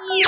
Yeah.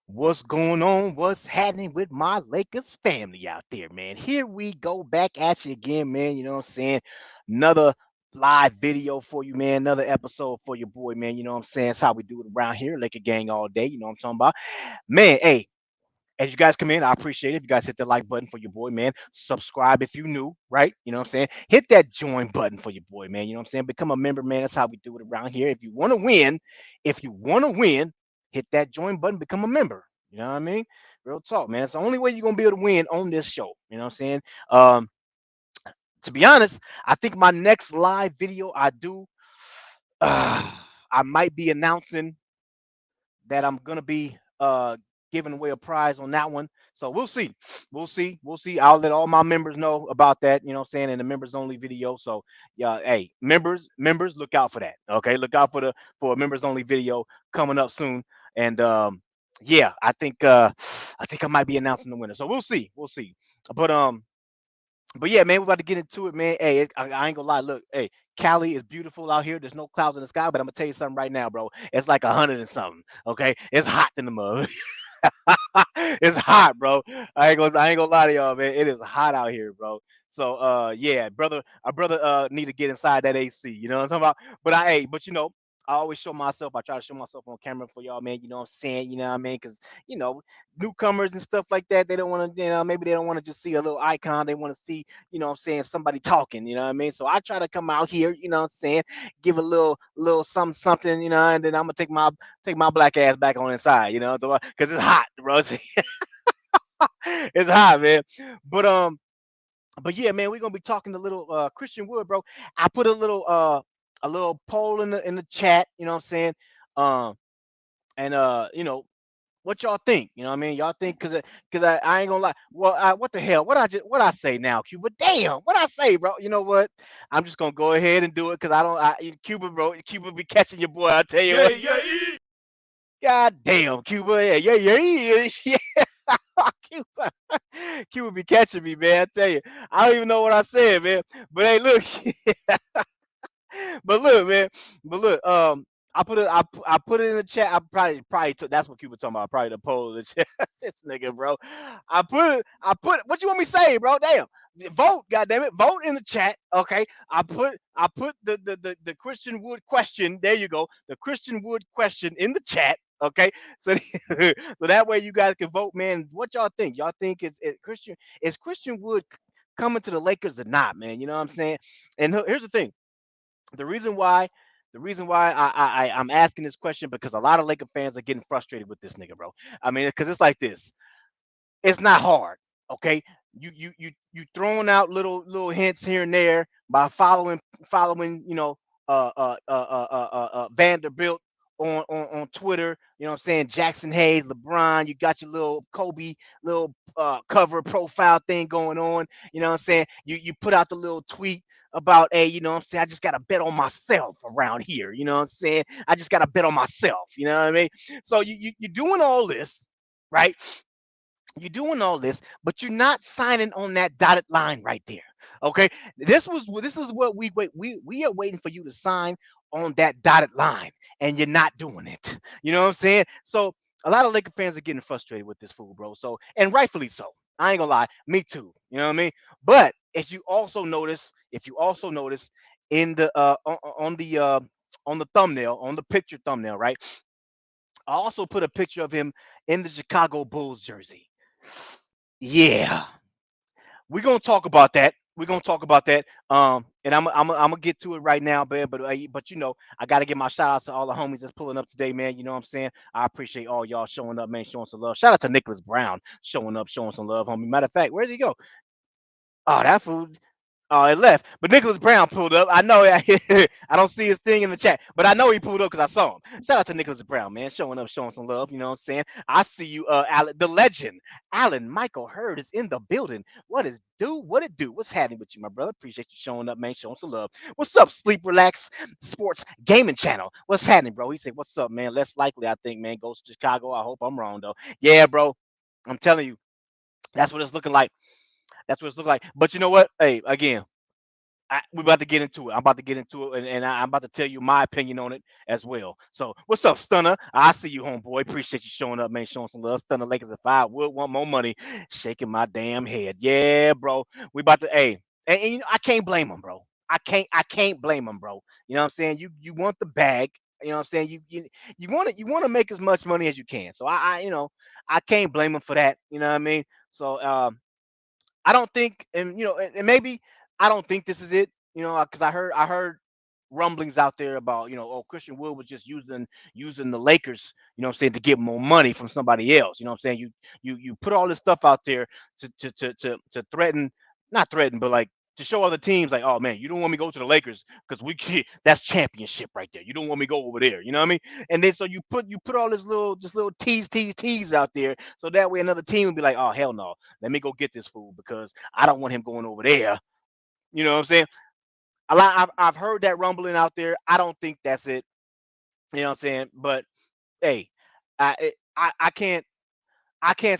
What's going on? What's happening with my Lakers family out there, man? Here we go back at you again, man. You know what I'm saying? Another live video for you, man. Another episode for your boy, man. You know what I'm saying? It's how we do it around here, Laker gang all day. You know what I'm talking about? Man, hey, as you guys come in, I appreciate it. If you guys hit the like button for your boy, man. Subscribe if you new, right? You know what I'm saying? Hit that join button for your boy, man. You know what I'm saying? Become a member, man. That's how we do it around here. If you want to win, hit that join button, become a member. You know what I mean? Real talk, man. It's the only way you're gonna be able to win on this show. You know what I'm saying? Um, to be honest, I think my next live video I do, uh, I might be announcing that I'm gonna be giving away a prize on that one. So we'll see. We'll see. I'll let all my members know about that, you know what I'm saying, in the members only video. So yeah, hey, members, look out for that. Okay, look out for a members only video coming up soon. And yeah, I think I might be announcing the winner. So we'll see. We'll see. But yeah, man, we're about to get into it, man. Hey, I ain't gonna lie. Look, hey, Cali is beautiful out here. There's no clouds in the sky, but I'm gonna tell you something right now, bro. It's like 100 and something. Okay, it's hot in the mud. It's hot, bro. I ain't gonna lie to y'all, man. It is hot out here, bro. So yeah, brother, our brother need to get inside that AC. You know what I'm talking about? But I always show myself. I try to show myself on camera for y'all, man. You know what I'm saying? You know what I mean? Because you know, newcomers and stuff like that, they don't want to, maybe they don't want to just see a little icon. They want to see, you know what I'm saying, somebody talking. You know what I mean? So I try to come out here. You know what I'm saying? Give a little something, and then I'm gonna take my black ass back on inside, because it's hot, bro. It's hot, man. But yeah, man, we're gonna be talking to little Christian Wood, bro. I put a little poll in the chat, you know what I'm saying? Um and what y'all think? You know what I mean? Y'all think because I ain't gonna lie. Well, what the hell? What I say now, Cuba? Damn, what I say, bro? You know what? I'm just gonna go ahead and do it because I don't. Cuba, bro, Cuba be catching your boy. I tell you what. God damn, Cuba. Yeah. Cuba. Cuba be catching me, man. I tell you, I don't even know what I said, man. But hey, look, but look, man. But look, I put it in the chat. I probably took that's what Cuba talking about. Probably the poll in the chat. This nigga, bro. I put what you want me to say, bro? Damn. Vote, goddamn it. Vote in the chat. Okay. I put the Christian Wood question. There you go. The Christian Wood question in the chat. Okay. So so that way you guys can vote, man. What y'all think? Y'all think is Christian Wood coming to the Lakers or not, man? You know what I'm saying? And here's the thing the reason why I'm asking this question because a lot of Laker fans are getting frustrated with this nigga, bro. I mean, because it's like this. It's not hard, okay? You throwing out little hints here and there by following Vanderbilt on Twitter. You know what I'm saying? Jackson Hayes, LeBron. You got your little Kobe little cover profile thing going on. You know what I'm saying? You put out the little tweet about, hey, you know what I'm saying? I just got to bet on myself around here. You know what I'm saying? I just got to bet on myself. You know what I mean? So you're doing all this, right? You're doing all this, but you're not signing on that dotted line right there. Okay, this is what we wait. We are waiting for you to sign on that dotted line, and you're not doing it. You know what I'm saying? So a lot of Laker fans are getting frustrated with this fool, bro. So and rightfully so. I ain't gonna lie, me too. You know what I mean? But if you also notice in the on the thumbnail, on the picture thumbnail, right? I also put a picture of him in the Chicago Bulls jersey. Yeah, we're gonna talk about that. We're gonna talk about that. And I'm gonna get to it right now, man. But I gotta give my shout outs to all the homies that's pulling up today, man. You know what I'm saying? I appreciate all y'all showing up, man, showing some love. Shout out to Nicholas Brown showing up, showing some love, homie. Matter of fact, where's he go? Oh, that food. Oh, it left. But Nicholas Brown pulled up. I know. I don't see his thing in the chat, but I know he pulled up because I saw him. Shout out to Nicholas Brown, man, showing up, showing some love. You know what I'm saying? I see you, Alan, the legend, Alan Michael Hurd is in the building. What is do? What it do? What's happening with you, my brother? Appreciate you showing up, man, showing some love. What's up, Sleep Relax Sports Gaming Channel? What's happening, bro? He said, "What's up, man?" Less likely, I think, man, goes to Chicago. I hope I'm wrong though. Yeah, bro. I'm telling you, that's what it's looking like. That's what it's looking like. But you know what? Hey, again, we're about to get into it. I'm about to get into it, and I'm about to tell you my opinion on it as well. So, what's up, Stunner? I see you, homeboy. Appreciate you showing up, man. Showing some love. Stunner Lakers at 5. Would want more money. Shaking my damn head. Yeah, bro. We about to. Hey, and you know I can't blame them, bro. I can't blame them, bro. You know what I'm saying? You want the bag. You know what I'm saying? You want to make as much money as you can. So I can't blame them for that. You know what I mean? So I don't think, and maybe I don't think this is it, because I heard rumblings out there about, oh, Christian Wood was just using the Lakers, you know what I'm saying, to get more money from somebody else. You know what I'm saying? You put all this stuff out there to threaten, not threaten, but like to show other teams like, oh man, you don't want me to go to the Lakers because that's championship right there. You don't want me to go over there. You know what I mean? And then so you put all this little tease out there so that way another team would be like, oh hell no, let me go get this fool because I don't want him going over there. You know what I'm saying? I've heard that rumbling out there. I don't think that's it. You know what I'm saying? But hey, I can't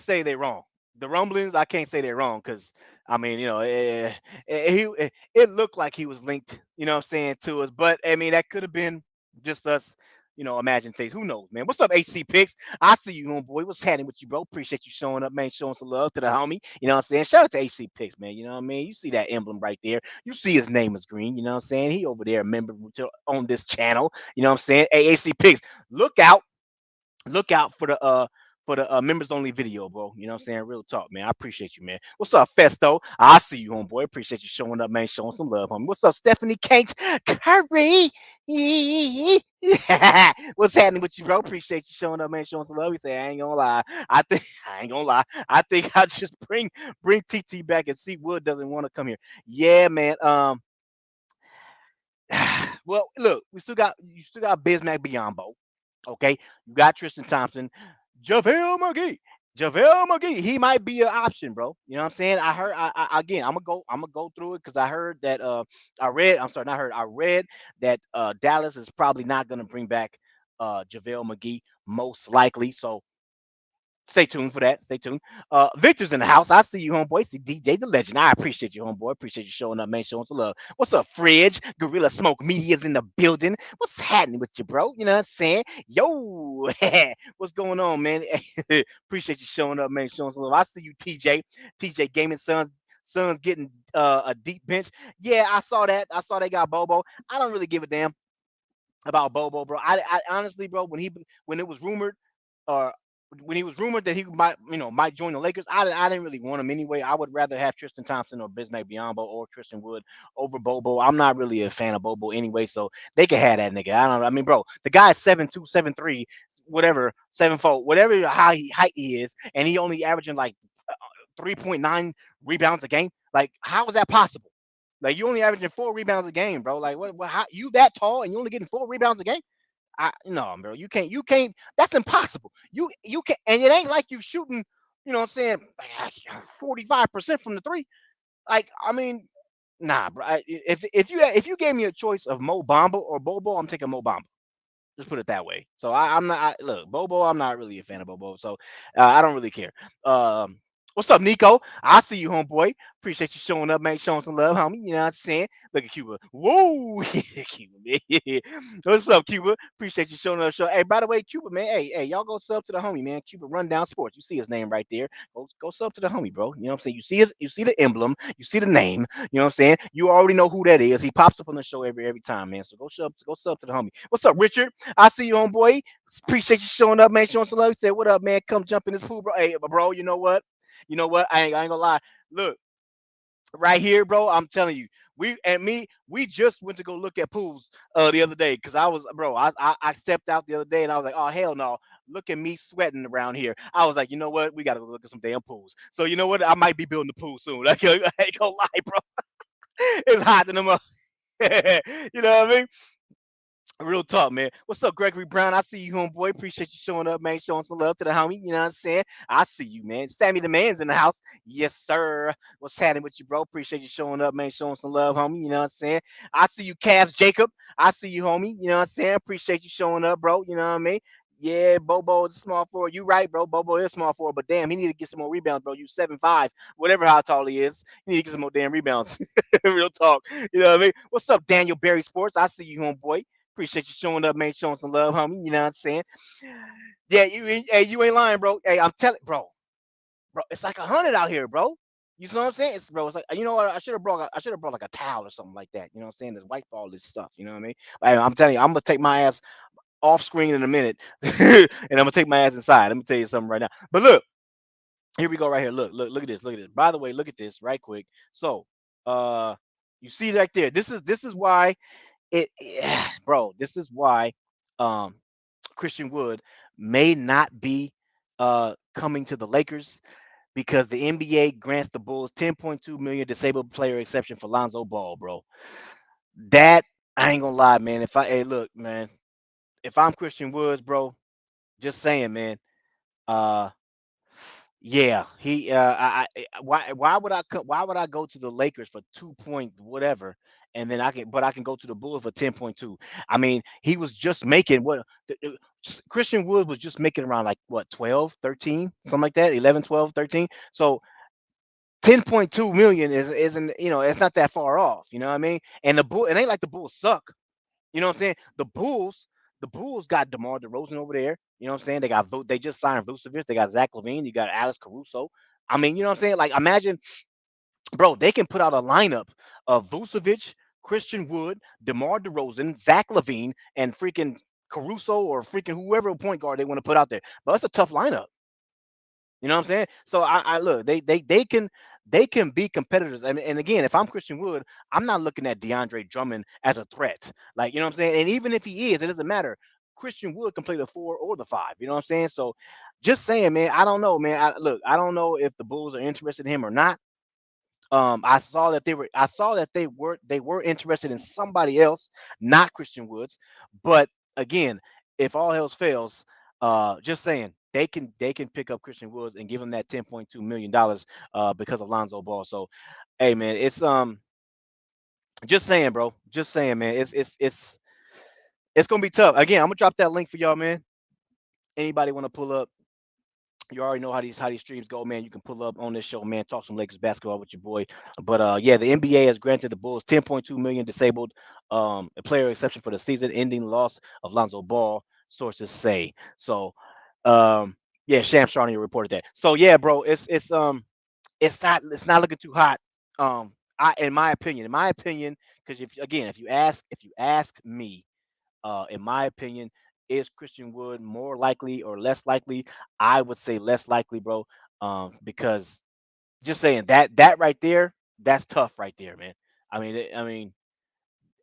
say they're wrong. The rumblings, I can't say they're wrong because I mean, it looked like he was linked, you know what I'm saying, to us. But I mean, that could have been just us, imagine things. Who knows, man? What's up, HC Picks? I see you, homeboy. What's happening with you, bro? Appreciate you showing up, man, showing some love to the homie. You know what I'm saying? Shout out to HC Picks, man. You know what I mean? You see that emblem right there. You see his name is green. You know what I'm saying? He over there, a member on this channel. You know what I'm saying? Hey, HC Picks, look out look out for the members only video, bro. You know what I'm saying? Real talk, man. I appreciate you, man. What's up, Festo? I see you, homeboy. Appreciate you showing up, man. Showing some love, homie. What's up, Stephanie Kate Curry? What's happening with you, bro? Appreciate you showing up, man. Showing some love. You say I ain't gonna lie. I think I ain't gonna lie. I think I just bring TT back and see Wood doesn't want to come here. Yeah, man. Well, look, you still got Bismack Biyombo. Okay, you got Tristan Thompson, JaVale McGee. JaVale McGee, he might be an option, bro. You know what I'm saying? I heard. Again, I'm gonna go through it because I heard that. I read. I'm sorry, not heard. I read that Dallas is probably not gonna bring back JaVale McGee, most likely. So stay tuned for that. Stay tuned. Victor's in the house. I see you, homeboy. See DJ the Legend. I appreciate you, homeboy. Appreciate you showing up, man. Showing some love. What's up, Fridge? Gorilla Smoke Media's in the building. What's happening with you, bro? You know what I'm saying? Yo, what's going on, man? Appreciate you showing up, man. Showing some love. I see you, TJ. TJ Gaming Sons getting a deep bench. Yeah, I saw that. I saw they got Bobo. I don't really give a damn about Bobo, bro. I honestly, bro, when it was rumored, or when he was rumored that he might join the Lakers, I didn't really want him anyway. I would rather have Tristan Thompson or Bismack Biyombo or Tristan Wood over Bobo. I'm not really a fan of Bobo anyway, so they can have that nigga. I don't know. I mean, bro, the guy's 7'2", 7'3", whatever, 7'4", whatever height he is, and he only averaging like 3.9 rebounds a game. Like, how is that possible? Like, you only averaging 4 rebounds a game, bro. Like, what? How you that tall and you only getting 4 rebounds a game? No, bro. You can't. That's impossible. You can, and it ain't like you shooting. You know what I'm saying? 45% from the three. Like, I mean, nah, bro. If you gave me a choice of Mo Bamba or Bobo, I'm taking Mo Bamba. Just put it that way. So I'm not. Look, Bobo. I'm not really a fan of Bobo. So I don't really care. What's up, Nico? I see you, homeboy. Appreciate you showing up, man. Showing some love, homie. You know what I'm saying? Look at Cuba. Whoa, Cuba, man. What's up, Cuba? Appreciate you showing up. Hey, by the way, Cuba, man. Hey, y'all go sub to the homie, man. Cuba Rundown Sports. You see his name right there. Go sub to the homie, bro. You know what I'm saying? You see the emblem. You see the name. You know what I'm saying? You already know who that is. He pops up on the show every time, man. So go sub to the homie. What's up, Richard? I see you, homeboy. Appreciate you showing up, man. Showing some love. He said, "What up, man? Come jump in this pool, bro." Hey, bro. You know what? You know what? I ain't gonna lie. Look, right here, bro. I'm telling you, we just went to go look at pools the other day because I was, bro. I stepped out the other day and I was like, oh hell no. Look at me sweating around here. I was like, you know what? We got to look at some damn pools. So you know what? I might be building a pool soon. I ain't gonna lie, bro. It's hot in the mother. You know what I mean? Real talk, man. What's up, Gregory Brown? I see you, homeboy. Appreciate you showing up, man. Showing some love to the homie. You know what I'm saying? I see you, man. Sammy the man's in the house. Yes, sir. What's happening with you, bro? Appreciate you showing up, man. Showing some love, homie. You know what I'm saying? I see you, Cavs Jacob. I see you, homie. You know what I'm saying? Appreciate you showing up, bro. You know what I mean? Yeah, Bobo is a small forward. You right, bro. Bobo is small forward, but damn, he need to get some more rebounds, bro. You 7'5", whatever how tall he is. You need to get some more damn rebounds. Real talk. You know what I mean? What's up, Daniel Berry Sports? I see you, homeboy. Appreciate you showing up, man. Showing some love, homie. You know what I'm saying? Yeah, hey, you ain't lying, bro. Hey, I'm telling, bro, it's like 100 out here, bro. You know what I'm saying? It's like you know what? I should have brought like a towel or something like that. You know what I'm saying? This wipe all this stuff. You know what I mean? Like, I'm telling you, I'm gonna take my ass off screen in a minute, and I'm gonna take my ass inside. Let me tell you something right now. But look, here we go right here. Look at this. Look at this. By the way, look at this right quick. So, uh, you see right there. This is why bro. This is why, um, Christian Wood may not be coming to the Lakers because the NBA grants the Bulls 10.2 million disabled player exception for Lonzo Ball, bro. That I ain't gonna lie, man. If I hey look, man, if I'm Christian Woods, bro, just saying, man. Uh yeah, why would I go to the Lakers for 2 point whatever and then I can go to the Bulls for 10.2. I mean, he was just making what Christian Wood was just making around like what 12, 13, something like that, 11, 12, 13. So 10.2 million isn't, it's not that far off, you know what I mean? And it ain't like the Bulls suck. You know what I'm saying? The Bulls got DeMar DeRozan over there. You know what I'm saying? They just signed Vucevic. They got Zach LaVine. You got Alex Caruso. I mean, you know what I'm saying? Like, imagine, bro, they can put out a lineup of Vucevic, Christian Wood, DeMar DeRozan, Zach LaVine, and freaking Caruso or freaking whoever point guard they want to put out there. But it's a tough lineup. You know what I'm saying? So I look, they can be competitors. And again, if I'm Christian Wood, I'm not looking at DeAndre Drummond as a threat. Like, you know what I'm saying? And even if he is, it doesn't matter. Christian Wood can play the 4 or the 5. You know what I'm saying? So just saying, man, I don't know, man. I don't know if the Bulls are interested in him or not. I saw that they were interested in somebody else, not Christian Woods. But again, if all else fails, just saying they can pick up Christian Woods and give him that $10.2 million because of Lonzo Ball. So, hey man, it's just saying, bro. Just saying, man. It's gonna be tough. Again, I'm gonna drop that link for y'all, man. Anybody want to pull up? You already know how these streams go, man. You can pull up on this show, man. Talk some Lakers basketball with your boy. But yeah, the NBA has granted the Bulls 10.2 million disabled a player exception for the season-ending loss of Lonzo Ball. Sources say so. Yeah, Sham Charania reported that. So yeah, bro, it's not looking too hot. In my opinion, because if you ask me, in my opinion, is Christian Wood more likely or less likely? I would say less likely, bro. Because just saying that right there, that's tough right there, man. I mean,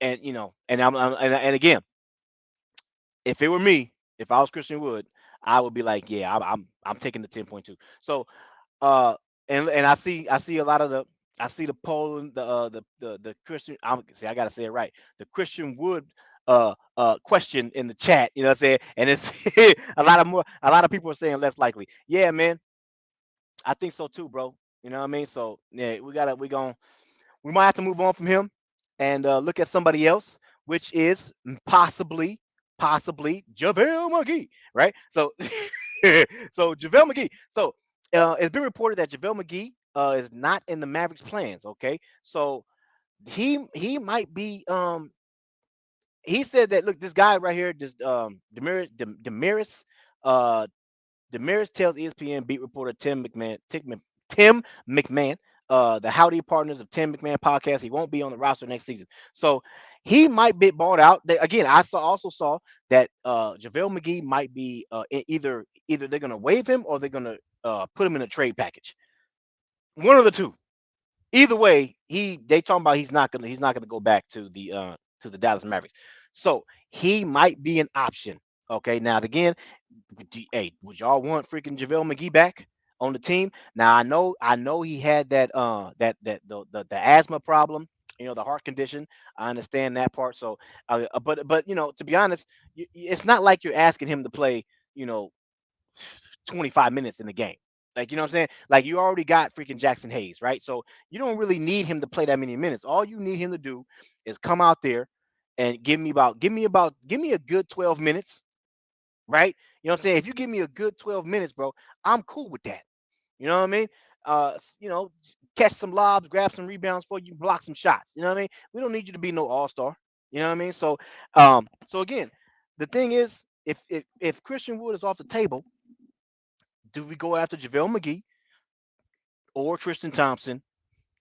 and and again, if it were me, if I was Christian Wood, I would be like, yeah, I'm taking the 10.2. So and I see a lot of the poll and the Christian I gotta say it right, the Christian Wood question in the chat, you know what I'm saying, and it's a lot of people are saying less likely. Yeah, man, I think so too, bro. You know what I mean? So yeah, we might have to move on from him and look at somebody else, which is possibly JaVale McGee, right? So, so JaVale McGee. So it's been reported that JaVale McGee is not in the Mavericks' plans. Okay, so he might be. He said that look, this guy right here, this Demiris, uh, Demiris tells ESPN beat reporter Tim McMahon, the Howdy Partners of Tim McMahon podcast, he won't be on the roster next season. So he might be bought out. Again, also saw that JaVale McGee might be either they're gonna waive him or they're gonna put him in a trade package. One of the two. Either way, they talking about he's not gonna go back to the Dallas Mavericks. So he might be an option. Okay, now again, hey, would y'all want freaking JaVale McGee back on the team? Now I know he had that the asthma problem. The heart condition. I understand that part. So, but to be honest, it's not like you're asking him to play, you know, 25 minutes in the game. Like, you know what I'm saying? Like, you already got freaking Jackson Hayes, right? So you don't really need him to play that many minutes. All you need him to do is come out there and give me a good 12 minutes, right? You know what I'm saying? If you give me a good 12 minutes, bro, I'm cool with that. You know what I mean? Catch some lobs, grab some rebounds for you, block some shots. You know what I mean? We don't need you to be no all-star. You know what I mean? So again, the thing is, if Christian Wood is off the table, do we go after JaVale McGee or Tristan Thompson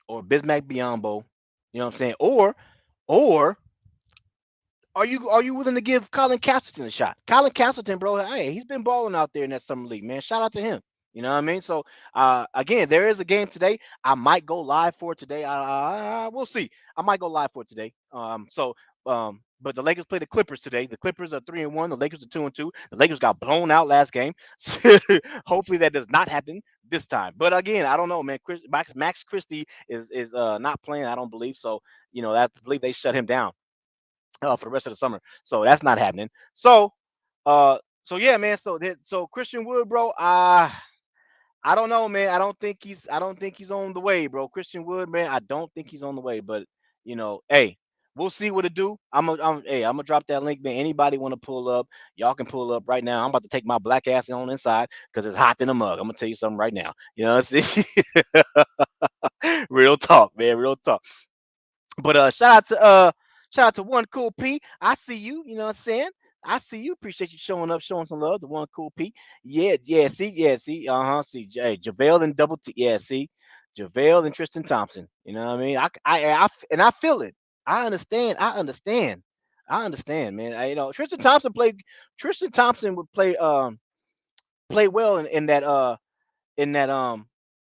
or Bismack Biyombo? You know what I'm saying? Or are you willing to give Colin Castleton a shot? Colin Castleton, bro, hey, he's been balling out there in that summer league, man. Shout out to him. You know what I mean? So again, there is a game today. I might go live for it today. We'll see. I might go live for it today. But the Lakers play the Clippers today. The Clippers are 3-1. The Lakers are 2-2. The Lakers got blown out last game. Hopefully that does not happen this time. But again, I don't know, man. Max Christie is not playing. I don't believe so. I believe they shut him down for the rest of the summer. So that's not happening. So yeah, man. So Christian Wood, bro. I don't know, man. I don't think he's on the way, bro. Christian Wood, man. I don't think he's on the way. But hey, we'll see what it do. I'm gonna drop that link, man. Anybody want to pull up? Y'all can pull up right now. I'm about to take my black ass on inside because it's hot in the mug. I'm gonna tell you something right now. See? Real talk, man. Real talk. But shout out to One Cool P. I see you. You know what I'm saying? I see you. Appreciate you showing up, showing some love to One Cool P. Yeah. See. See. JaVale and Double T. Yeah, see. JaVale and Tristan Thompson. You know what I mean? And I feel it. I understand. I understand, man. Tristan Thompson played. Tristan Thompson would play well in that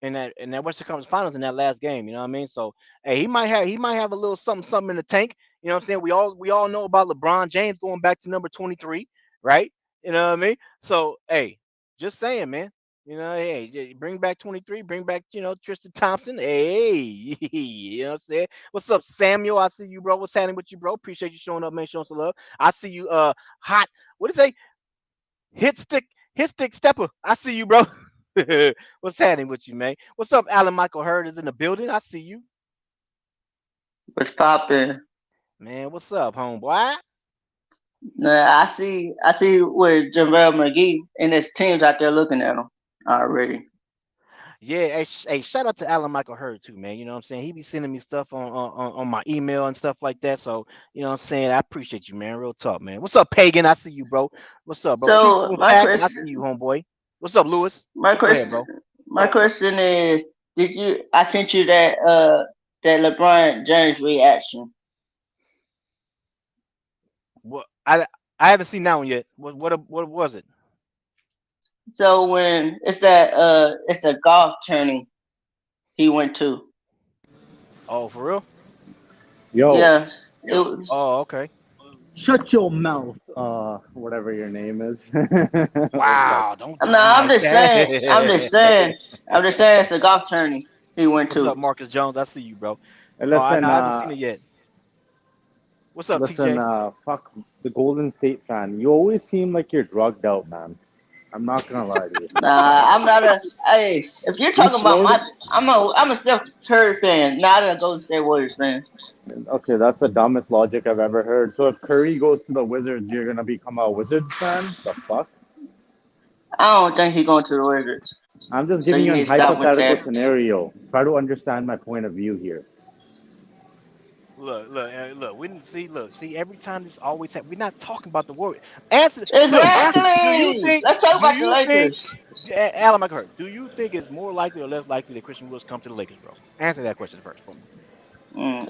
Western Conference Finals in that last game. You know what I mean? So hey, he might have a little something in the tank. You know what I'm saying? We all know about LeBron James going back to number 23, right? You know what I mean? So hey, just saying, man. Hey, bring back 23, bring back Tristan Thompson. Hey, you know what I'm saying? What's up, Samuel? I see you, bro. What's happening with you, bro? Appreciate you showing up, man. Showing some love. I see you. Hot. What is it? Hit stick, hit stick stepper. I see you, bro. What's happening with you, man? What's up, Alan Michael Hurd is in the building. I see you, What's poppin'? man. What's up, homeboy? I see with JaVale McGee and his teams out there looking at him already. Yeah, hey, shout out to Alan Michael Hurd too, man. You know what I'm saying? He be sending me stuff on my email and stuff like that. So you know what I'm saying? I appreciate you, man. Real talk, man. What's up, Pagan? I see you, bro. What's up, bro? So Truthful facts. I see you, homeboy. What's up, Lewis? my Go ahead, question, bro. my question is, did you? I sent you that LeBron James reaction. What I haven't seen that one yet. What was it? So when it's a golf tourney he went to. Oh, for real? Yo, Yeah, it, Oh, okay. shut your mouth, whatever your name is. Wow, don't no, do me I'm like just saying. I'm just that. saying. I'm just saying it's a golf tourney he went What's up, to. Marcus Jones? I see you, bro. Oh, I, listen, I haven't seen it yet. What's up, listen, TJ? fuck the Golden State fan. You always seem like you're drugged out, man. I'm not gonna lie to you. Nah, I'm not a. Hey, if you're You talking about swear to. I'm a Steph Curry fan, not a Golden State Warriors fan. Okay, that's the dumbest logic I've ever heard. So if Curry goes to the Wizards, you're gonna become a Wizards fan? The fuck? I don't think he's going to the Wizards. I'm just So giving you you an need to stop with hypothetical that. scenario. Try to understand my point of view here. Look. We didn't see. Look, see. Every time this always happens. We're not talking about the Warriors. Answer. Look. Do you Exactly. think? Let's talk Do about the you think? Lakers. Alan McHurst, do you think it's more likely or less likely that Christian Woods come to the Lakers, bro? Answer that question first for me.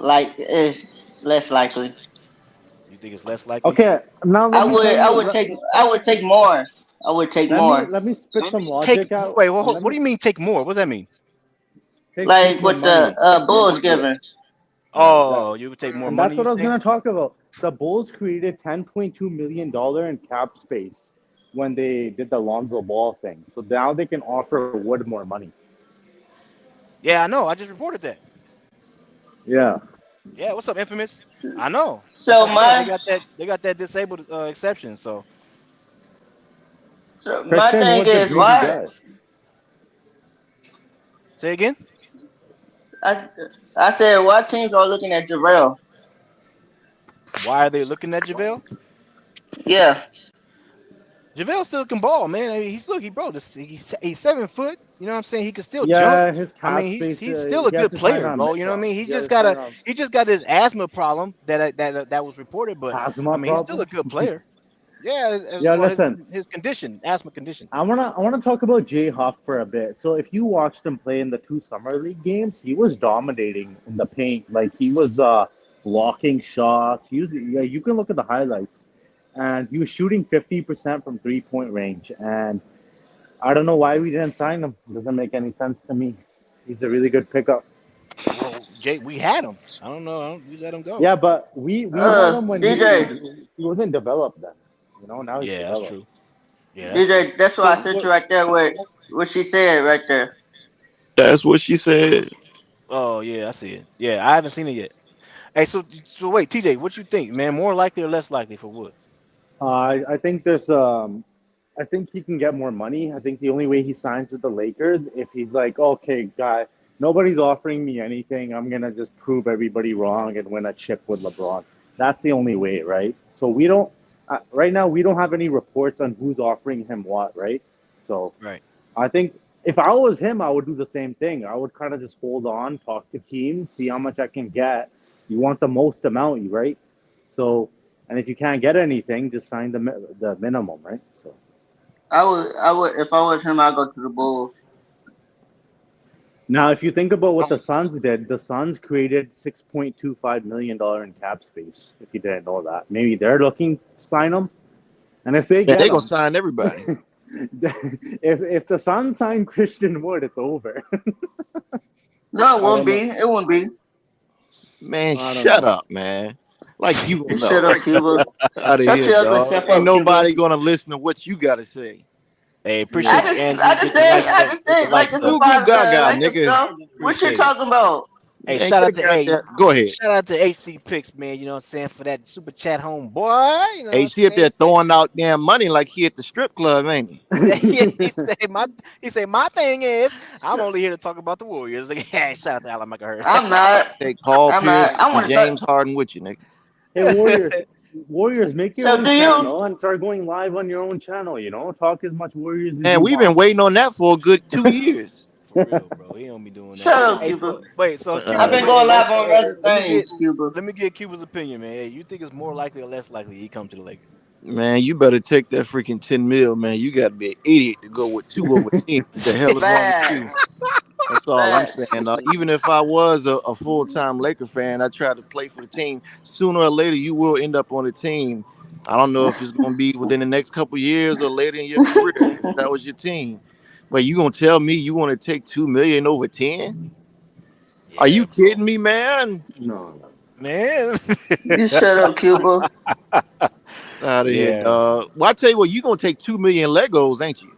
Like it's less likely. You think it's less likely? Okay, now let I me would. tell I you. would take. I would take more. I would take more. Let me spit some Take. logic out, Wait. and let What me do you mean? Take more? What does that mean? take Like more what the money. Bulls giving. That Oh, you would take more and money. that's You what I was think? gonna talk about. The Bulls created $10.2 million in cap space when they did the Lonzo Ball thing. So now they can offer Wood more money. Yeah, I know. I just reported that. Yeah. Yeah, what's up, Infamous? I know. That's So what I'm saying. my They got that disabled exception. So so my Christian thing Wood's a is greedy why guy. say again. I I said why teams are looking at JaVale? Why are they looking at JaVale? Yeah. JaVale still can ball, man. I mean, he bro. He's 7 foot. You know what I'm saying? He can still jump. Yeah, his I cap mean, space. he's still a He has good to sign player, on bro. You know what I Mitchell. mean? Sign on He just got his asthma problem that was reported, but I asthma mean, he's still problem. a good player. Yeah, Yeah, well, listen. his condition, asthma condition. I wanna talk about Jay Huff for a bit. So if you watched him play in the two summer league games, he was dominating in the paint. Like he was blocking shots. Yeah, you can look at the highlights, and he was shooting 50% from 3-point range. And I don't know why we didn't sign him. Doesn't make any sense to me. He's a really good pickup. Well, Jay, we had him. I don't know. We let him go. Yeah, but we had him when DJ he wasn't developed then. You know, now he's Yeah, that's developed. true. Yeah, that's true. DJ. That's why So I sent what? you right there with what she said right there. That's what she said. Oh yeah, I see it. Yeah, I haven't seen it yet. Hey, so wait, TJ, what you think, man? More likely or less likely for what? I think I think he can get more money. I think the only way he signs with the Lakers if he's like, okay, guy, nobody's offering me anything. I'm gonna just prove everybody wrong and win a chip with LeBron. That's the only way, right? So we don't right now. We don't have any reports on who's offering him what, right? So Right. I think if I was him, I would do the same thing. I would kind of just hold on, talk to teams, see how much I can get. You want the most amount, right? So, and if you can't get anything, just sign the minimum, right? So I would if I was him, I'd go to the Bulls. now, if you think about what the Suns did, the Suns created $6.25 million in cap space. If you didn't know that, maybe they're looking to sign them, and if they Man, get they gonna them, sign everybody. if the Suns sign Christian Wood, it's over. No, it I won't don't know. be. It won't be. Man, I don't shut know. up, man. Like you You gonna shut know. up, Cuba. Out of Shut here, your ugly dog. self Ain't up, Cuba. nobody gonna listen to what you gotta say. Hey, Yeah. appreciate you, Andrew. I just Get the said like likes it's up. a Goo goo five gaga, like the nigga. stuff. What you Appreciate it. talking about? Hey, Man, get a goddamn. Go ahead. shout out to HC Picks, man. You know what I'm saying, for that super chat home boy. You know what I'm AC up there saying? throwing out damn money like he at the strip club, ain't he? He said my thing is I'm only here to talk about the Warriors. Like, yeah, shout out to Alan McGee. I'm not. Take Paul I'm not. Pierce I and want to know. James Harden with you, nigga. Hey, Warriors, make your So own do you? channel and start going live on your own channel. You know, talk as much Warriors as Man, you we've been want. waiting on that for a good 2 years. For real, bro. He don't be doing that. Shut up, Hey, Cuba. so wait, so I've Cuba, Uh, been wait, going hey, live on other things, Cuba. let me get Cuba's opinion, man. Hey, you think it's more likely or less likely he come to the Lakers? Man, you better take that freaking 10 mil, man. You got to be an idiot to go with two over 10. What the hell is wrong with you? Facts. That's all I'm Facts. saying. Even if I was a full time Laker fan, I tried to play for the team. Sooner or later, you will end up on the team. I don't know if it's going to be within the next couple years or later in your career if that was your team. But you gonna tell me you want to take 2 million over 10? Are Yeah, you bro. kidding me, man? No, no. Man. You shut up, Cuba. Out of here, Yeah. dog. Well, I tell you what, you gonna take 2 million Legos, ain't you?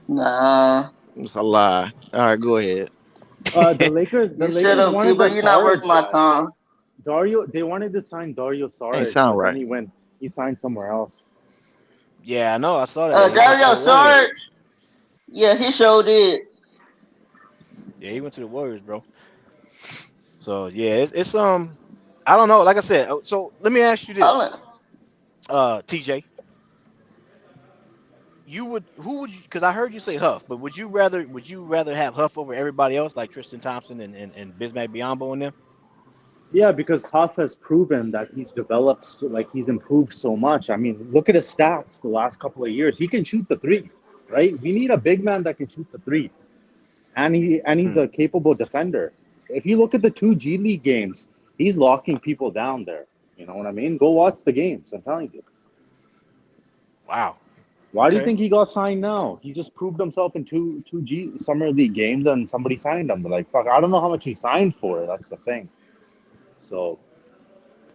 Nah. It's a lie. All right, go ahead. The Lakers, the You shut Lakers up, wanted the Cuba. You're not worth Sarge my guy. time. Dario, they wanted to sign Dario Ain't Sarge, sound but then right. he signed somewhere else. Yeah, I know. I saw that. He went to Dario the Warriors. Sarge. Yeah, he showed it. Yeah, he went to the Warriors, bro. So yeah, it's I don't know. Like I said, so let me ask you this, Hold on. TJ. You would who would you? Because I heard you say Huff, but would you rather have Huff over everybody else like Tristan Thompson and Bismack Biyombo and them? Yeah, because Huff has proven that he's developed, like he's improved so much. I mean, look at his stats the last couple of years. He can shoot the three, right? We need a big man that can shoot the three, and he's Hmm. a capable defender. If you look at the two G League games, he's locking people down there. You know what I mean? Go watch the games. I'm telling you. Wow. Why do you Okay. think he got signed now? He just proved himself in two G summer league games, and somebody signed him. But like, fuck, I don't know how much he signed for. That's the thing. So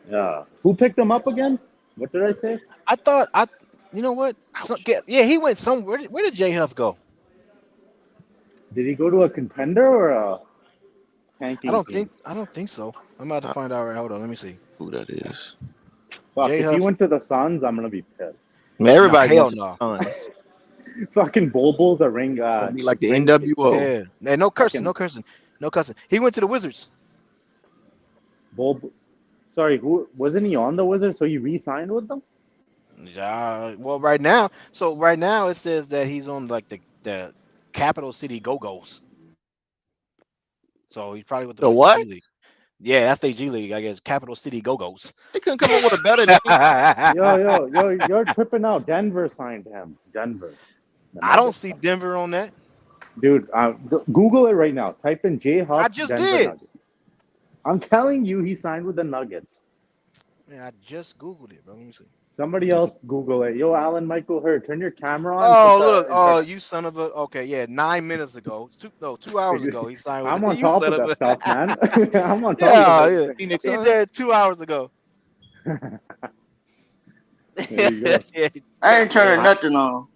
yeah, who picked him up again? What did I say? I thought I. You know what? Ouch. Yeah, he went somewhere. Where did J Huff go? Did he go to a contender or a? tanking team. I don't think so. I'm about to find out. Right, hold on, let me see. Who that is? Fuck, J if he Huff. went to the Suns, I'm gonna be pissed. Man, No, everybody going hell to no. the Suns. Fucking Bulls are ring. Gonna be like the ring. NWO. Yeah, hey, no cursing, Fucking no cursing, no cussing. He went to the Wizards. Bull. Sorry, who wasn't he on the Wizards? So he re-signed with them? Well, right now, it says that he's on like the Capital City Go-Go's. So he's probably with The the G what? League. Yeah, that's the G League, I guess. Capital City Go-Go's. They couldn't come up with a better name. You're tripping out. Denver signed him. Denver. The I don't Nuggets. see Denver on that. Dude, Google it right now. Type in J I Huff just Denver did. Nuggets. I'm telling you, he signed with the Nuggets. Man, I just Googled it, bro. Let me see. Somebody else Google it. Yo, Alan Michael Hurd, turn your camera on. Oh, Put look. the Oh, internet. you son of a. Okay, yeah, 9 minutes ago. 2 hours ago, he signed with I'm on you top son of of that a. stuff, man. I'm on top of Yeah, yeah. everything. Phoenix He Suns. said 2 hours ago. There you go. Yeah, I ain't turning yeah, nothing on.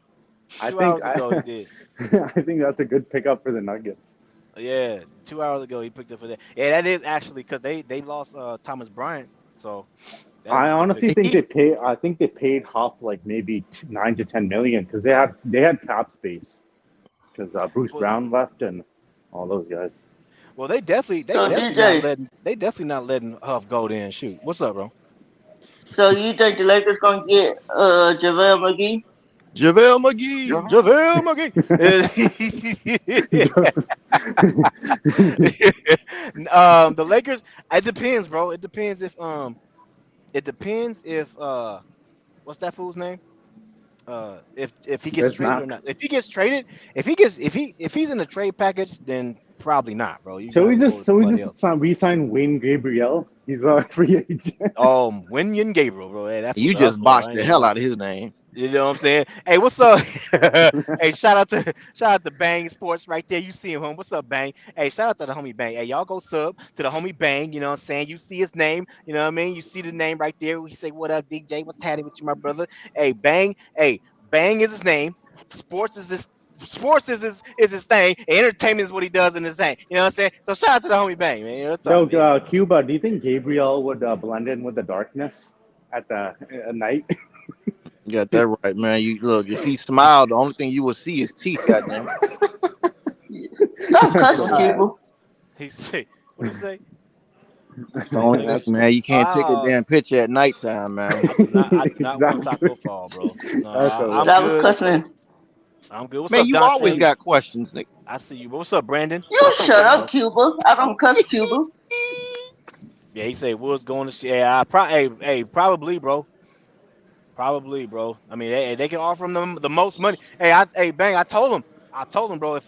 I 2 hours think ago he did. I think that's a good pickup for the Nuggets. Yeah, 2 hours ago he picked up for that. Yeah, that is actually because they lost Thomas Bryant, so that was I a good honestly pick. think they paid Huff like maybe 9 to 10 million because they had cap space because Bruce Well, Brown left and all those guys. well, they definitely So DJ, not letting Huff go then. Shoot, what's up, bro? so you think the Lakers gonna get JaVale McGee? JaVale McGee. JaVale McGee. The Lakers. It depends, bro. It depends if what's that fool's name? If he gets traded or Bismack. not. If he gets traded, if he's in the trade package, then probably not, bro. You So got we to go to just so we somebody just else. re-sign Wayne Gabriel. He's a free agent. Winyon Gabriel, bro. Hey, that fool's You a just hustler. I botched ain't the gonna hell lie. out of his name. You know what I'm saying? Hey, what's up? Hey, shout out to Bang Sports right there. You see him, home. What's up, Bang? Hey, shout out to the homie Bang. Hey, y'all go sub to the homie Bang. You know what I'm saying? You see his name. You know what I mean? You see the name right there. We say, "What up, DJ? What's happening with you, my brother?" Hey, Bang. Hey, Bang is his name. Sports is his. Sports is his thing. Entertainment is what he does in his thing. You know what I'm saying? So shout out to the homie Bang, man. You know what's Yo, up, man? Cuba, do you think Gabriel would blend in with the darkness at night? You got that right, man. You look, if he smiled, the only thing you will see is teeth, goddamn. Stop So cussing, he Cuba. he say, what you say? That's the only thing, man. You can't take a damn picture at nighttime, man. I do not want Exactly. Taco Fall, bro. No, That's I'm Stop good. cussing. I'm good. What's Man, up, you always Dante? got questions, nigga. I see you. What's up, Brandon? You shut You know, up, Cuba. I don't cuss, Cuba. yeah, he said Woods going to shit. Yeah, probably, bro. Probably, bro. I mean, they can offer him the most money. Hey, Bang, I told him, bro.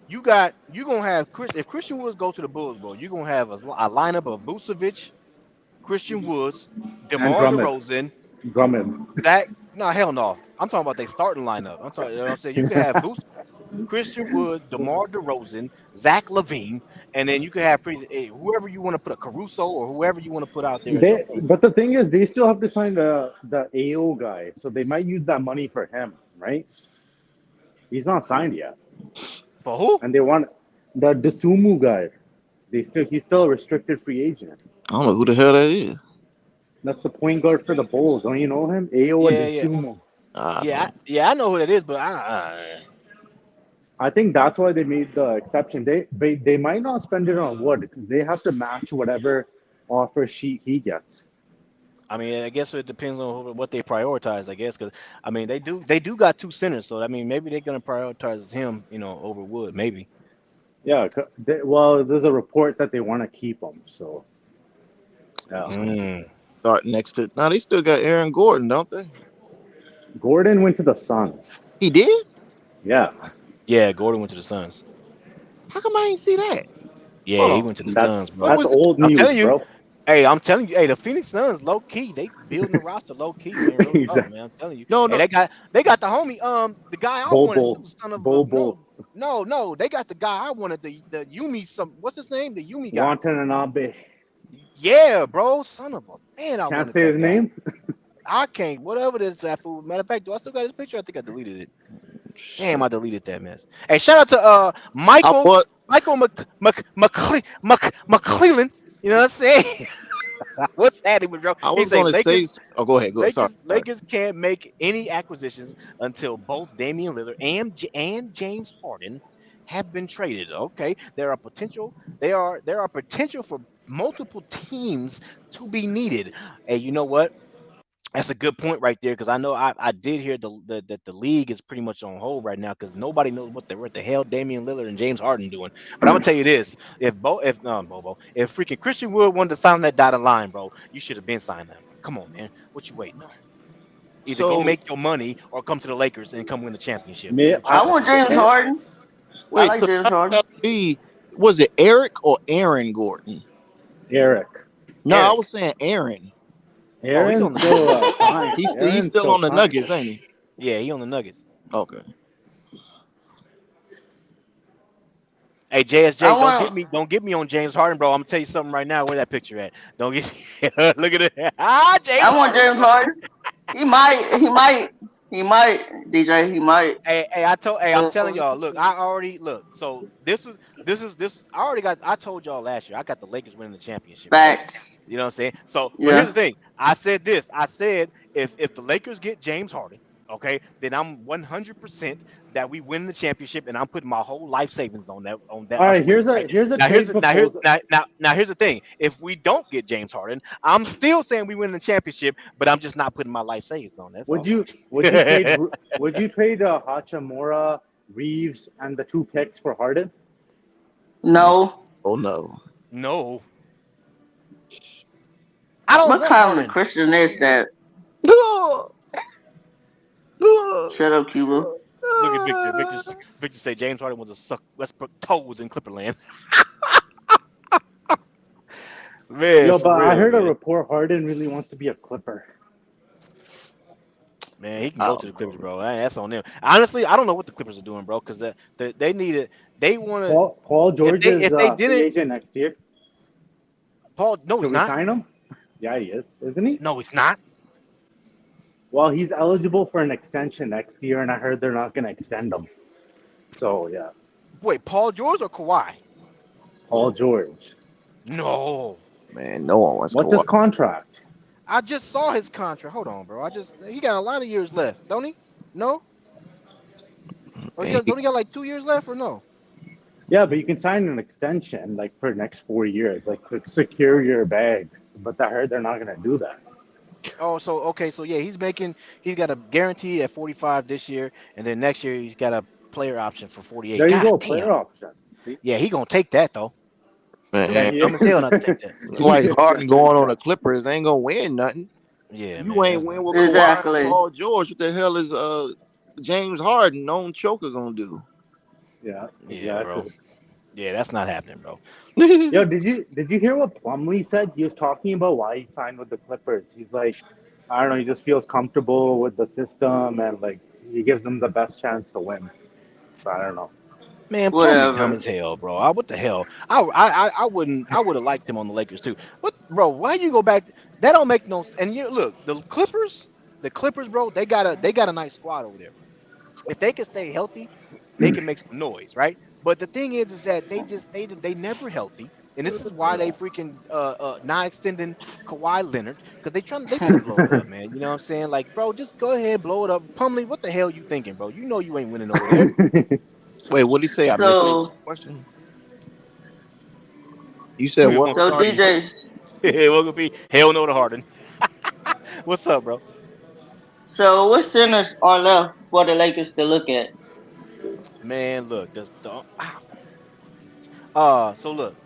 You gonna have Chris, if Christian Woods go to the Bulls, bro, you gonna have a lineup of Vucevic, Christian Woods, And DeMar Drummond. DeRozan, Drummond. Zach. No, hell no. I'm talking about they starting lineup. I'm talking. You know what I'm saying? You can have Christian Woods, DeMar DeRozan, Zach Levine, and then you can have whoever you want to put a Caruso or whoever you want to put out there as your point. But the thing is, they still have to sign the AO guy, so they might use that money for him, right? He's not signed yet, For who? and they want the Desumu guy. He's still a restricted free agent. I don't know who the hell that is. That's the point guard for the Bulls. Don't you know him? AO and Yeah, yeah, Desumu. I know who that is, but I think that's why they made the exception. They might not spend it on Wood because they have to match whatever offer sheet he gets. I mean, I guess it depends on what they prioritize. I guess because I mean they do got two centers, so I mean maybe they're gonna prioritize him, over Wood, maybe. Yeah. Well, there's a report that they want to keep him. So yeah. Start next to now. They still got Aaron Gordon, don't they? Gordon went to the Suns. He did. Yeah. Yeah, Gordon went to the Suns. How come I ain't see that? Yeah, Hold he on. went to the Suns, bro. That's old I'm news, telling you. bro. Hey, I'm telling you. Hey, the Phoenix Suns, low key, they building the roster low key, man. Real talk, Exactly. man. I'm telling you. No, Hey, no. they got the homie, the guy I wanted, Bull. the son of Bull. no. They got the guy I wanted, the Yumi. What's his name? The Yumi guy. Watanabe. Yeah, bro. Son of a man, I Can't wanted say that his guy. name. I can't. Whatever this that fool. Matter of fact, do I still got his picture? I think I deleted it. Damn, I deleted that mess. Hey, shout out to I Michael. was Michael McClellan. You know what I'm saying? What's happening, bro? I He was say gonna say. Oh, go ahead. Go. Sorry. Sorry. Lakers can't make any acquisitions until both Damian Lillard and James Harden have been traded. Okay, there are potential for multiple teams to be needed. And you know what? That's a good point right there because I know I did hear that the league is pretty much on hold right now because nobody knows what the hell Damian Lillard and James Harden doing. But I'm gonna tell you this: if no Bobo, if freaking Christian Wood wanted to sign that dotted line, bro, you should have been signed that. Come on, man, what you waiting on? Either go So make your money or come to the Lakers and come win the championship. May What you I I, doing? want James may, Harden. I wait. like So James that Harden. gotta be. Was it Eric or Aaron Gordon? Eric. No, I Eric. was saying Aaron. Oh, he's Aaron's on the still fine. He's Aaron's still still on the fine. Nuggets, ain't he? yeah, he on the Nuggets. Okay. Hey I JSJ, want. don't get me on James Harden, bro. I'm gonna tell you something right now. Where that picture at? Don't get look at it. Ah, James I want Harden, James bro. Harden. He might. He might. He might. DJ. He might. I'm Uh, telling y'all, look, I already look. So this I already got I told y'all last year. I got the Lakers winning the championship, right? Facts. You know what I'm saying? So, but here's Yeah. the thing. I said this. I said if the Lakers get James Harden, okay, then I'm 100% that we win the championship, and I'm putting my whole life savings on that All us right, winning, right? here's a Now here's trade the, now here's proposal. now here's the thing. If we don't get James Harden, I'm still saying we win the championship, but I'm just not putting my life savings on. That's Would all. you would you trade would you trade Hachimura, Reeves, and the 2 picks for Harden? No. Oh no. No, I don't What want kind of Harden. question is that? Shut up, Cuba. Look at Victor. Victor say James Harden was a suck Westbrook toes in Clipperland. Man, Yo, for but I real, heard a man. report Harden really wants to be a Clipper. Man, he can I go to the don't Clippers, know. bro. That's on them. Honestly, I don't know what the Clippers are doing, bro, because they need it. They want to. Paul George is If they free didn't, agent next year. Paul. No, Should he's we not. sign him? Yeah, he is, isn't he? No, he's not. Well, he's eligible for an extension next year, and I heard they're not going to extend him. So yeah, Wait, Paul George or Kawhi? Paul George. No, Man, no one wants What's Kawhi. his contract? I just saw his contract. Hold on, bro. He got a lot of years left, don't he? No, or Man, don't he got like 2 years left or no? Yeah, but you can sign an extension like for the next 4 years, like to secure your bag. But I heard they're not going to do that. Oh, so okay, so yeah, he's got a guarantee at 45 this year, and then next year he's got a player option for 48. There you God go, damn. player option. See? Yeah, he gonna take that though. Yeah, man, He's he dumb as hell is. not to take that. like Harden going on the Clippers, they ain't gonna win nothing. Yeah, You man, ain't that's win not. with Kawhi and Exactly. Paul George. What the hell is James Harden, known choker, gonna do? Yeah, Yeah, bro. exactly. Yeah, that's not happening, bro. Yo, did you hear what Plumlee said? He was talking about why he signed with the Clippers. He's like, I don't know, he just feels comfortable with the system and like he gives them the best chance to win. So I don't know. Man, Plumlee dumb Whatever. as hell, bro. What the hell? I wouldn't. I would have liked him on the Lakers too. What, bro? Why you go back? That don't make no. And you look, the Clippers, bro. They got a nice squad over there. If they can stay healthy, they can make some noise, right? But the thing is that they never healthy, and this is why they freaking not extending Kawhi Leonard because they trying to blow it up, man. You know what I'm saying? Like, bro, just go ahead, blow it up. Pumley, what the hell you thinking, bro? You know you ain't winning over there. Wait, what did he say? I missed the So, question. You said what? so Regarding DJ. Welcome be hell no to Harden. What's up, bro? So, what centers are left for the Lakers to look at? Man, look, so look,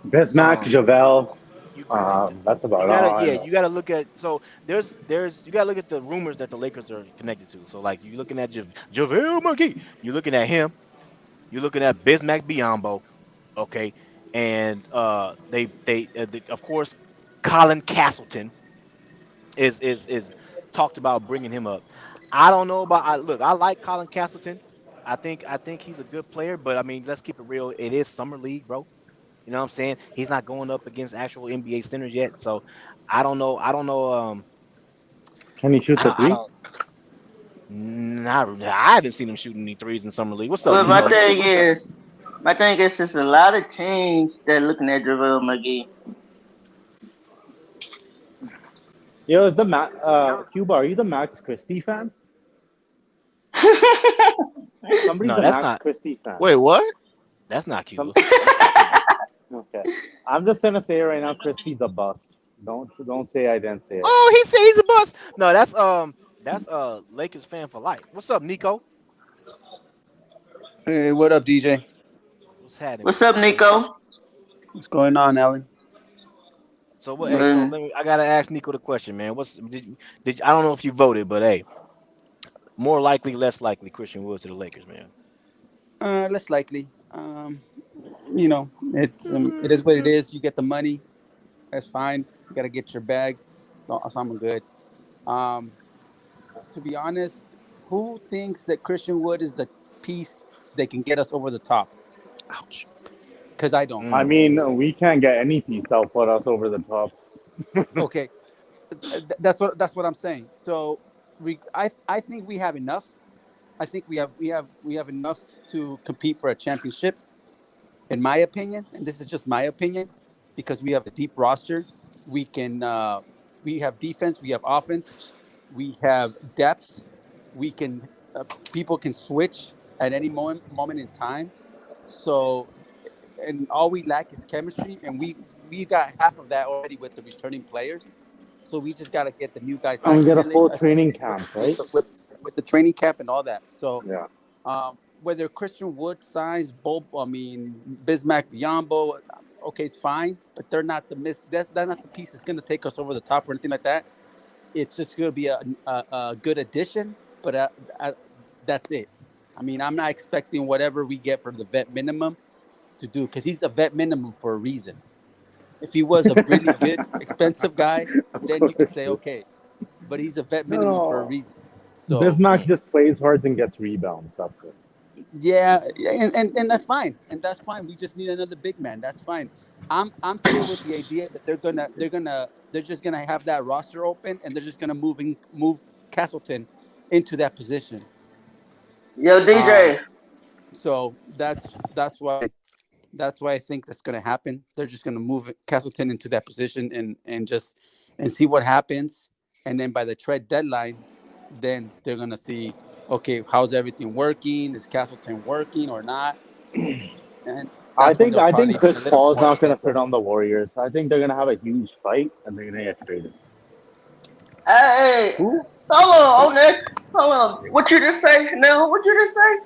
Bismack, um, JaVale, you that's you about gotta all I yeah, know. you gotta look at so there's you gotta look at the rumors that the Lakers are connected to. So like you're looking at JaVale McGee, you're looking at him, you're looking at Bismack Biyombo, okay, and of course Colin Castleton is talked about bringing him up. I don't know about. Look, I like Colin Castleton. I think he's a good player, but I mean, let's keep it real. It is summer league, bro. You know what I'm saying? He's not going up against actual NBA centers yet, so I don't know. I don't know. Can he shoot the I three? don't. I haven't seen him shooting any threes in summer league. What's up, Well, my Debo? thing is, My thing is, there's a lot of teams that looking at JaVale McGee. Yo, is the Cuba? Are you the Max Christie fan? Somebody's No, a that's Max not. Christie fan. Wait, what? That's not Some, Cuba. okay. I'm just gonna say it right now. Christie's a bust. Don't say I didn't say it. Oh, he said he's a bust. No, that's Lakers fan for life. What's up, Nico? Hey, what up, DJ? What's happening What's with you, up, my brother? Nico? What's going on, Alan? So what? Hey, so Mm, let me. I gotta ask Nico the question, man. I don't know if you voted, but hey, more likely, less likely, Christian Wood to the Lakers, man. Less likely. It is what it is. You get the money, that's fine. You gotta get your bag, so I'm good. Um, to be honest, who thinks that Christian Wood is the piece that can get us over the top? Ouch. Because I don't. I Mm. mean, we can't get any piece that'll put us over the top. Okay, that's what I'm saying. So I think we have enough. I think we have enough to compete for a championship, in my opinion, and this is just my opinion, because we have a deep roster. We can we have defense, we have offense, we have depth. We can people can switch at any moment in time. So, and all we lack is chemistry, and we got half of that already with the returning players. So we just got to get the new guys And we get a acclimated full training camp, with, right? with the training camp and all that. So Yeah. whether Christian Wood signs, Bismack Biyombo, okay, it's fine, but they're not they're not the piece that's going to take us over the top or anything like that. It's just going to be a good addition, but that's it. I mean, I'm not expecting whatever we get for the vet minimum to do, because he's a vet minimum for a reason. If he was a really good, expensive guy, then you could say okay, but he's a vet minimum for a No, reason. So Bismack Mm. just plays hard and gets rebounds. That's it. yeah, and that's fine, and that's fine. We just need another big man. That's fine. I'm still with the idea that they're just gonna have that roster open, and they're just gonna move Castleton into that position. yo, Um, DJ. so that's why I think that's gonna happen. They're just gonna move Castleton into that position, and see what happens, and then by the trade deadline, then they're gonna see, okay, how's everything working? Is Castleton working or not? And I that's when think they'll I probably think be Chris a little Paul is more not going to aggressive. fit on the Warriors. I think they're going to have a huge fight and they're going to get traded. Hey, Who? hold on, Nick. Hold on. What you just say? No, what you just say?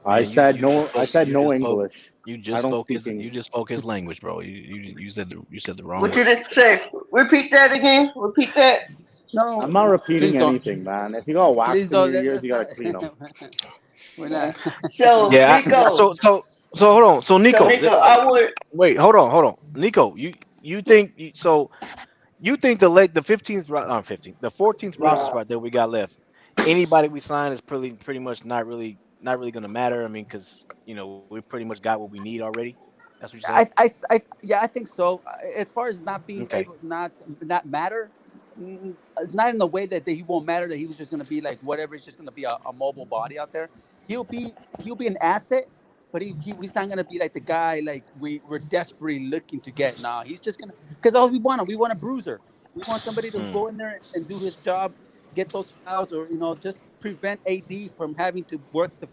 I Man, you said you just no. I spoke said you no just spoke English. you I just don't spoke speak his English. language, bro. You said the wrong What word. you just say? Repeat that again. Repeat that. I'm No, not please repeating don't. anything, man. If you got Please wax in don't. your ears, That's you got to not. clean them. We're Yeah. not. So Yeah. Nico. So hold on. So So Nico, Nico, I would. wait, hold on. Nico, you think so? You think the 15th, 15th, the 14th roster Yeah. spot that we got left, anybody we sign is pretty much not really gonna matter. I mean, because we pretty much got what we need already. That's what you're saying. Yeah, I think so. As far as not being Okay. able, not matter, it's not in the way that he won't matter. That he was just going to be like whatever. He's just going to be a mobile body out there. He'll be an asset, but he's not going to be like the guy like we're desperately looking to get. Nah, he's just gonna, because all we want a bruiser. We want somebody to Hmm. go in there and do his job, get those fouls, or just prevent AD from having to work the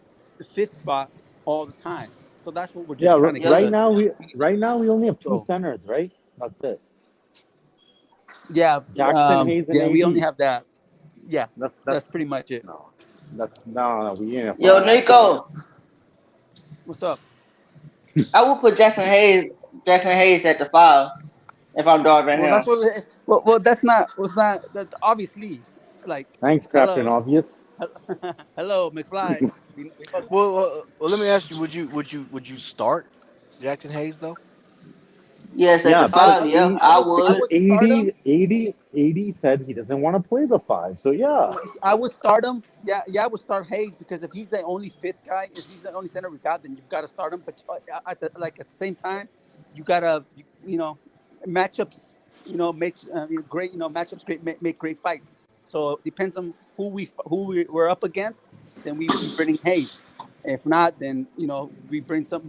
fifth spot all the time. So that's what we're Yeah. just trying to get Yo, to. Right now we only have two So centers, right? That's it. yeah, Jackson Hayes and yeah, we only AD. have that. Yeah, that's That's pretty much it. no. That's no. We ain't yo, five. Nico. What's up? I would put Jackson Hayes at the five if I'm guarding Well, him. that's what. Well, that's not. Was not that obviously. Like, Thanks, Captain hello, Obvious. hello, McFly. We Well, let me ask you: would you start Jackson Hayes though? Yes, at Yeah, the because five. Yeah, I I would. would start him. 80 said he doesn't want to play the five. So yeah, Well, I would start him. Yeah, yeah, I would start Hayes, because if he's the only fifth guy, if he's the only center we got, then you've got to start him. But at the same time, you gotta matchups. Make great. Matchups great make great fights. So it depends on who we're up against. Then we bring in Hayes. If not, then we bring some.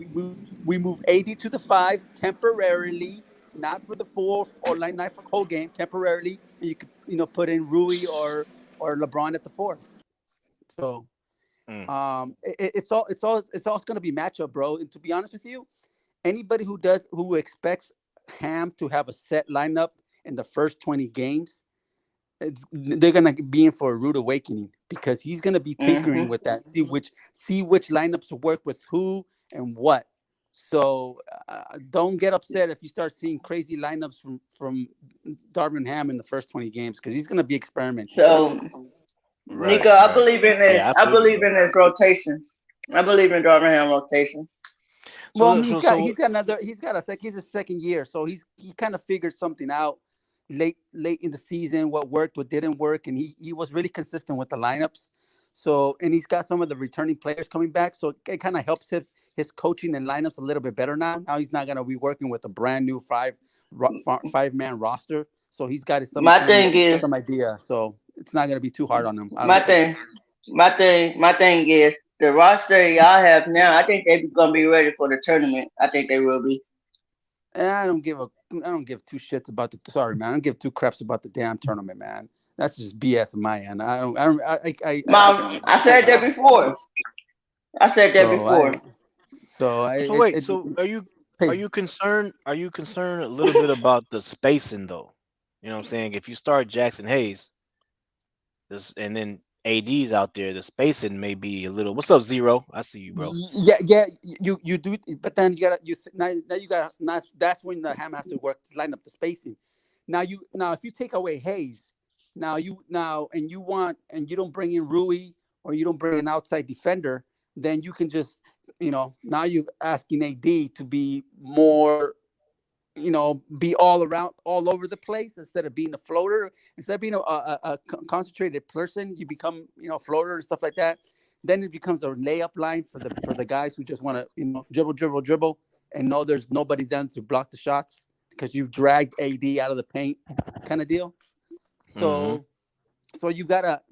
We move AD to the 5 temporarily, not for the 4 or like not for the whole game, temporarily, and you could put in Rui or LeBron at the 4. So Mm. it's all going to be matchup, bro. And to be honest with you, anybody who expects Ham to have a set lineup in the first 20 games, they're gonna be in for a rude awakening because he's gonna be tinkering Mm-hmm. with that. See which lineups work with who and what. So don't get upset if you start seeing crazy lineups from Darvin Ham in the first 20 games because he's gonna be experimenting. So, Right, Nico, I right. believe in Yeah, his. I absolutely, believe bro. in his rotations. I believe in Darvin rotations. Well, I So mean, so so he's his second year, so he kind of figured something out late in the season, what worked, what didn't work, and he was really consistent with the lineups. So, and he's got some of the returning players coming back, so it kind of helps his coaching and lineups a little bit better now. Now he's not gonna be working with a brand new 5 man roster, so he's got some My some thing is, some idea. So it's not gonna be too hard on him, I my don't think. thing, my thing is the roster y'all have now. I think they're gonna be ready for the tournament. I think they will be. I don't give two shits about the. Sorry, man. I don't give two craps about the damn tournament, man. That's just BS on my end. I don't. I don't. I don't care Mom, about I it. said that before. I said that So I before. don't. So I so it wait, it, so it are pays. you concerned? Are you concerned a little bit about the spacing though? You know what I'm saying? If you start Jackson Hayes, this and then AD's out there, the spacing may be a little. What's up, Zero? I see you, bro. Yeah. You do, but then you gotta now you got now that's when the Ham has to work to line up the spacing. Now if you take away Hayes, and you don't bring in Rui or you don't bring an outside defender, then you can just now you're asking AD to be more be all around, all over the place instead of being a floater, instead of being a concentrated person, you become, floater and stuff like that. Then it becomes a layup line for the guys who just want to, dribble, and know there's nobody then to block the shots because you dragged AD out of the paint, kind of deal. Mm-hmm. So you gotta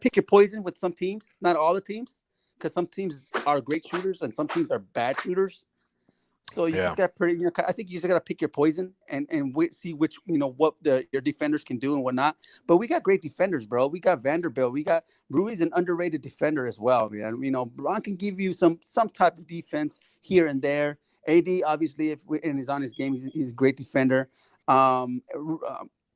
pick your poison with some teams, not all the teams, because some teams are great shooters and some teams are bad shooters. So you Yeah. just got pretty. I think you just got to pick your poison and see which what your defenders can do and whatnot. But we got great defenders, bro. We got Vanderbilt. We got Rui's an underrated defender as well, man. Bron can give you some type of defense here and there. AD obviously, and he's on his game, he's a great defender.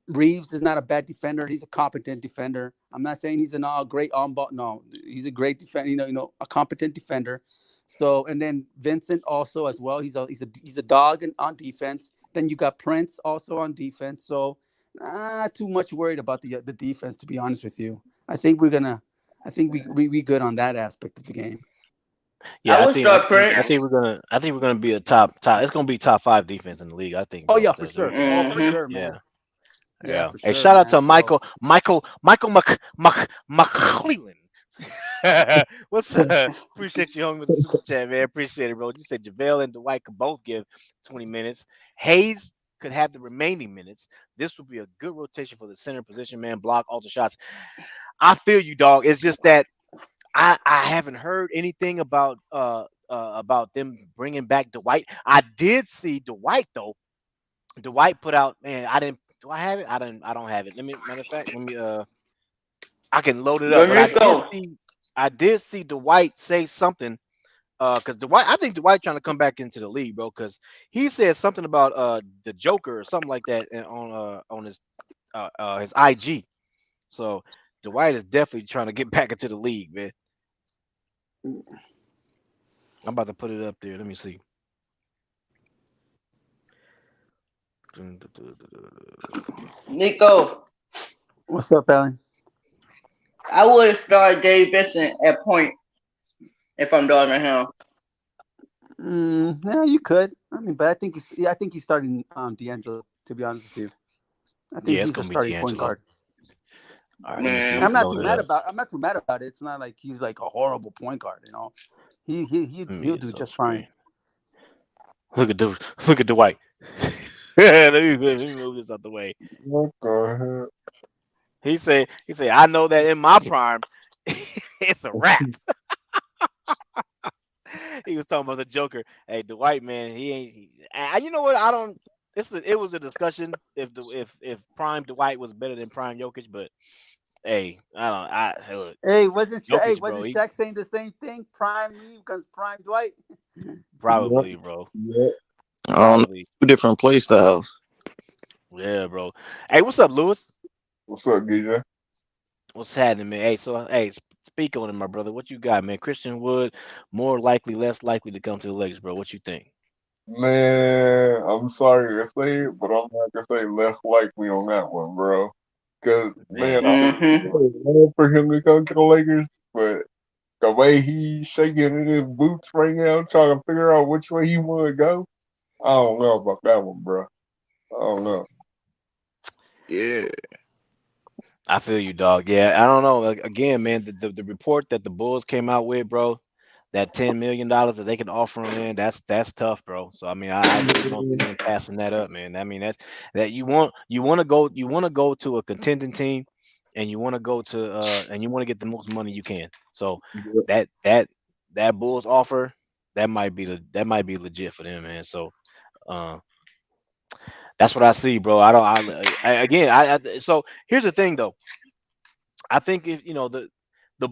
Reeves is not a bad defender. He's a competent defender. I'm not saying he's an all great on ball. No, he's a great defender. A competent defender. So, and then Vincent also as well. He's a dog on defense. Then you got Prince also on defense. So, not too much worried about the defense, to be honest with you. I think we're gonna. I think we good on that aspect of the game. I Yeah, I would think I start think I Prince. think we're gonna be a top. It's gonna be top five defense in the league. I think, Oh bro. yeah, for That's sure. Oh, for Mm-hmm. sure, yeah. man. Yeah, Yeah. for Hey, sure, shout out man. to So Michael McClellan. What's appreciate you, homie, with the super chat, man. Appreciate it, bro. You said JaVale and Dwight could both give 20 minutes. Hayes could have the remaining minutes. This would be a good rotation for the center position, man. Block, alter shots. I feel you, dog. It's just that I haven't heard anything about them bringing back Dwight. I did see Dwight though. Dwight put out, man. I didn't. Do I have it? I didn't. I don't have it. Let me. Matter of fact, let me. I can load it up. Yo, But I did Nico. see. I did see Dwight say something. Because Dwight, I think Dwight trying to come back into the league, bro. Because he said something about the Joker or something like that on his IG. So Dwight is definitely trying to get back into the league, man. I'm about to put it up there. Let me see. Nico. what's up, Alan? I would start Dave Vincent at point if I'm Darvin Ham. Yeah, you could. I mean, but I think he's starting D'Angelo. To be honest with you, I think Yeah, it's he's a gonna be starting point D'Angelo. guard. All right, let me see. Man. Let I'm me not load too it mad up. about. I'm not too mad about it. It's not like he's like a horrible point guard. Let me He'll get do this on just fine. screen. Look at Dwight. Let me move this out the way. What the He say I know that in my prime, it's a wrap. he was talking about the Joker. Hey, Dwight, man, he ain't. You know what? I don't. It was a discussion if Prime Dwight was better than Prime Jokic, but hey, I don't. Hey, look, Hey, Jokic, bro. wasn't Shaq saying the same thing? Prime me because Prime Dwight. Probably, bro. Yeah. Probably. Two different play styles. Yeah, bro. Hey, what's up, Lewis? What's up, DJ? What's happening, man? Hey, so hey, speak on it, my brother. What you got, man? Christian Wood, more likely, less likely to come to the Lakers, bro. What you think? Man, I'm sorry to say it, but I'm not gonna say less likely on that one, bro. Cause man, Man, I Mm-hmm. would love for him to come to the Lakers, but the way he's shaking in his boots right now, trying to figure out which way he want to go, I don't know about that one, bro. I don't know. Yeah. I feel you, dog. Yeah, I don't know. Again, man, the report that the Bulls came out with, bro, that $10 million that they can offer him, man, that's tough, bro. So I mean, I really don't see them passing that up, man. I mean, that's that you want to go to a contending team, and you want to go to and you want to get the most money you can. So Yeah. that Bulls offer that might be legit for them, man. So uh, that's what I see, bro. So here's the thing, though. I think if you know the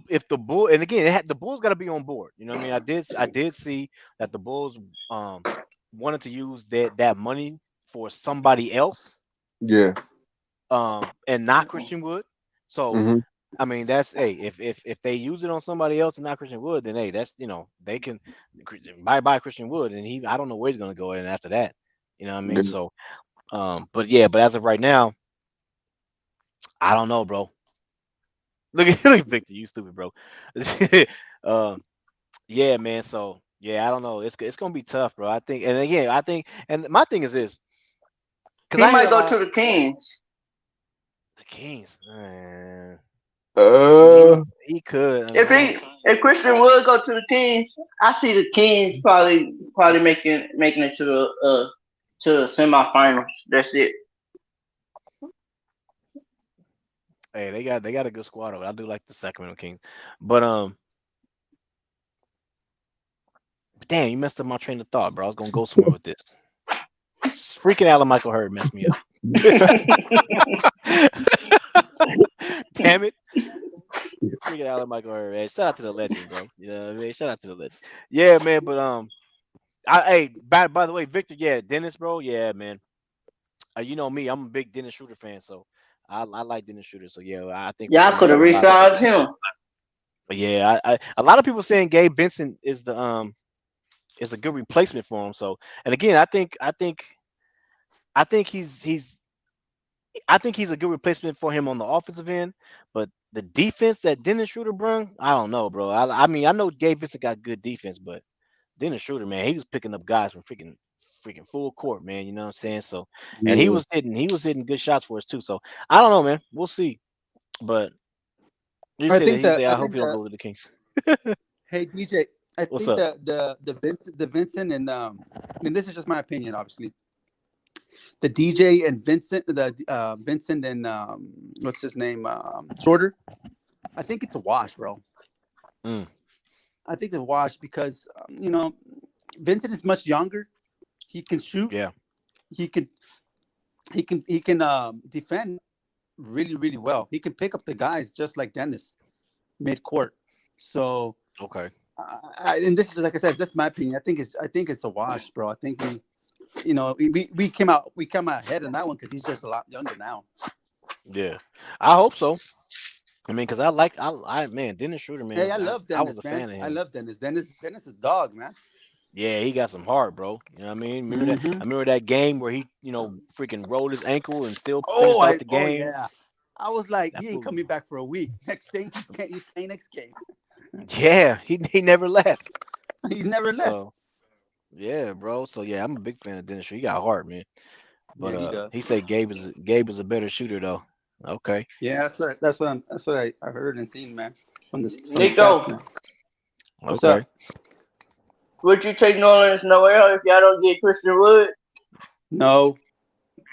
if the bull and again the Bulls got to be on board. You know what I mean? I did see that the Bulls wanted to use that money for somebody else Yeah. and not Christian Wood. So Hmm. I mean that's hey if they use it on somebody else and not Christian Wood, then hey that's they can bye Christian Wood and I don't know where he's gonna go in after that. You know what I mean? Yeah. So but as of right now, I don't know, bro. Look at Victor, you stupid, bro. um, yeah, man. So yeah, I don't know. It's gonna be tough, bro. I think, and again, and my thing is this, because He I hear might a go lot to of the Kings. the Kings. Man, Uh. he could. If Christian would go to the Kings, I see the Kings probably making it to the semifinals. That's it. Hey, they got a good squad over. I do like the Sacramento Kings, but damn, you messed up my train of thought, bro. I was gonna go somewhere with this. Freaking Allen Michael Hurd messed me up. Damn it. Freaking Allen Michael Hurd, man. Shout out to the legend, bro. You know what I mean? Shout out to the legend. Yeah, man. But hey, by the way, Victor, yeah, Dennis, bro, yeah, man. You know me, I'm a big Dennis Schroeder fan, so I like Dennis Schroeder. So yeah, I think we're Y'all gonna could see have a lot of stuff. re-signed him. But yeah, a lot of people saying Gabe Benson is a good replacement for him. So and again, I think he's a good replacement for him on the offensive end, but the defense that Dennis Schroeder brung, I don't know, bro. I mean, I know Gabe Benson got good defense, but Dennis Schroeder, man, he was picking up guys from freaking full court, man. You know what I'm saying? So, and Yeah. he was hitting good shots for us too. So I don't know, man. We'll see. But you say I I hope think you don't the go to the Kings. hey DJ, I What's think up? the Vincent and this is just my opinion, obviously. The DJ and Vincent and what's his name Shorter. I think it's a wash, bro. Mm, I think it's a wash because Vincent is much younger. He can shoot. yeah. He can defend really really well. He can pick up the guys just like Dennis mid court. So Okay. and this is like I said, that's my opinion. I think it's a wash, bro. I think we come out ahead in that one because he's just a lot younger now. Yeah. I hope so. I mean, because man, Dennis Schroeder, Hey, man. I love I was Dennis, a man. fan of I him. love Dennis. Dennis is dog, man. Yeah, he got some heart, bro. You know what I mean? Remember that? Mm-hmm. I remember that game where he, freaking rolled his ankle and still finished out the Oh game. yeah. I was like, That he ain't fool. coming back for a week. Next day, he's playing next game. Yeah, he never left. He never left. So yeah, bro. So yeah, I'm a big fan of Dennis Schroeder. He got heart, man. But Yeah, he does. he said Gabe is a better shooter though. Okay. Yeah, that's what I heard and seen, man. From the Nico, stats, man. What's Okay. up? would you take Nolan's Noel if y'all don't get Christian Wood? No,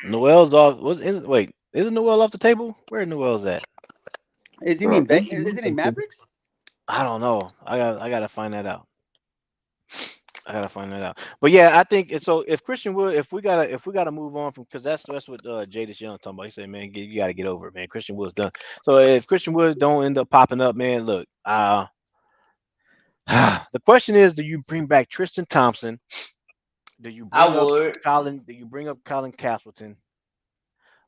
Noel's off. Wait? Isn't Noel off the table? Where Noel's at? isn't he Mavericks? I don't know. I gotta find that out. I gotta find that out. But yeah, I think so. If Christian Wood, if we gotta move on from because that's what Jadis Young talking about. He said, man, you gotta get over it, man. Christian Wood's done. So if Christian Woods don't end up popping up, man, look, the question is, do you bring back Tristan Thompson? Do you I bring up would. Colin? Do you bring up Colin Castleton,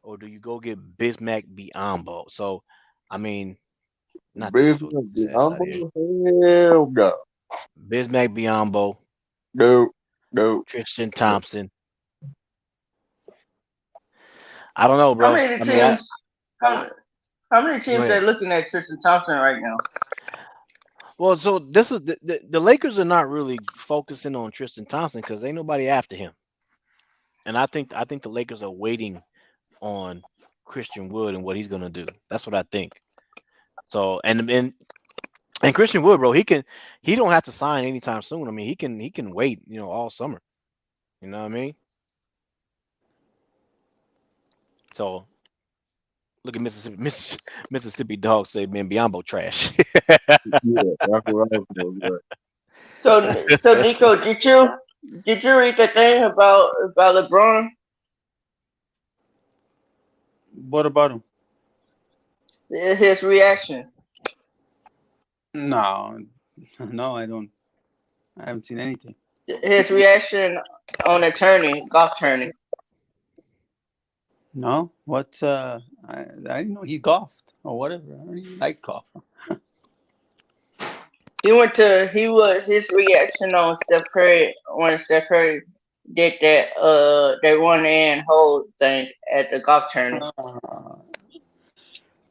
or do you go get Bismack Biombo? So, I mean, not this fool. Business This be ass out here. humble. Hell no. Bismack Biombo, No. No. Tristan No. Thompson. I don't know, How bro. many I mean, I teams? How, how many go teams they ahead. looking at Tristan Thompson right now? Well, so this is the Lakers are not really focusing on Tristan Thompson because ain't nobody after him, and I think the Lakers are waiting on Christian Wood and what he's gonna do. That's what I think. So and Christian Wood, bro, he don't have to sign anytime soon. I mean, he can wait, all summer. You know what I mean? So look at Mississippi Mississippi Dog say, man, Biombo trash. Yeah, that's what I was going So Nico, did you read the thing about LeBron? What about him? His reaction. No, no, I don't. I haven't seen anything. His reaction on a tourney, golf tourney. No, what? I didn't know he golfed or whatever. I already liked golf. He was his reaction on Steph Curry when Steph Curry did that one hand hold thing at the golf tourney. Uh,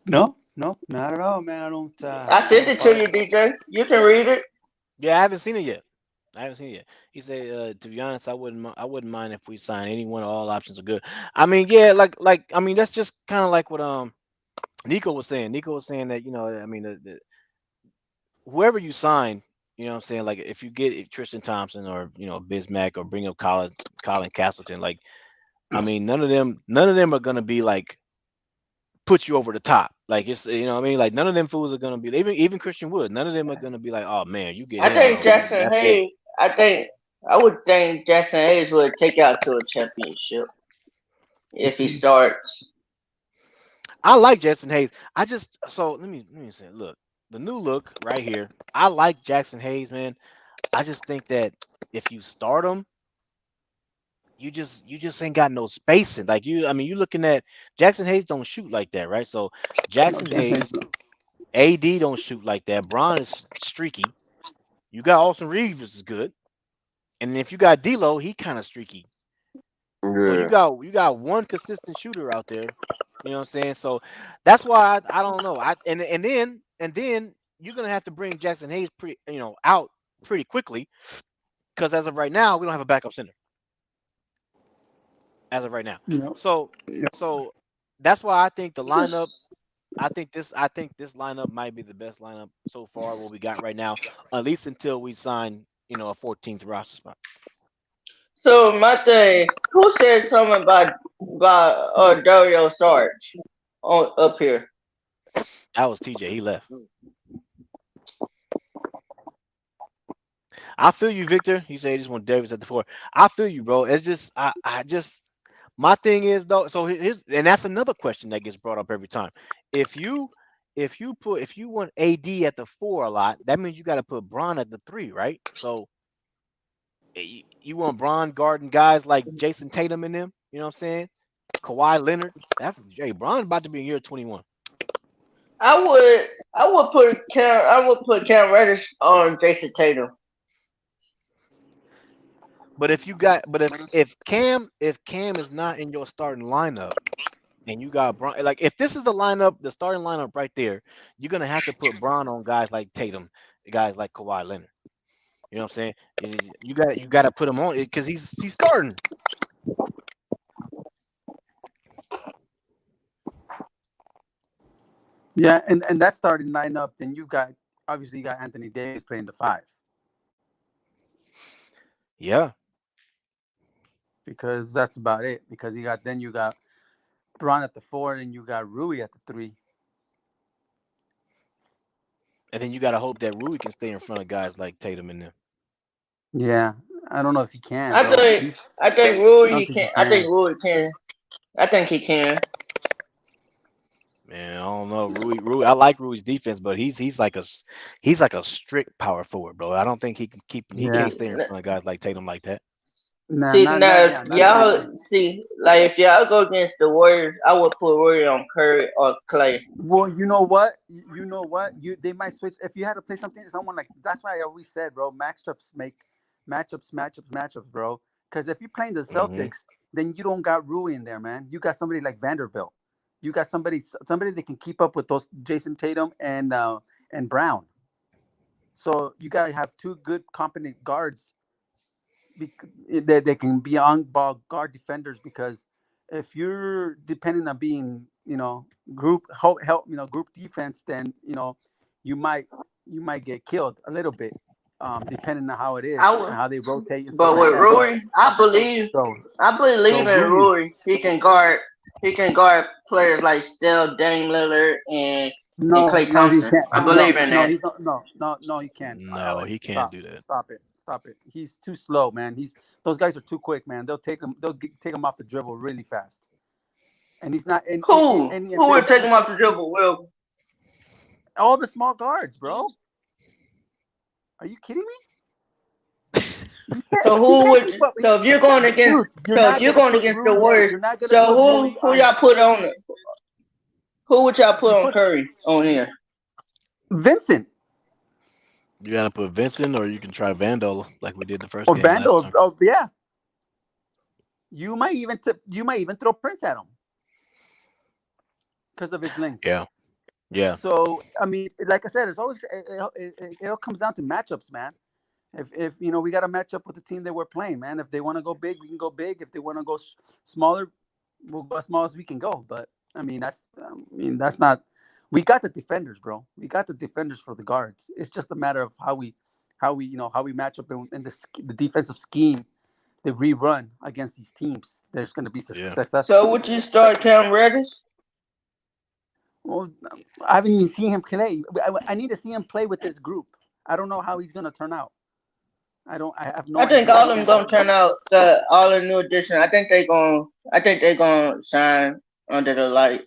no, no, not at all, man. I don't. I I sent don't it to follow. you, DJ. You can read it. Yeah, I haven't seen it yet. I haven't seen it yet. He said, to be honest, I wouldn't mind if we sign anyone. All options are good. I mean, yeah, like I mean, that's just kind of like what Nico was saying. Nico was saying that I mean, whoever you sign, what I'm saying, like if you get Tristan Thompson or Bismack or bring up Colin Castleton, like I mean, none of them are gonna be like put you over the top. Like it's what I mean, like none of them fools are gonna be even Christian Wood. None of them are gonna be like, oh man, you get I him, think bro. Jackson That's it. Hayes. I would think Jackson Hayes would take out to a championship if he starts. I like Jackson Hayes. I just so let me say, look, the new look right here. I like Jackson Hayes, man. I just think that if you start him, you just ain't got no spacing. Like I mean, you looking at Jackson Hayes don't shoot like that, right? So No, Jackson Jackson Hayes, Hayes, no. AD don't shoot like that. Bron is streaky. You got Austin Reeves is good, and if you got D'Lo, he kind of streaky. So you Yeah. got you got one consistent shooter out there. You know what I'm saying? So that's why I don't know. And then you're gonna have to bring Jackson Hayes out pretty quickly because as of right now we don't have a backup center as of right now. You know, So yeah. so that's why I think the This lineup. is I think this lineup might be the best lineup so far what we got right now, at least until we sign a 14th roster spot. so my thing. Who said something about Dario Sarge on up here? That was TJ. He left. I feel you, Victor. You say you just want Davis at the four. I feel you, bro. It's just I just my thing is though. So here's and that's another question that gets brought up every time. If you if you want AD at the four a lot, that means you got to put Bron at the three, right? So you want Bron guarding guys like Jason Tatum in them. You know what I'm saying? Kawhi Leonard. That's Bron's about to be in year 21. I would put Cam Reddish on Jason Tatum. But if Cam is not in your starting lineup and you got Bron, like if this is the starting lineup right there, you're gonna have to put Bron on guys like Tatum, guys like Kawhi Leonard. You know what I'm saying? You got to put him on it because he's starting. Yeah, and that starting lineup. Then you got obviously you got Anthony Davis playing the five Yeah, because that's about it. Because you got Braun at the four, and you got Rui at the three. and then you got to hope that Rui can stay in front of guys like Tatum and them. Yeah, I don't know if he can, I bro. think He's. I think I Rui don't he think he can. I think can. Rui can. I think he can. Man, I don't know. Rui. I like Rui's defense, but he's like a strict power forward, bro. I don't think he can keep. He Yeah. can't stay in front of guys like Tatum like that. Nah, See not now, yeah, not y'all him. see like if y'all go against the Warriors, I would put Rui on Curry or Clay. Well, you know what? You know what? They might switch if you had to play someone like that's why I always said, bro, matchups make matchups, bro. Because if you're playing the Hmm. Celtics, then you don't got Rui in there, man. You got somebody like Vanderbilt. You got somebody that can keep up with those Jason Tatum and Brown. So you gotta have two good competent guards that they can be on ball guard defenders because if you're depending on being group help group defense, then you might get killed a little bit, depending on how it I is and would, how they rotate and stuff but like with that. But Rui, I believe so I so believe in Rui, Rui. He can guard players like Steph, Dame Lillard, and Clay no he Thompson. can't, I believe in no that. he's not, no he can't. No, Allen, he can't stop, do that. stop it. He's too slow, man. Those guys are too quick, man. Take him off the dribble really fast. And he's not and Who they're would take very him off the dribble? Will all the small guards, bro. Are you kidding me? so He who can't keep would up. so if you're going against Dude, you're so if not you're gonna going put against the Rui there. Warriors, You're not gonna so put Rui who on. y'all put on who would y'all put You on put Curry on here? Vincent You gotta put Vincent, or you can try Vandal like we did the first or game last Vandal. time. Oh yeah, you might even throw Prince at him because of his length. Yeah, yeah, So I mean, like I said, it's always it all comes down to matchups, man. If we got to match up with the team that we're playing, man. If they want to go big, we can go big. If they want to go smaller, we'll go as small as we can go. But that's not. We got the defenders, bro. We got the defenders for the guards. It's just a matter of how we match up in the defensive scheme that we run against these teams. There's going to be yeah. successful. So would you start Cam Reddish? Well, I haven't even seen him play. I need to see him play with this group. I don't know how he's going to turn out. I don't. I have no I think idea. all I of them can't. gonna turn out the all the new addition. I think they gonna shine under the light.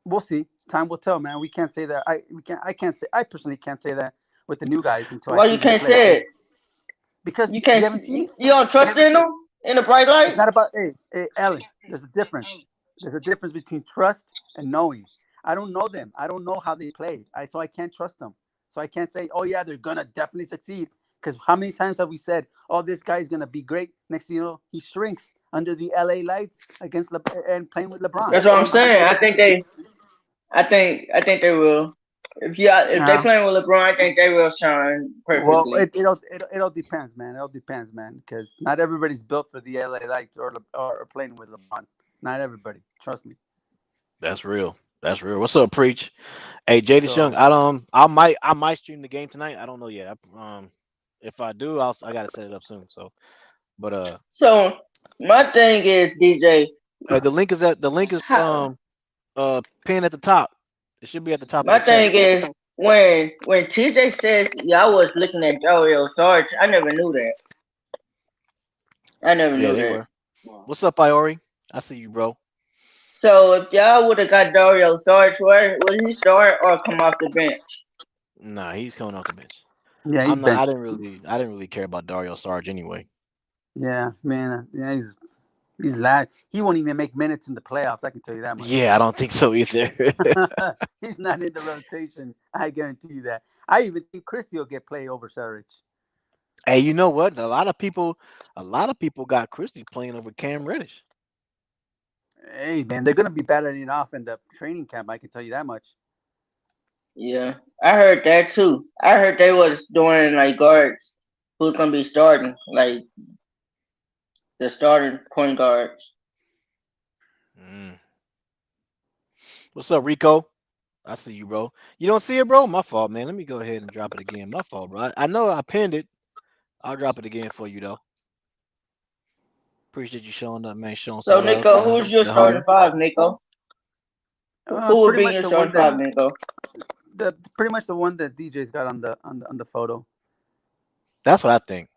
We'll see. Time will tell, man. We can't say that. I can't say. I personally can't say that with the new guys until I Why see you them can't play. say it? Because You we can't. haven't seen. You don't trust in them in the bright It's light. not about. Hey, Ellen. There's a difference. There's a difference between trust and knowing. I don't know them. I don't know how they play. So I can't trust them. So I can't say, oh yeah, they're gonna definitely succeed. Because how many times have we said, oh, this guy's gonna be great? Next thing you know, he shrinks under the LA lights against and playing with LeBron. That's what I'm How many saying. times I have we think seen they. I think they will. If they it? playing with LeBron, I think they will shine Well, perfectly. it all depends, man. It all depends, man. Because not everybody's built for the LA Lights or playing with LeBron. Not everybody. Trust me. That's real. That's real. What's up, preach? Hey, Jadis Young. So I might stream the game tonight. I don't know yet. If I do, I gotta set it up soon. So, but So my thing is DJ. the link is How, pinned at the top. It should be at the top of my the chat. thing is when TJ says y'all was looking at Dario Sarge, I never knew that. I never Yeah, knew they that. were. What's up, Iori? I see you, bro. So if y'all would have got Dario Sarge, where would he start or come off the bench? Nah, he's coming off the bench. yeah, he's I'm not. benched. I didn't really care about Dario Sarge anyway. Yeah, man. Yeah, he's lad. He won't even make minutes in the playoffs. I can tell you that much. Yeah, I don't think so either. He's not in the rotation. I guarantee you that. I even think Christie will get play over Sarich. Hey, you know what? A lot of people got Christie playing over Cam Reddish. Hey, man, they're gonna be battling it off in the training camp. I can tell you that much. Yeah, I heard that too. I heard they was doing like guards who's gonna be starting, like the starting point guards. Mm. What's up, Rico? I see you, bro. You don't see it, bro? My fault, man. Let me go ahead and drop it again. My fault, bro. I know I pinned it. I'll drop it again for you, though. Appreciate you showing up, man. Showing some So love, Nico, who's your the homie. starting five, Nico? Who would Pretty be much your the one starting that five, Nico? pretty much the one that DJ's got on the photo. That's what I think.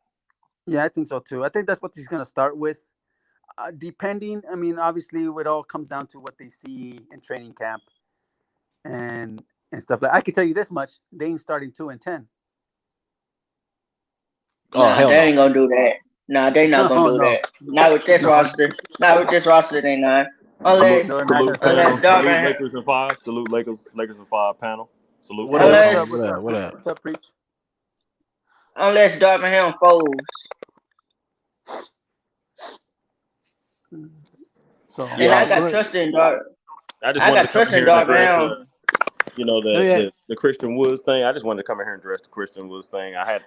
Yeah, I think so too. I think that's what he's going to start with. Depending, I mean, obviously, it all comes down to what they see in training camp and stuff like. I can tell you this much: they ain't starting 2-10. Oh Nah, hell they no. ain't gonna do that. Nah, they not gonna Oh do no, that. Not with this no, roster. Not with this roster, they not. Salute, Unless they're not going salute to start unless panel. 2-10. Salute Darvin, Lakers in 5. Salute Lakers in 5 panel. Salute What panel. up, What's man? up? unless What What's up? up? What up? What's up, preach? unless Darvin Ham folds. So And Yeah, I I got What? trust in Dar. I just I wanted got to come trust in in here and Darvin address Ham. Oh yeah, the Christian Woods thing. I just wanted to come in here and address the Christian Woods thing. I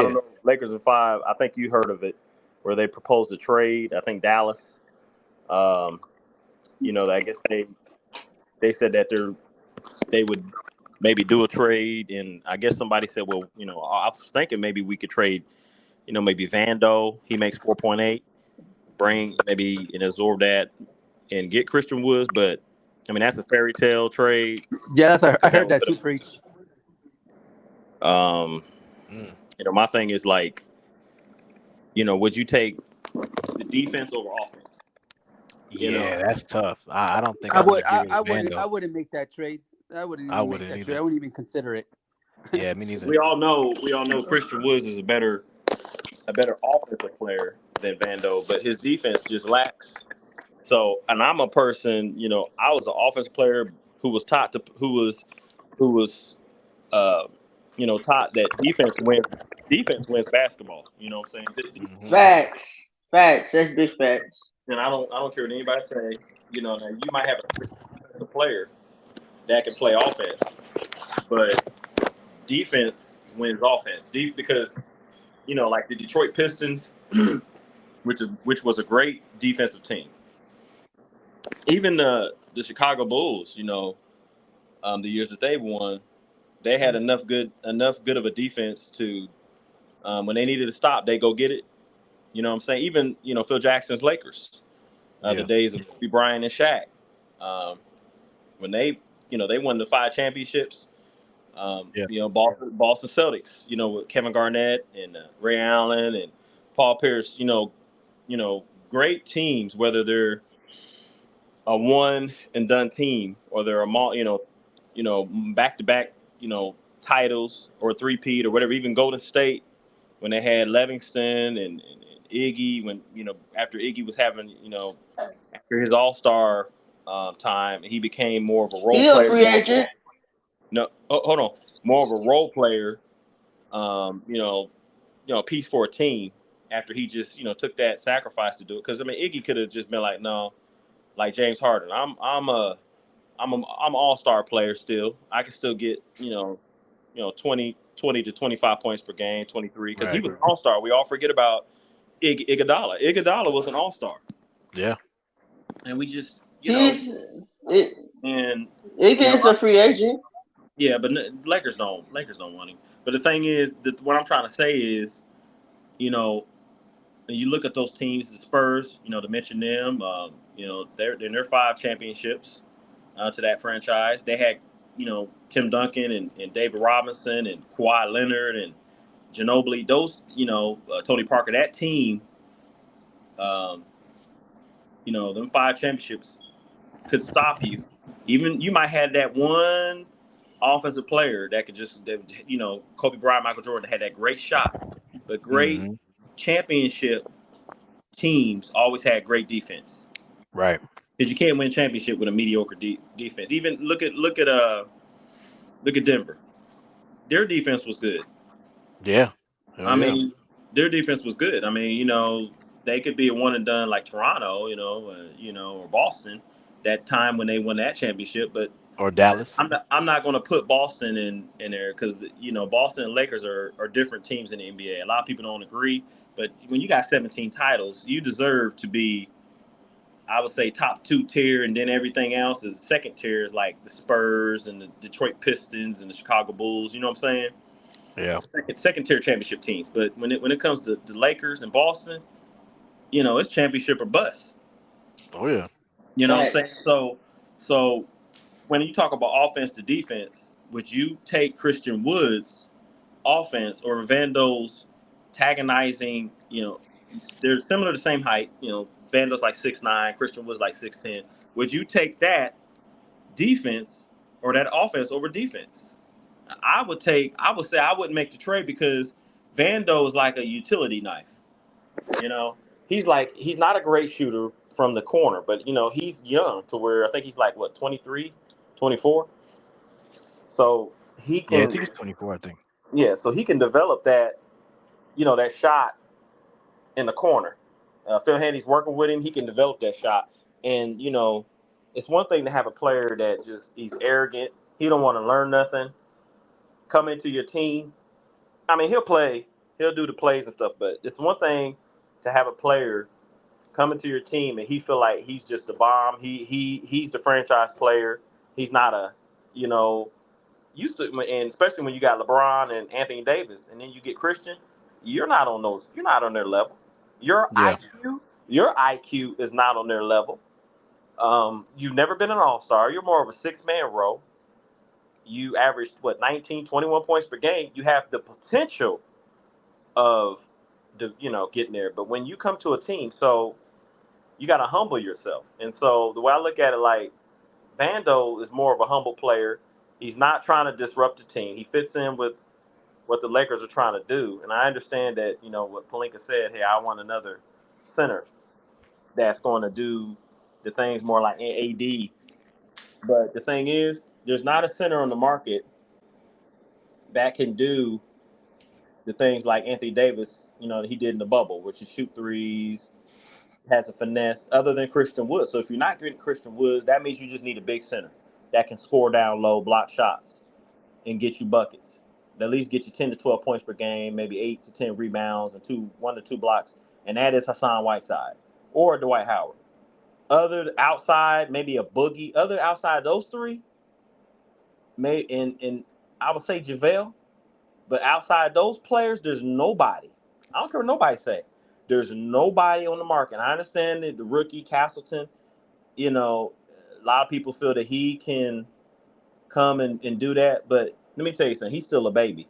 don't yeah. know, Lakers in 5. I think you heard of it, where they proposed a trade. I think Dallas. Um, I guess they said that they would maybe do a trade, and I guess somebody said, well, I was thinking maybe we could trade, maybe Vando. He makes 4.8. Bring maybe and absorb that and get Christian Woods, but I mean that's a fairy tale trade yeah, I because that heard was that too, preach. um Mm. my thing is like, would you take the defense over offense? You know, Yeah, that's tough. I don't think I want to get rid of I Vando. wouldn't make that trade. I wouldn't I even make wouldn't that trade. either. I wouldn't even consider it. Yeah, me neither. we all know Christian Woods is a better offensive player than Vando, but his defense just lacks. So, and I'm a person, I was an offensive player who was taught to who was uh, taught that defense wins basketball. You know what I'm saying? Hmm. Facts. Facts. That's big facts. And I don't care what anybody say. Now you might have a defensive player that can play offense, but defense wins offense. Because like the Detroit Pistons, which was a great defensive team. Even the Chicago Bulls, the years that they won, they had enough good of a defense to when they needed to stop, they go get it. You know what I'm saying? Even Phil Jackson's Lakers, the Yeah, days of Kobe Bryant and Shaq, um, when they won the 5 championships. yeah, Boston Celtics, with Kevin Garnett and Ray Allen and Paul Pierce. Great teams, whether they're a one and done team or they're back to back, titles or three-peat or whatever. Even Golden State when they had Livingston and Iggy, when after Iggy was having after his All Star time, he became more of a role He a player. free agent. No, hold on, more of a role player. Piece for a team after he just took that sacrifice to do it. Because I mean, Iggy could have just been like, no, like James Harden. I'm an all-star player still. I can still get 20 to 25 points per game, 23, because he right. was an all-star. We all forget about Iguodala. Iguodala was an all-star, Yeah, and we just He's it. and Iggy is a free agent. yeah, but Lakers don't want him. But the thing is that what I'm trying to say is, you know, when you look at those teams, the Spurs, to mention them, they're in their 5 championships to that franchise. They had, Tim Duncan and David Robinson and Kawhi Leonard and Ginobili. Those, Tony Parker. That team, um, them 5 championships could stop you. Even you might have that one offensive player that could Kobe Bryant, Michael Jordan had that great shot, but great hmm, championship teams always had great defense right. because you can't win championship with a mediocre defense. Even look at Denver. Their defense was good. Yeah, hell I yeah. mean, their defense was good. I mean, they could be a one and done like Toronto, or Boston that time when they won that championship. But Or Dallas. I'm not going to put Boston in there because Boston and Lakers are different teams in the NBA. A lot of people don't agree, but when you got 17 titles, you deserve to be, I would say, top 2 tier, and then everything else is second tier is like the Spurs and the Detroit Pistons and the Chicago Bulls. You know what I'm saying? Yeah. Second tier championship teams. But when it comes to the Lakers and Boston, it's championship or bust. Oh yeah. You know what I'm saying? Facts. So when you talk about offense to defense, would you take Christian Wood's offense or Vando's antagonizing You know, they're similar, the same height. You know, Vando's like 6'9", Christian Wood's like 6'10". Would you take that defense or that offense over defense? I would say I wouldn't make the trade because Vando is like a utility knife. You know, he's not a great shooter from the corner, but he's young to where I think he's like what 23, 24. So he Yeah, I can think it's 24. I think. yeah, so he can develop that that shot in the corner. Phil Handy's working with him. He can develop that shot, and it's one thing to have a player that just he's arrogant. He don't want to learn nothing. Come into your team. I mean, he'll play. He'll do the plays and stuff, but it's one thing to have a player come into your team and he feel like he's just a bomb. He's the franchise player. He's not a you know used to, and especially when you got LeBron and Anthony Davis, and then you get Christian. You're not on those. You're not on their level. Your Yeah. IQ, your IQ is not on their level. You've never been an All Star. You're more of a six-man row. You averaged what 19, 21 points per game. You have the potential of getting there, but when you come to a team, so you got to humble yourself. And so the way I look at it, like Vando is more of a humble player. He's not trying to disrupt the team. He fits in with what the Lakers are trying to do. And I understand that, what Pelinka said, hey, I want another center that's going to do the things more like AD. But the thing is, there's not a center on the market that can do the things like Anthony Davis, he did in the bubble, which is shoot threes, has a finesse other than Christian Woods. So if you're not getting Christian Woods, that means you just need a big center that can score down low, block shots, and get you buckets. At least get you 10 to 12 points per game, maybe 8 to 10 rebounds and 1 to 2 blocks. And that is Hassan Whiteside or Dwight Howard. Other outside, maybe a Boogie. Other outside those three, may and I would say JaVale. But outside those players, there's nobody. I don't care what nobody say. There's nobody on the market. I understand that the rookie Castleton, a lot of people feel that he can come and do that. But let me tell you something. He's still a baby.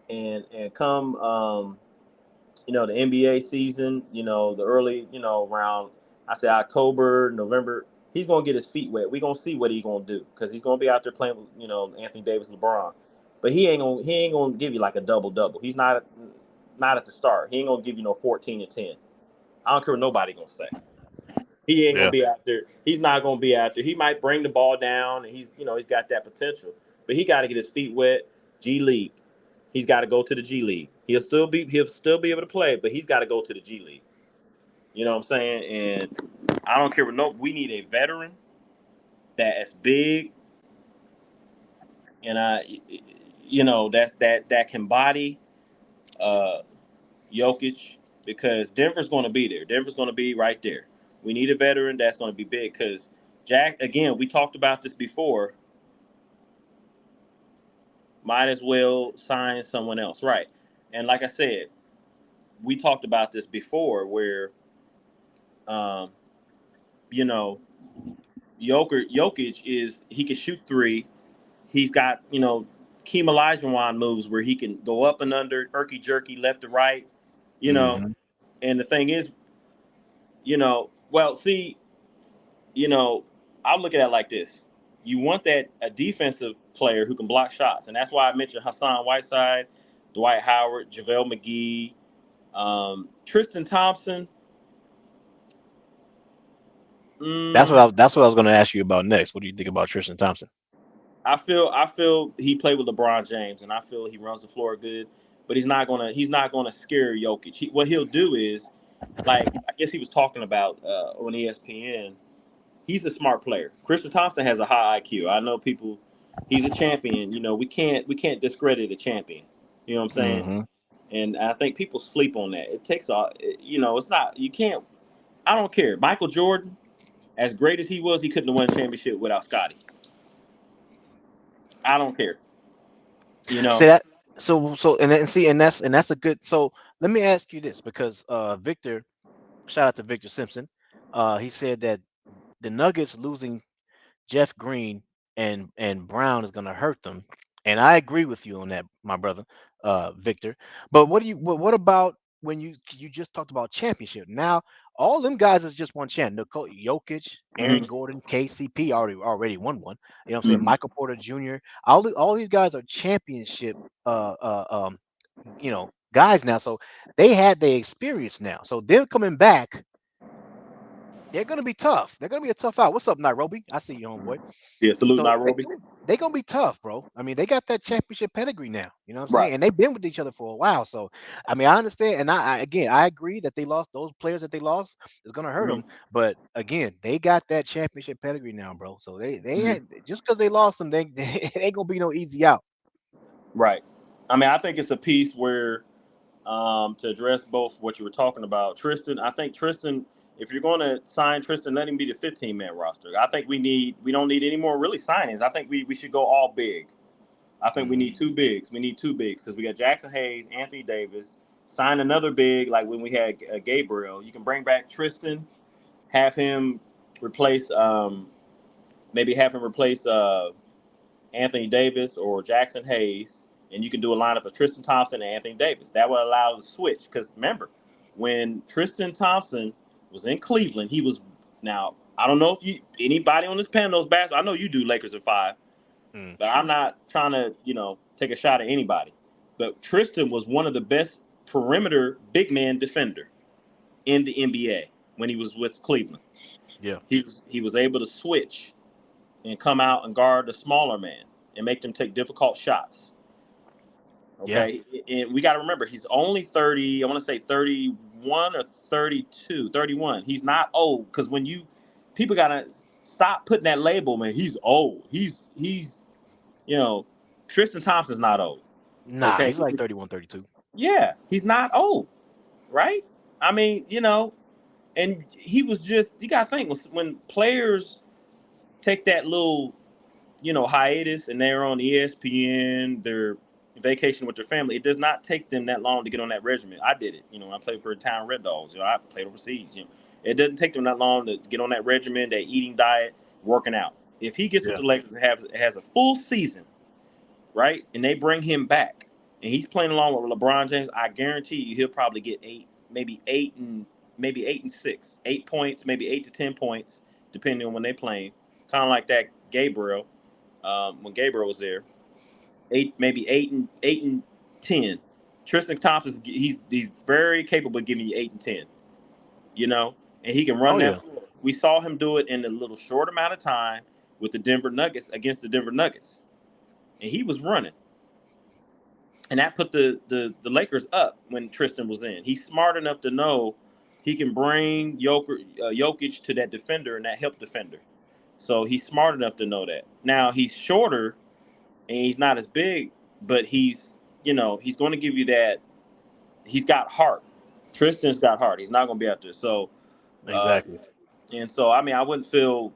And come the NBA season, the early, around I say October, November, he's gonna get his feet wet. We're gonna see what he's gonna do because he's gonna be out there playing with, Anthony Davis, LeBron. But he ain't gonna give you like a double double. He's not at the start. He ain't gonna give you no 14 and 10. I don't care what nobody gonna say. He ain't gonna Yeah. be out there. He's not gonna be out there. He might bring the ball down, and he's got that potential. But he got to get his feet wet. G League. He's got to go to the G League. He'll still be able to play, but he's got to go to the G League. You know what I'm saying? And I don't care what we need a veteran that's big and that can body uh Jokic because Denver's going to be there. Denver's going to be right there. We need a veteran that's going to be big because Jack. Again, we talked about this before. Might as well sign someone else, right? And like I said, we talked about this before, where um, you know, Jokic is he can shoot three. He's got Keem Olajuwon moves where he can go up and under, erky jerky, left to right. You know, Hmm. and the thing is, well, see, you know, I'll look at it like this. You want that a defensive player who can block shots, and that's why I mentioned Hassan Whiteside, Dwight Howard, JaVale McGee, Tristan Thompson. Mm, That's what I was going to ask you about next. What do you think about Tristan Thompson? I feel he played with LeBron James, and I feel he runs the floor good, but he's not gonna scare Jokic. What he'll do is, like I guess he was talking about on ESPN. He's a smart player. Christian Thompson has a high IQ. I know people. He's a champion. We can't discredit a champion. You know what I'm saying? Hmm. And I think people sleep on that. It takes a. It's not. You can't. I don't care. Michael Jordan, as great as he was, he couldn't have won a championship without Scotty. I don't care. You See know. that? So and see and that's a good. So let me ask you this because Victor, shout out to Victor Simpson. He said that the Nuggets losing Jeff Green and Brown is going to hurt them, and I agree with you on that, my brother, Victor. But what about when you just talked about championship. Now all them guys is just one champ. Jokic, Aaron Mm-hmm. Gordon, KCP already won one. You know what I'm saying? Mm-hmm. Michael Porter Jr. All these guys are championship guys now. So they had the experience now. So them coming back, they're gonna be tough. They're gonna be a tough out. What's up, Nairobi? I see you, homeboy. Yeah, salute So Nairobi. they gonna be tough, bro. I mean, they got that championship pedigree now. You know what I'm Right. saying? And they've been with each other for a while. So I mean, I understand, and I agree that they lost those players that they lost is gonna hurt them. Mm-hmm. But again, they got that championship pedigree now, bro. So they Mm-hmm. ain't, just because they lost them, they ain't gonna be no easy out. Right. I mean, I think it's a piece where to address both what you were talking about, Tristan. I think Tristan, if you're going to sign Tristan, let him be the 15-man roster. I think we don't need any more really signings. I think we should go all big. I think we Mhm. need two bigs. We need two bigs because we got Jackson Hayes, Anthony Davis. Sign another big like when we had Gabriel. You can bring back Tristan, have him replace maybe have him replace Anthony Davis or Jackson Hayes, and you can do a lineup of Tristan Thompson and Anthony Davis. That would allow the switch. Because remember, when Tristan Thompson was in Cleveland, he was now. I don't know if anybody on this panel knows basketball. I know you do. Lakers in 5, Mm. but I'm not trying to take a shot at anybody. But Tristan was one of the best perimeter big man defender in the NBA when he was with Cleveland. Yeah. He was able to switch and come out and guard the smaller man and make them take difficult shots. Yeah. Okay. And we got to remember, he's only 30, I want to say 31 or 32, 31. He's not old because people got to stop putting that label, man. He's old. You know, Tristan Thompson's not old. Nah, Okay. he's like 31, 32. Yeah. He's not old. Right. I mean, and he was just, you got to think when players take that little hiatus and they're on ESPN, they're vacation with their family, it does not take them that long to get on that regimen. I did it. I played for the Town Red Dogs. I played overseas. It doesn't take them that long to get on that regimen, that eating diet, working out. If he gets with Yeah. the Lakers and has a full season, right, and they bring him back, and he's playing along with LeBron James, I guarantee you he'll probably get maybe 8 and 6, 8 points, maybe 8 to 10 points, depending on when they playing. Kind of like that Gabriel when Gabriel was there, maybe 8 and 10. Tristan Thompson, he's very capable of giving you 8 and 10. And he can run Oh that yeah. floor. We saw him do it in a little short amount of time with the Denver Nuggets against the Denver Nuggets, and he was running, and that put the Lakers up when Tristan was in. He's smart enough to know he can bring Jokic to that defender and that help defender. So he's smart enough to know that. Now he's shorter and he's not as big, but he's going to give you that. He's got heart. Tristan's got heart. He's not going to be out there. So, uh, Exactly. and so I mean, I wouldn't feel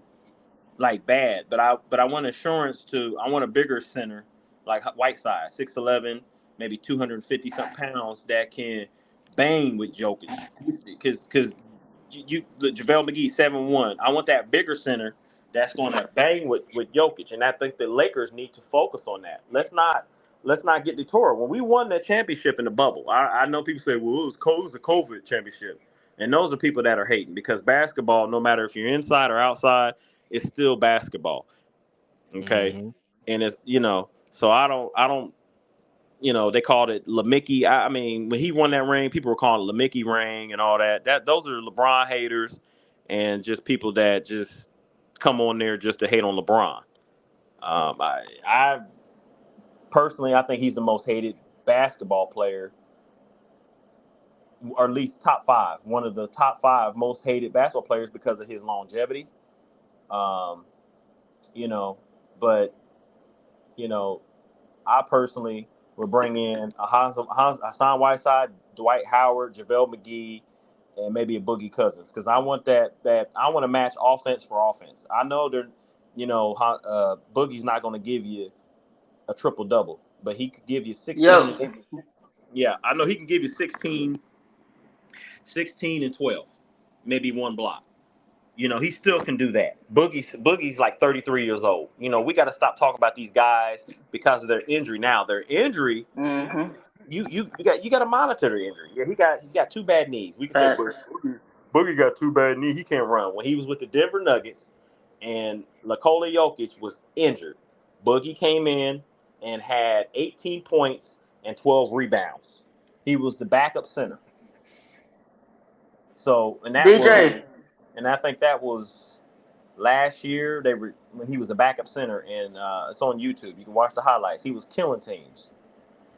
like bad, but I want assurance I want a bigger center like Whiteside, 6'11", maybe 250 something pounds that can bang with Jokic because the JaVale McGee 7'1". I want that bigger center that's going to bang with Jokic, and I think the Lakers need to focus on that. Let's not get detoured. When we won that championship in the bubble, I know people say, well, it was the COVID championship. And those are people that are hating because basketball, no matter if you're inside or outside, it's still basketball. Okay. Hmm. And it's, so I don't, they called it LeMickey. I mean, when he won that ring, people were calling it LeMickey ring and all that. Those are LeBron haters and just people that just come on there just to hate on LeBron. I personally, I think he's the most hated basketball player, or at least top five, one of the top five most hated basketball players because of his longevity. Um, you know, but you know, I personally would bring in Hassan Whiteside, Dwight Howard, JaVale McGee, and maybe a Boogie Cousins because I want that I want to match offense for offense. I know Boogie's not going to give you a triple double, but he could give you 16 Yo, and 8. Yeah, I know he can give you 16 and 12, maybe one block. He still can do that. Boogie's like 33 years old. We got to stop talking about these guys because of their injury. Now, their injury hmm you got to monitor the injury. Yeah, he got two bad knees. We can say Facts. Boogie got two bad knees. He can't run. When he was with the Denver Nuggets, and Nikola Jokic was injured, Boogie came in and had 18 points and 12 rebounds. He was the backup center. So DJ. and I think that was last year. They were when he was a backup center, and it's on YouTube. You can watch the highlights. He was killing teams.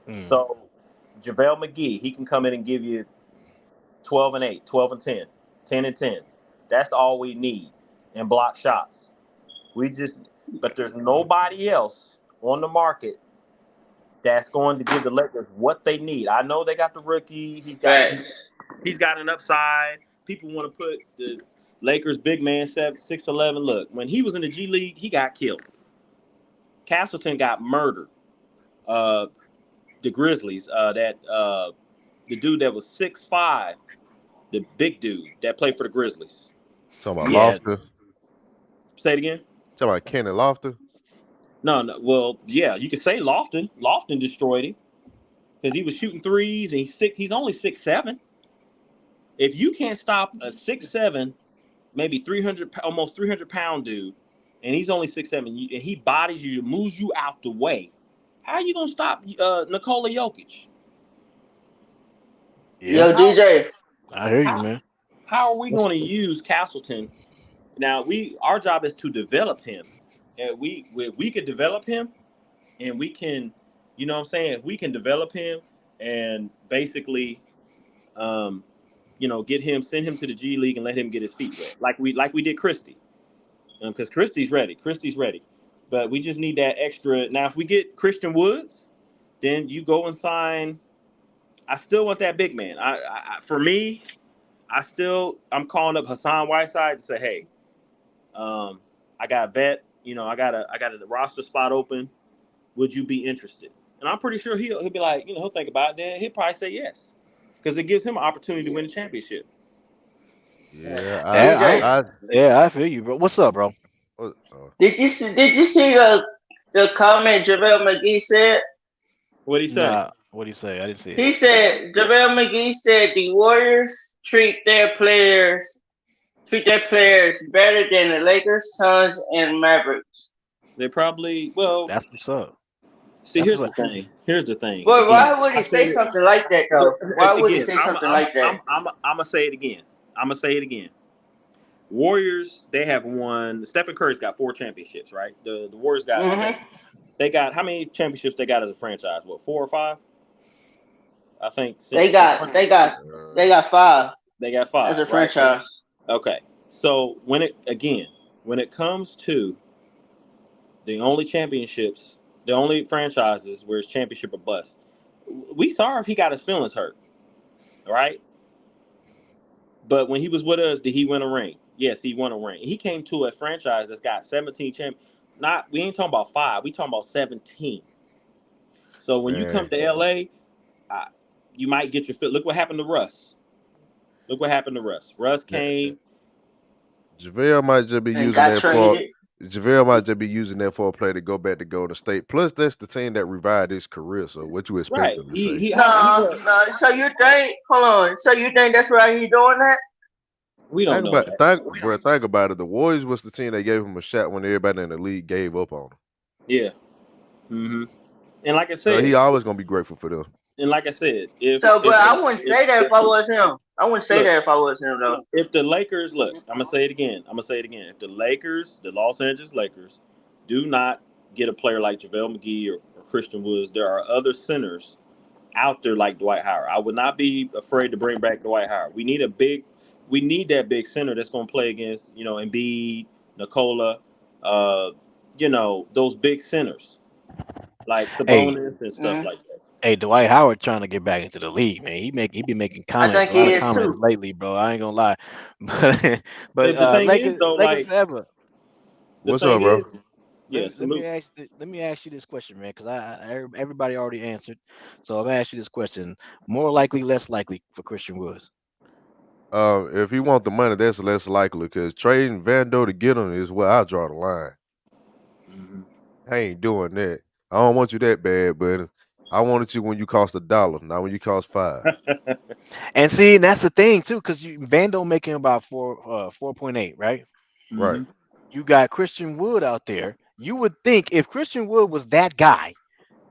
Mm. So JaVale McGee, he can come in and give you 12 and 8, 12 and 10, 10 and 10. That's all we need and block shots. But there's nobody else on the market that's going to give the Lakers what they need. I know they got the rookie. Facts. He's got an upside. People want to put the Lakers big man 6'11". Look, when he was in the G League, he got killed. Castleton got murdered. The Grizzlies, the dude that was 6'5", the big dude that played for the Grizzlies. Talking about Yeah. Lofter. Say it again. Talking about Kenny Lofter. No. Well, yeah, you could say Lofton. Lofton destroyed him because he was shooting threes, and he's only 6'7". If you can't stop a 6'7", maybe 300, almost 300-pound dude, and he's only 6'7", and he bodies you, moves you out the way, how are you gonna stop Nikola Jokic? Yo, Yeah, DJ. I hear you, How, man. how are we going to use Castleton? Now our job is to develop him, and we could develop him, and we can, you know what I'm saying? If we can develop him and basically, send him to the G League and let him get his feet wet, like we did Christie, because Christie's ready, but we just need that extra. Now, if we get Christian Woods, then you go and sign. I still want that big man. For me, I'm calling up Hassan Whiteside and say, hey, I got a vet. I got a roster spot open. Would you be interested? And I'm pretty sure he'll be like, he'll think about it. Then he'll probably say yes, because it gives him an opportunity to win a championship. Yeah, I feel you, bro. What's up, bro? Did you see the comment JaVale McGee said? What'd he say? Nah, what do you say? I didn't see it. He said JaVale McGee said the Warriors treat their players better than the Lakers, Suns, and Mavericks. They probably That's what's up. See, That's here's what's the up. thing. Here's the thing. But Again, why would I he say said it- something like that though? Why would he again, say something like that? I'm gonna say it again. I'm gonna say it again. Warriors, they have won. Stephen Curry's got 4 championships, right? The Warriors got. Mm-hmm. They got how many championships they got as a franchise? What, 4 or 5? I think They got 5 They got 5 as a right? franchise. Okay, so when it comes to the only championships, the only franchises where it's championship or bust, we saw if he got his feelings hurt, right? But when he was with us, did he win a ring? Yes, he won a ring. He came to a franchise that's got 17 champions. We ain't talking about 5. We talking about 17. So when you come to LA, you might get your fit. Look what happened to Russ. Russ came. JaVale might just be And using got that for. traded. JaVale might just be using that for a play to go back to Golden State. Plus, that's the team that revived his career. So, what you expect Right. him to say? No. So you think? Hold on. So you think that's why he doing that? We don't know. Think about it. The Warriors was the team that gave him a shot when everybody in the league gave up on him. Yeah. Mm-hmm. And like I said, So he always gonna be grateful for them. And like I said, I wouldn't say that if I was him. I wouldn't say that if I was him though. If the Lakers, look, I'm gonna say it again. If the Lakers, the Los Angeles Lakers, do not get a player like JaVale McGee or Christian Woods, there are other centers out there like Dwight Howard. I would not be afraid to bring back Dwight Howard. We need that big center that's gonna play against, Embiid, Nikola, those big centers like Sabonis and stuff like that. Hey, Dwight Howard trying to get back into the league, man. He be making comments, a lot of comments lately, bro. I ain't gonna lie, but the thing Lakers, is, though, Lakers forever. What's up, bro? Let me ask you this question, man, because everybody already answered. So I'm gonna ask you this question: more likely, less likely for Christian Woods? If he want the money, that's less likely because trading Vando to get him is where I draw the line. Mm-hmm. I ain't doing that. I don't want you that bad, but I wanted you when you cost $1, not when you cost 5. And see, that's the thing too, because Vando making about 4.8, right? Right. Hmm. You got Christian Wood out there. You would think if Christian Wood was that guy,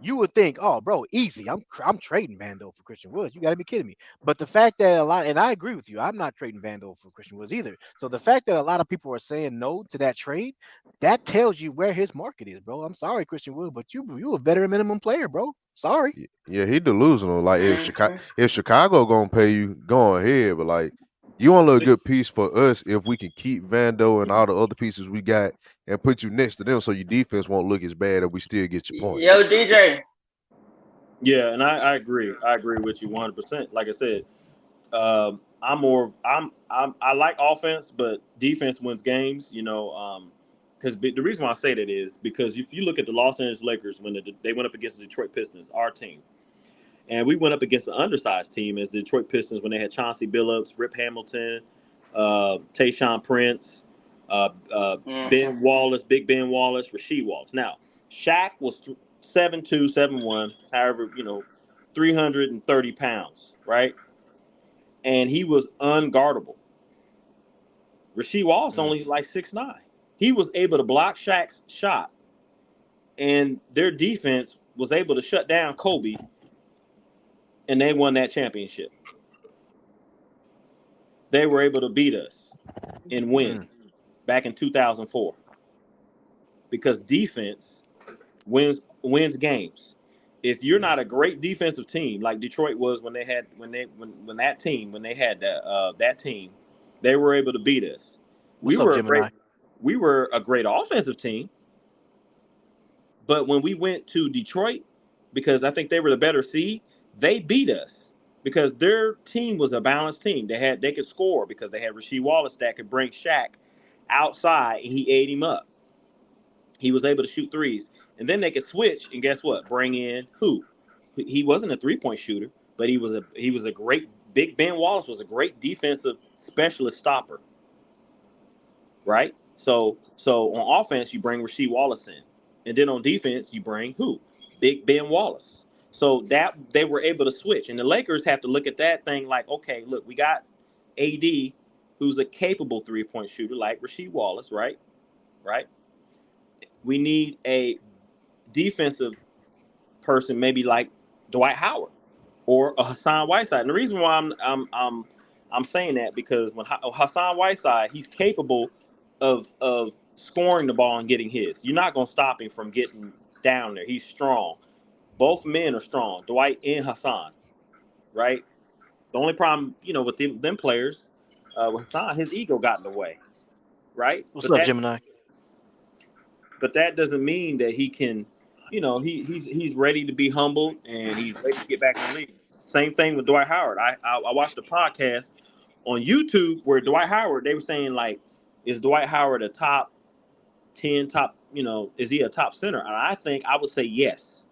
you would think, oh, bro, easy. I'm trading Vando for Christian Woods. You got to be kidding me. But the fact that a lot, and I agree with you, I'm not trading Vando for Christian Woods either. So the fact that a lot of people are saying no to that trade, that tells you where his market is, bro. I'm sorry, Christian Wood, but you a veteran minimum player, bro. Sorry. Yeah, he delusional. Like Mm-hmm. if Chicago gonna pay you, go ahead. But like you want a good piece for us if we can keep Vando and all the other pieces we got and put you next to them so your defense won't look as bad and we still get your points. Yo, DJ. Yeah, and I agree. I agree with you 100%. Like I said, I'm more. I like offense, but defense wins games. Because the reason why I say that is because if you look at the Los Angeles Lakers when they went up against the Detroit Pistons, our team, and we went up against an undersized team as the Detroit Pistons when they had Chauncey Billups, Rip Hamilton, Tayshaun Prince, Mm-hmm. Ben Wallace, Big Ben Wallace, Rasheed Wallace. Now, Shaq was 7'2", 7'1", however, 330 pounds, right? And he was unguardable. Rasheed Wallace Mm. only like 6'9". He was able to block Shaq's shot, and their defense was able to shut down Kobe, and they won that championship. They were able to beat us and win Mm. back in 2004 because defense wins games. If you're not a great defensive team like Detroit was when they had when they had that team, they were able to beat us. We What's up, were a great Gemini? we were a great offensive team, but when we went to Detroit, because I think they were the better seed, they beat us because their team was a balanced team. They could score because they had Rasheed Wallace that could bring Shaq outside and he ate him up. He was able to shoot threes, and then they could switch and guess what? Bring in who? He wasn't a 3-point shooter, but he was a great Big Ben Wallace was a great defensive specialist stopper, right? So on offense you bring Rasheed Wallace in, and then on defense you bring who? Big Ben Wallace. So that they were able to switch, and the Lakers have to look at that thing like, okay, look, we got AD, who's a capable 3-point shooter like Rasheed Wallace, right? Right. We need a defensive person, maybe like Dwight Howard or a Hassan Whiteside. And the reason why I'm saying that because when Hassan Whiteside, he's capable of scoring the ball and getting his. You're not gonna stop him from getting down there. He's strong. Both men are strong, Dwight and Hassan. Right. The only problem, with them players, with Hassan, his ego got in the way. Right. What's But up, that Gemini? doesn't mean that he can, he's ready to be humbled and he's ready to get back in the league. Same thing with Dwight Howard. I watched a podcast on YouTube where Dwight Howard, they were saying like, is Dwight Howard a top 10, is he a top center? And I think I would say yes,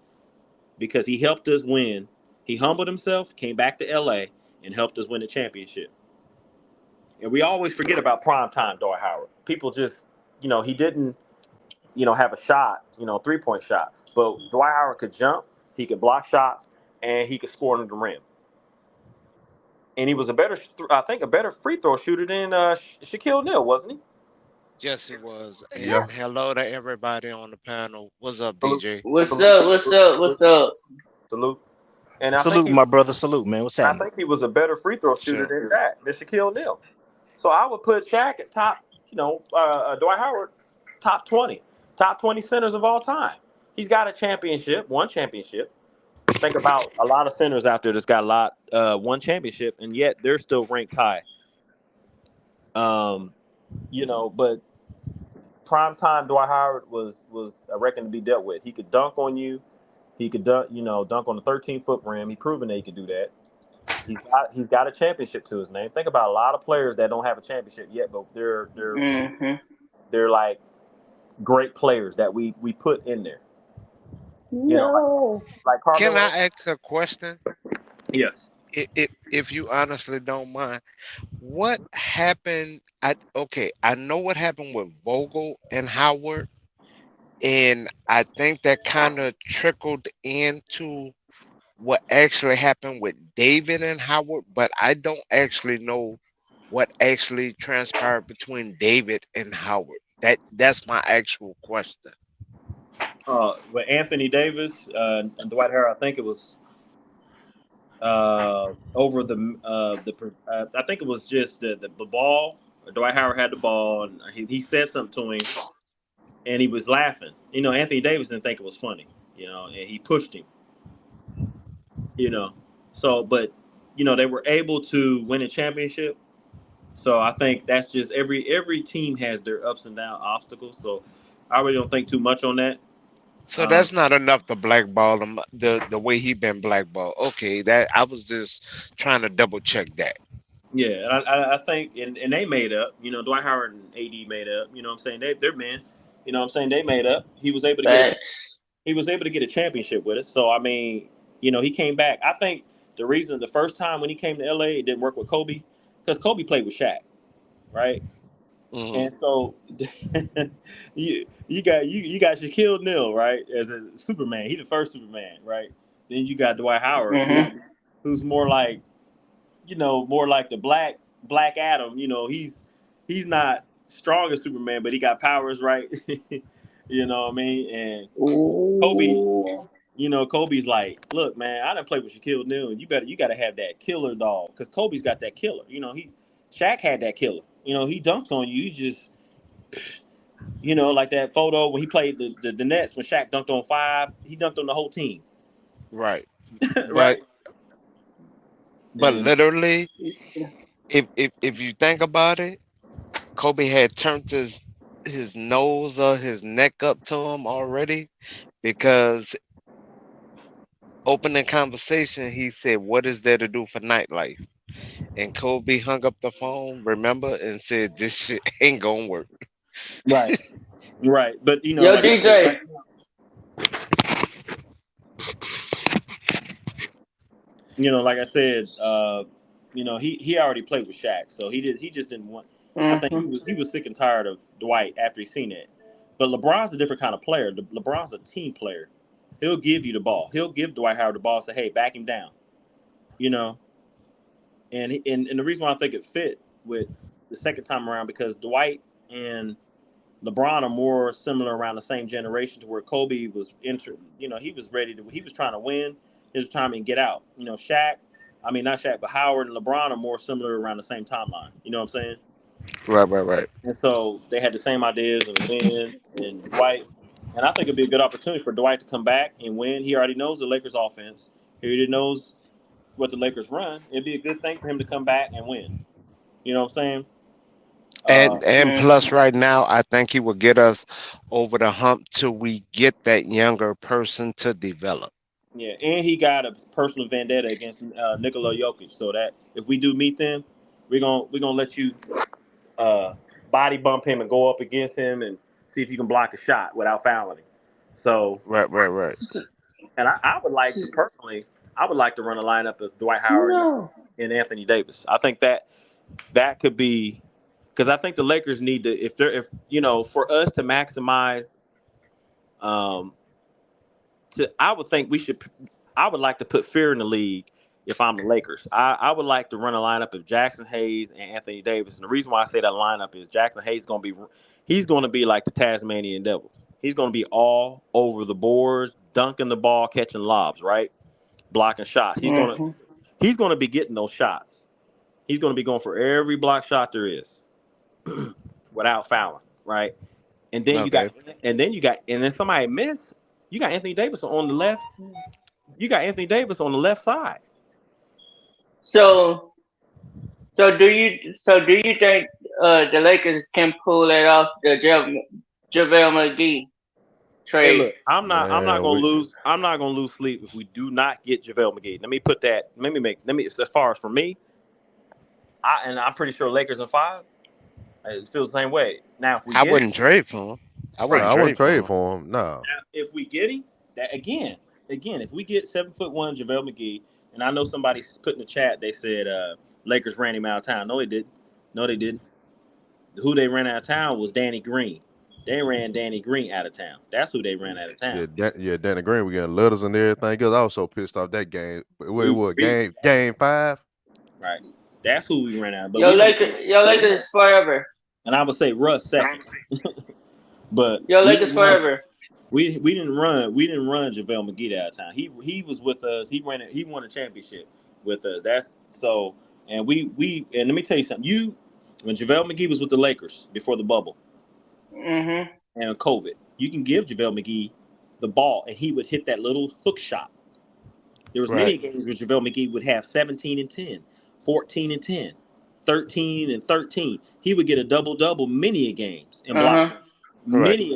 because he helped us win. He humbled himself, came back to LA and helped us win the championship. And we always forget about prime time Dwight Howard. People just, he didn't have a shot, 3-point shot. But Dwight Howard could jump, he could block shots, and he could score under the rim. And he was I think, a better free throw shooter than Shaquille O'Neal, wasn't he? Yes, it was. Yeah. And hello to everybody on the panel. What's up, Salute, DJ? What's salute, up? What's up? What's salute, up? salute. And Salute, my brother. Salute, man. What's happening? he was a better free throw shooter Sure. than Shaquille O'Neal. So I would put Shaq at top, Dwight Howard, top 20 centers of all time. He's got a championship, one championship. Think about a lot of centers out there that's got a lot, one championship, and yet they're still ranked high. Um, but prime time Dwight Howard was I reckon to be dealt with. He could dunk on you. He could dunk on the 13-foot rim. He proven that he could do that. He's got a championship to his name. Think about a lot of players that don't have a championship yet, but Mm-hmm. they're like great players that we put in there. You know, like, No. like Can Carmelo. I ask a question? Yes. If you honestly don't mind, what happened? I know what happened with Vogel and Howard, and I think that kind of trickled into what actually happened with David and Howard, but I don't actually know what actually transpired between David and Howard. That's my actual question. With Anthony Davis and Dwight Howard, I think it was over I think it was just the ball. Dwight Howard had the ball, and he said something to him, and he was laughing. Anthony Davis didn't think it was funny. And he pushed him. You know, so but they were able to win a championship. So I think that's just every team has their ups and down obstacles. So I really don't think too much on that. So Um, that's not enough to blackball him the way he been blackballed. Okay, that I was just trying to double check that. yeah, and I think and they made up. Dwight Howard and AD made up. You know what I'm saying? They're men. You know what I'm saying? They made up. Facts. He was able to get a championship with us. So I mean, he came back. I think the first time when he came to LA, it didn't work with Kobe because Kobe played with Shaq, right? Hmm. And so you got Shaquille O'Neal, right, as a Superman. He the first Superman, right? Then you got Dwight Howard, Mhm. who's more like the Black Adam. He's not strong as Superman, but he got powers, right? You know what I mean? And Kobe, Ooh. Kobe's like, look, man, I didn't play with Shaquille O'Neal, and you got to have that killer dog because Kobe's got that killer. Shaq had that killer. He dunks on you. You just like that photo when he played the Nets when Shaq dunked on five. He dunked on the whole team, Right. But right? but And literally, if you think about it, Kobe had turned his nose or his neck up to him already because opening conversation he said, "What is there to do for nightlife?" And Kobe hung up the phone, remember, and said, "This shit ain't gonna work." right, right. But Yo, like I said, DJ. right now, like I said, he already played with Shaq, so he just didn't want. I think he Mhm. was he was sick and tired of Dwight after he seen it. But LeBron's a different kind of player. LeBron's a team player. He'll give you the ball. He'll give Dwight Howard the ball. Say, hey, back him down. You know, and the reason why I think it fit with the second time around because Dwight and LeBron are more similar around the same generation to where Kobe was he was he was trying to win. He was trying to get out. Shaq, I mean not Shaq, but Howard and LeBron are more similar around the same timeline. You know what I'm saying? Right, right, right. And so they had the same ideas and win and Dwight. And I think it'd be a good opportunity for Dwight to come back and win. He already knows the Lakers offense. He already knows what the Lakers run. It'd be a good thing for him to come back and win. You know what I'm saying? Uh, And plus, Mhm. right now, I think he will get us over the hump till we get that younger person to develop. Yeah, and he got a personal vendetta against Nikola Jokic. So that if we do meet them, we're gonna let you uh, body bump him and go up against him and see if you can block a shot without fouling him. So, Right, right, right. and I would like to personally, I would like to run a lineup of Dwight Howard No. and Anthony Davis. I think that could be because I think the Lakers need to if for us to maximize um, I would think we should. I would like to put fear in the league if I'm the Lakers. I would like to run a lineup of Jackson Hayes and Anthony Davis. And the reason why I say that lineup is Jackson Hayes is he's going to be like the Tasmanian devil. He's going to be all over the boards, dunking the ball, catching lobs, right, blocking shots. Mhm. He's going to be getting those shots. He's going to be going for every block shot there is without fouling, right? And then you got Okay. and then somebody missed. You got Anthony Davis on the left. You got Anthony Davis on the left side. So, so do you think the Lakers can pull that off, the JaVale McGee Hey, trade? look, I'm not Man, gonna we lose. I'm not gonna lose sleep if we do not get JaVale McGee. Let me put that. Let me. As far as for me, I'm pretty sure Lakers in five. It feels the same way. Now, if we I get him, wouldn't trade for him. I right wouldn't nah, I wouldn't trade for trade him. for him. Nah. now, if we get him, that again, if we get 7'1" JaVale McGee, and I know somebody put in the chat, they said Lakers ran him out of town. No, they didn't. No, they didn't. Who they ran out of town was Danny Green. They ran Danny Green out of town. That's who they ran out of town. Yeah, Danny Green. We getting letters and everything. Cause I was so pissed off that game. What it We, was we game 5. right. That's who we ran out. But Yo, we didn't. Lakers forever. And I would say Russ second. But Yo, we Lakers didn't run. forever. We didn't run JaVale McGee out of town. He was with us. He won a championship with us. That's so. And and let me tell you something. When JaVale McGee was with the Lakers before the bubble Mhm. and COVID, you can give JaVale McGee the ball and he would hit that little hook shot. There was many Right. games where JaVale McGee would have 17 and 10, 14 and 10, 13 and 13. He would get a double many games and block Right. many.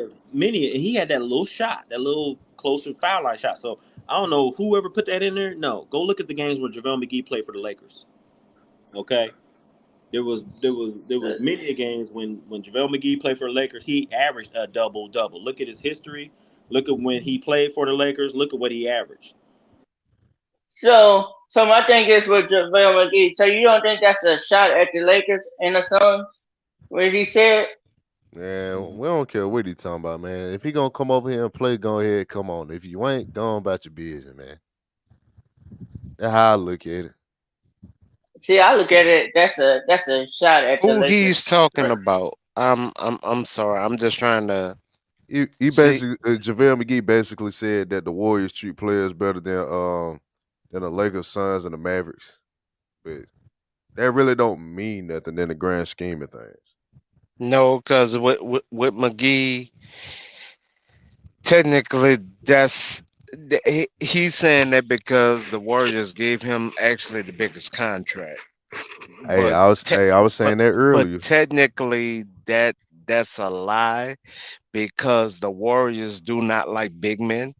And he had that little shot, that little closer foul line shot. So I don't know whoever put that in there. No, go look at the games where JaVale McGee played for the Lakers. Okay. There was many games when JaVale McGee played for the Lakers, he averaged a double. Look at his history. Look at when he played for the Lakers. Look at what he averaged. So my thing is with JaVale McGee. So you don't think that's a shot at the Lakers and the Suns? What he said? Man, we don't care what he talking about, man. If he gonna come over here and play, go ahead, come on. If you ain't, go on about your business, man. That's how I look at it. See, I look at it. That's a shot at the Who Lakers. he's talking about? I'm sorry. I'm just trying to He see. basically JaVale McGee basically said that the Warriors treat players better than the Lakers, Suns, and the Mavericks. But that really don't mean nothing in the grand scheme of things. No, because with McGee, technically he's saying that because the Warriors gave him actually the biggest contract. Hey, But I was saying that but earlier. technically that's a lie because the Warriors do not like big men.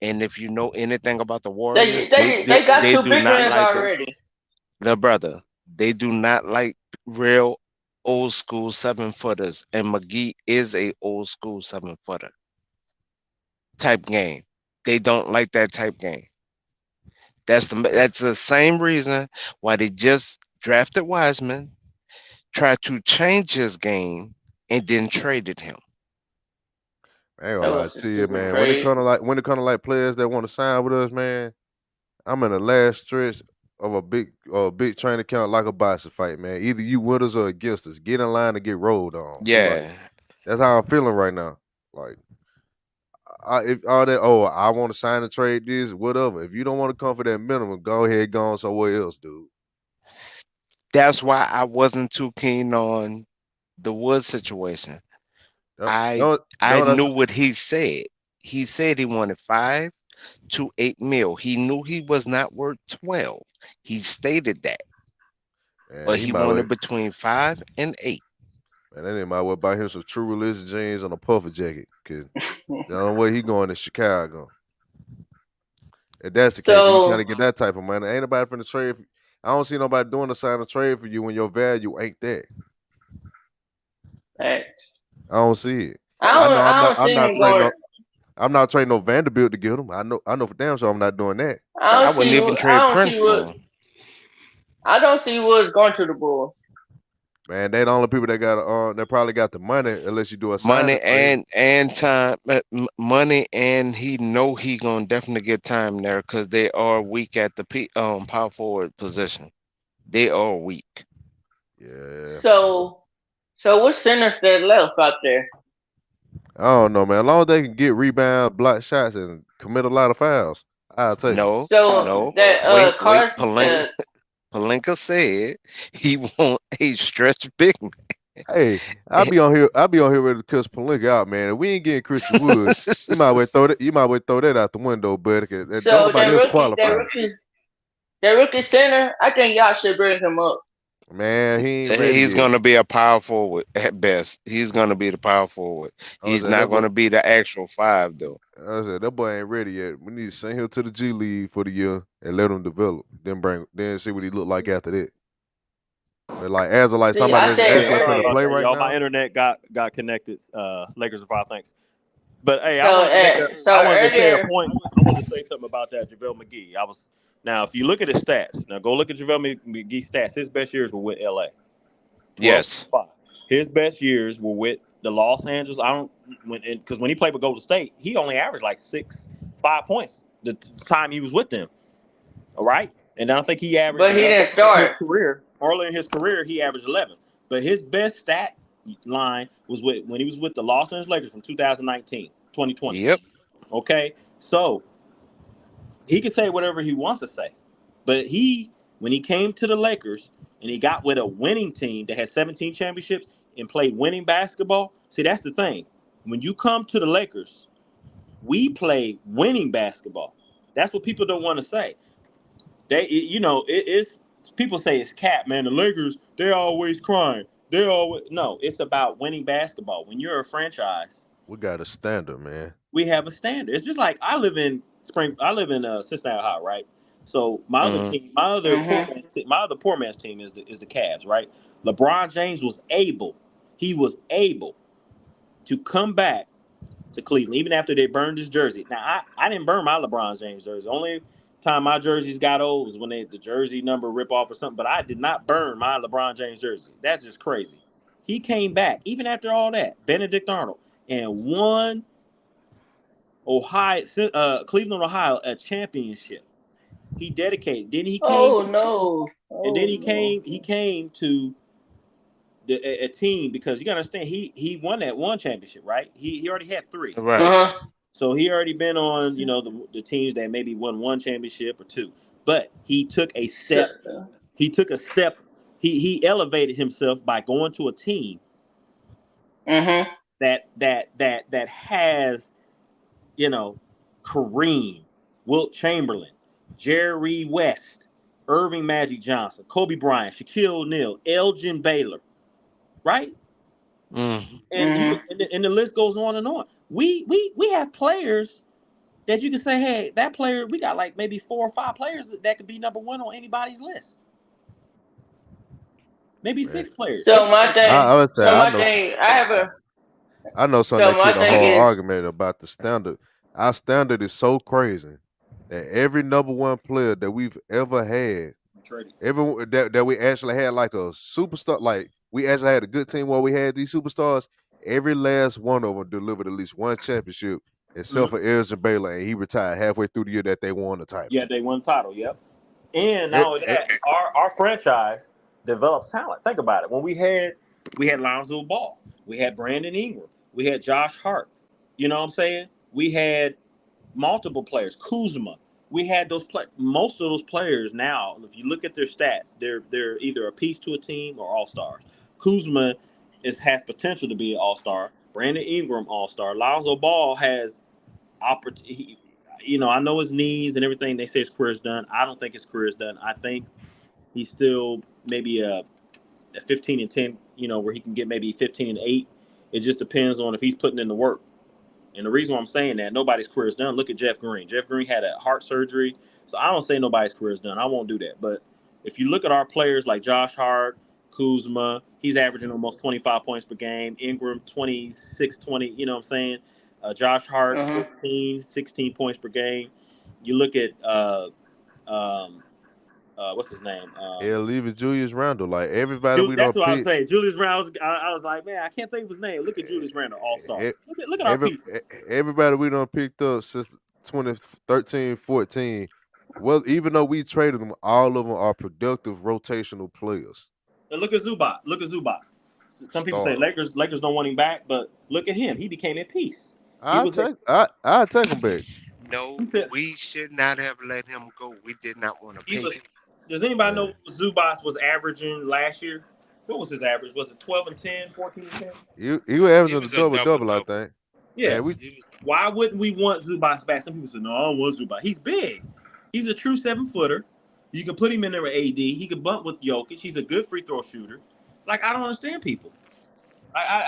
And if you know anything about the They Warriors, they they got they two do big not men like already. the brother. They do not like real old school 7-footers. And McGee is a old school 7-footer type game. They don't like that type game. That's the same reason why they just drafted Wiseman, tried to change his game, and then traded him. I ain't That gonna lie was a to you, stupid man. trade. When it come to like players that want to sign with us, man, I'm in the last stretch of a big training camp like a boxing fight, man. Either you with us or against us. Get in line to get rolled on. It's like Yeah, that's how I'm feeling right now. Like if all that, oh, I want to sign and trade this, whatever. If you don't want to come for that minimum, go ahead, go on somewhere else, dude. that's why I wasn't too keen on the Woods situation. No, I no, I no, knew what he said. He said he wanted 5 to 8 mil. He knew he was not worth 12. He stated that, man, but he he might well, wanted between 5 and 8. man, that nigga might well buy him some True Religion jeans and a puffer jacket, cause the only way he going to Chicago. If that's the case, if you trying to So get that type of money, ain't nobody finna trade. I don't see nobody doing a sign a trade for you when your value ain't that. hey, I don't see it. I I don't know I'm I not. don't I'm see not him trading. going. No, I'm not trading no Vanderbilt to get him. I know for damn sure I'm not doing that. I wouldn't even trade Prince for him. I don't see Woods going to the Bulls. Man, they the only people that got that probably got the money unless you do a sign Money and trade. and time, money, and he know he gonna definitely get time there because they are weak at the power forward position. They are weak. Yeah, So what centers that left out there? I don't know, man. As long as they can get rebound, block shots, and commit a lot of fouls, I'll take it. No, So no. that Wait. Carson Palenka said he want a stretch big Hey, I'll man. be on here. I'll be on here ready to cuss Palinka out, man. If we ain't getting Christian Wood, you might well throw that. You might well throw that out the window, buddy. 'Cause don't so nobody else qualify. that rookie center, I think y'all should bring him up. Man, he ain't ready He's yet. gonna be a power forward at best. He's gonna be the power forward. I was He's saying that not boy. gonna be the actual 5 though. I said that boy ain't ready yet. We need to send him to the G League for the year and let him develop. Then see what he look like after that. But like as of like See, somebody I that's said Hey, actually sorry finna earlier. about play that, right y'all. My now. internet got connected. Lakers are fine, thanks. But hey, So I wanted to say a earlier, point. I wanted to say something about that JaVale McGee. Now, if you look at his stats, now go look at JaVale McGee's stats. His best years were with LA, 12 Yes. 5. His best years were with the Los Angeles. I don't because when he played with Golden State, he only averaged like 5 points the time he was with them. All right, and I don't think he averaged But he 11 didn't in his start. career. Early in his career, he averaged 11, but his best stat line was when he was with the Los Angeles Lakers from 2019, 2020. Yep. Okay, so he can say whatever he wants to say, but when he came to the Lakers and he got with a winning team that had 17 championships and played winning basketball. See, that's the thing. When you come to the Lakers, we play winning basketball. That's what people don't want to say. It's people say it's cap, man. The Lakers, they're always crying. No. It's about winning basketball. When you're a franchise, We got a standard, man. we have a standard. It's just like I live in Cincinnati, Ohio, right? So my other Mm-hmm. team, my other poor Mhm. man's team, my other poor man's team is the Cavs, right? LeBron James he was able to come back to Cleveland even after they burned his jersey. Now I didn't burn my LeBron James jersey. Only time my jerseys got old was when the jersey number rip off or something. But I did not burn my LeBron James jersey. That's just crazy. He came back even after all that, Benedict Arnold, and won Cleveland, Ohio, a championship. He dedicated. Then he came, Oh no. and then Oh he no. came. He came to a team because you gotta understand he won that one championship, right? He already had three, Right. Uh huh. so he already been on the teams that maybe won one championship or two. But he took a So, step. He took a step. He elevated himself by going to a team mhm. that has you know, Kareem, Wilt Chamberlain, Jerry West, Irving Magic Johnson, Kobe Bryant, Shaquille O'Neal, Elgin Baylor, right? Mm-hmm. And Mhm. the list goes on and on. We have players that you can say, hey, that player, we got like maybe 4 or 5 players that could be number one on anybody's list. Maybe Man. 6 players, So seven my players. thing. I would say So my thing. I have a. I know something So that my killed a thing whole is. argument about the standard. Our standard is so crazy that every number one player that we've ever had, that we actually had like a superstar, like we actually had a good team where we had these superstars. Every last one of them delivered at least one championship, except Mhm. for Elgin Baylor, and he retired halfway through the year that they won the title. Yeah, they won the title. Yep. And Eh, not only eh, that, our franchise develops talent. Think about it. When we had Lonzo Ball, we had Brandon Ingram, we had Josh Hart. You know what I'm saying? We had multiple players, Kuzma. We had most of those players now. If you look at their stats, they're either a piece to a team or all stars. Kuzma has potential to be an all star. Brandon Ingram all star. Lonzo Ball has opportunity. I know his knees and everything. They say his career is done. I don't think his career is done. I think he's still maybe a 15-10. Where he can get maybe 15-8. It just depends on if he's putting in the work. And the reason why I'm saying that nobody's career is done. Look at Jeff Green. Jeff Green had a heart surgery, so I don't say nobody's career is done. I won't do that. But if you look at our players like Josh Hart, Kuzma, he's averaging almost 25 points per game. Ingram 26, 20. You know what I'm saying? Josh Hart Mhm. 15, 16 points per game. You look at um, what's his name? Leave Julius Randle, like everybody we That's don't what I was pick. saying. Julius Randle. I was like, man, I can't think of his name. Look at Julius Randle, All Star. e- Look at our every pieces. everybody we done picked up since 2013, 14. Well, even though we traded them, all of them are productive rotational players. And look at Zubac. Look at Zubac. Some people say Starter. Lakers don't want him back, but look at him. He became a piece. He I was a take I take them back. No, we should not have let him go. We did not want to he pay was. him. Does anybody know Yeah. what Zubac was averaging last year? What was his average? Was it 12 and 10, 14 and 10? He was He averaging the was a double double double, I double. think. Yeah. Man, we He was, Why wouldn't we want Zubac back? Some people say, no, I don't want Zubac. He's big. He's a true 7-footer. You can put him in there with AD. He can bump with Jokic. He's a good free throw shooter. Like, I don't understand people.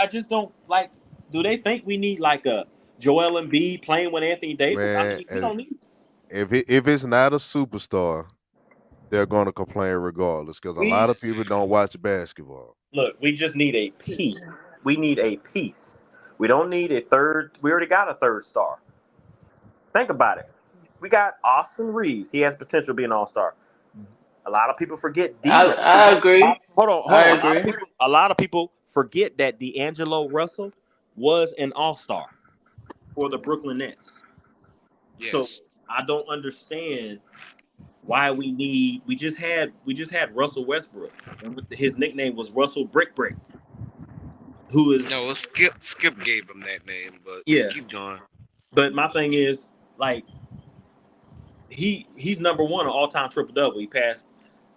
I just don't like. Do they think we need like a Joel Embiid playing with Anthony Davis? I man, mean, we don't need. if it's not a superstar, they're gonna complain regardless because a lot We of people don't watch basketball. look. We just need a piece. We need a piece. We don't need a third. We already got a third star. Think about it. We got Austin Reeves. He has potential to be an All Star. A lot of people forget I D. I agree. Hold on, hold I on. agree. A lot of people forget that D'Angelo Russell was an all-star for the Brooklyn Nets. So Yes. I don't understand why we just had Russell Westbrook, and his nickname was Russell Brick Brick, who is No, Skip gave him that name, but yeah. keep going. But my thing is like he's number one on all-time triple double. He passed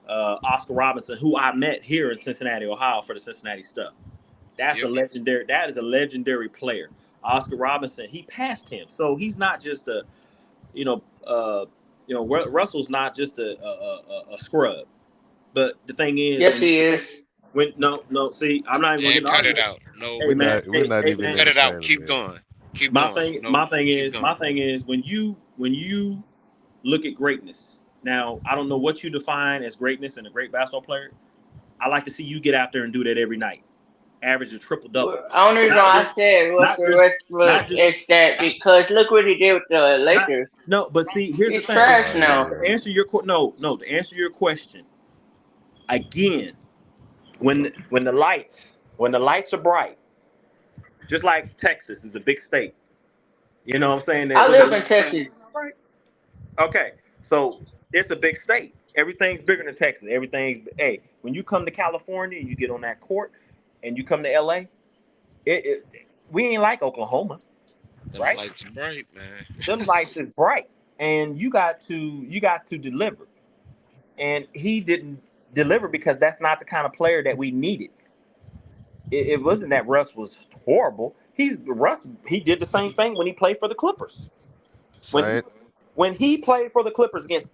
Oscar Robinson, who I met here in Cincinnati, Ohio, for the Cincinnati stuff. That's a Yep. legendary. That is a legendary player. Oscar Robinson, he passed him, so he's not just a you know Russell's not just a scrub. But the thing is, Yes, he is. no, see, I'm not even gonna get And an cut it argument. out. No, Hey man, We're not hey even man. cut it out. entertaining Keep that. going. Keep going. No, keep going. My thing is when you look at greatness. Now, I don't know what you define as greatness in a great basketball player. I like to see you get out there and do that every night. Average a triple double. Only reason Not I just said not Russell just Westbrook not just is that because look what he did with the not Lakers. no, but see, here's the He's thing. trash Oh now. To yeah. answer your to answer your question, again, when the lights are bright, just like Texas is a big state. You know what I'm saying? I Was it live in Texas. okay? So it's a big state. Everything's bigger than Texas. Everything's hey. When you come to California and you get on that court, and you come to LA, we ain't like Oklahoma, Them right? lights are bright, man. Them lights is bright, and you got to deliver. And he didn't deliver because that's not the kind of player that we needed. It wasn't that Russ was horrible. Russ. He did the same thing when he played for the Clippers. When he Saint. when he played for the Clippers against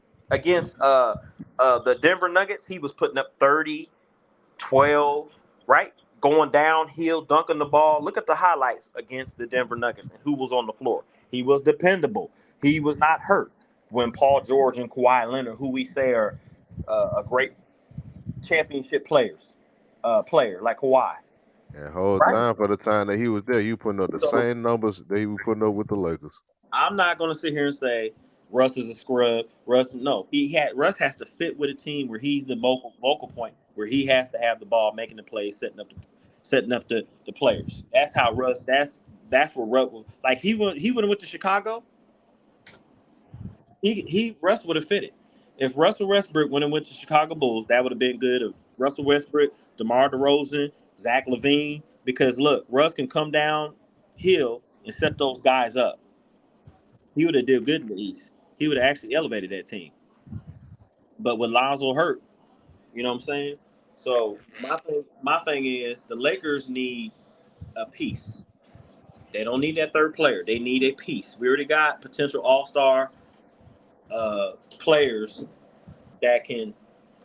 the Denver Nuggets, he was putting up 30, 12, right? Going downhill, dunking the ball. Look at the highlights against the Denver Nuggets and who was on the floor. He was dependable. He was not hurt. When Paul George and Kawhi Leonard, who we say are a great championship player like Kawhi, And whole right? time for the time that he was there, you putting up the So same numbers that he was putting up with the Lakers. I'm not going to sit here and say Russ is a scrub. No, Russ has to fit with a team where he's the vocal point, where he has to have the ball, making the plays, setting up the players. That's how Russ. That's where Russ. Like he would have went to Chicago. Russ would have fitted. If Russell Westbrook went to Chicago Bulls, that would have been good. If Russell Westbrook, DeMar DeRozan, Zach LaVine, because look, Russ can come down hill and set those guys up. He would have did good in the East. He would have actually elevated that team. But with Lonzo hurt, you know what I'm saying? So my thing is the Lakers need a piece. They don't need that third player. They need a piece. We already got potential all-star players that can,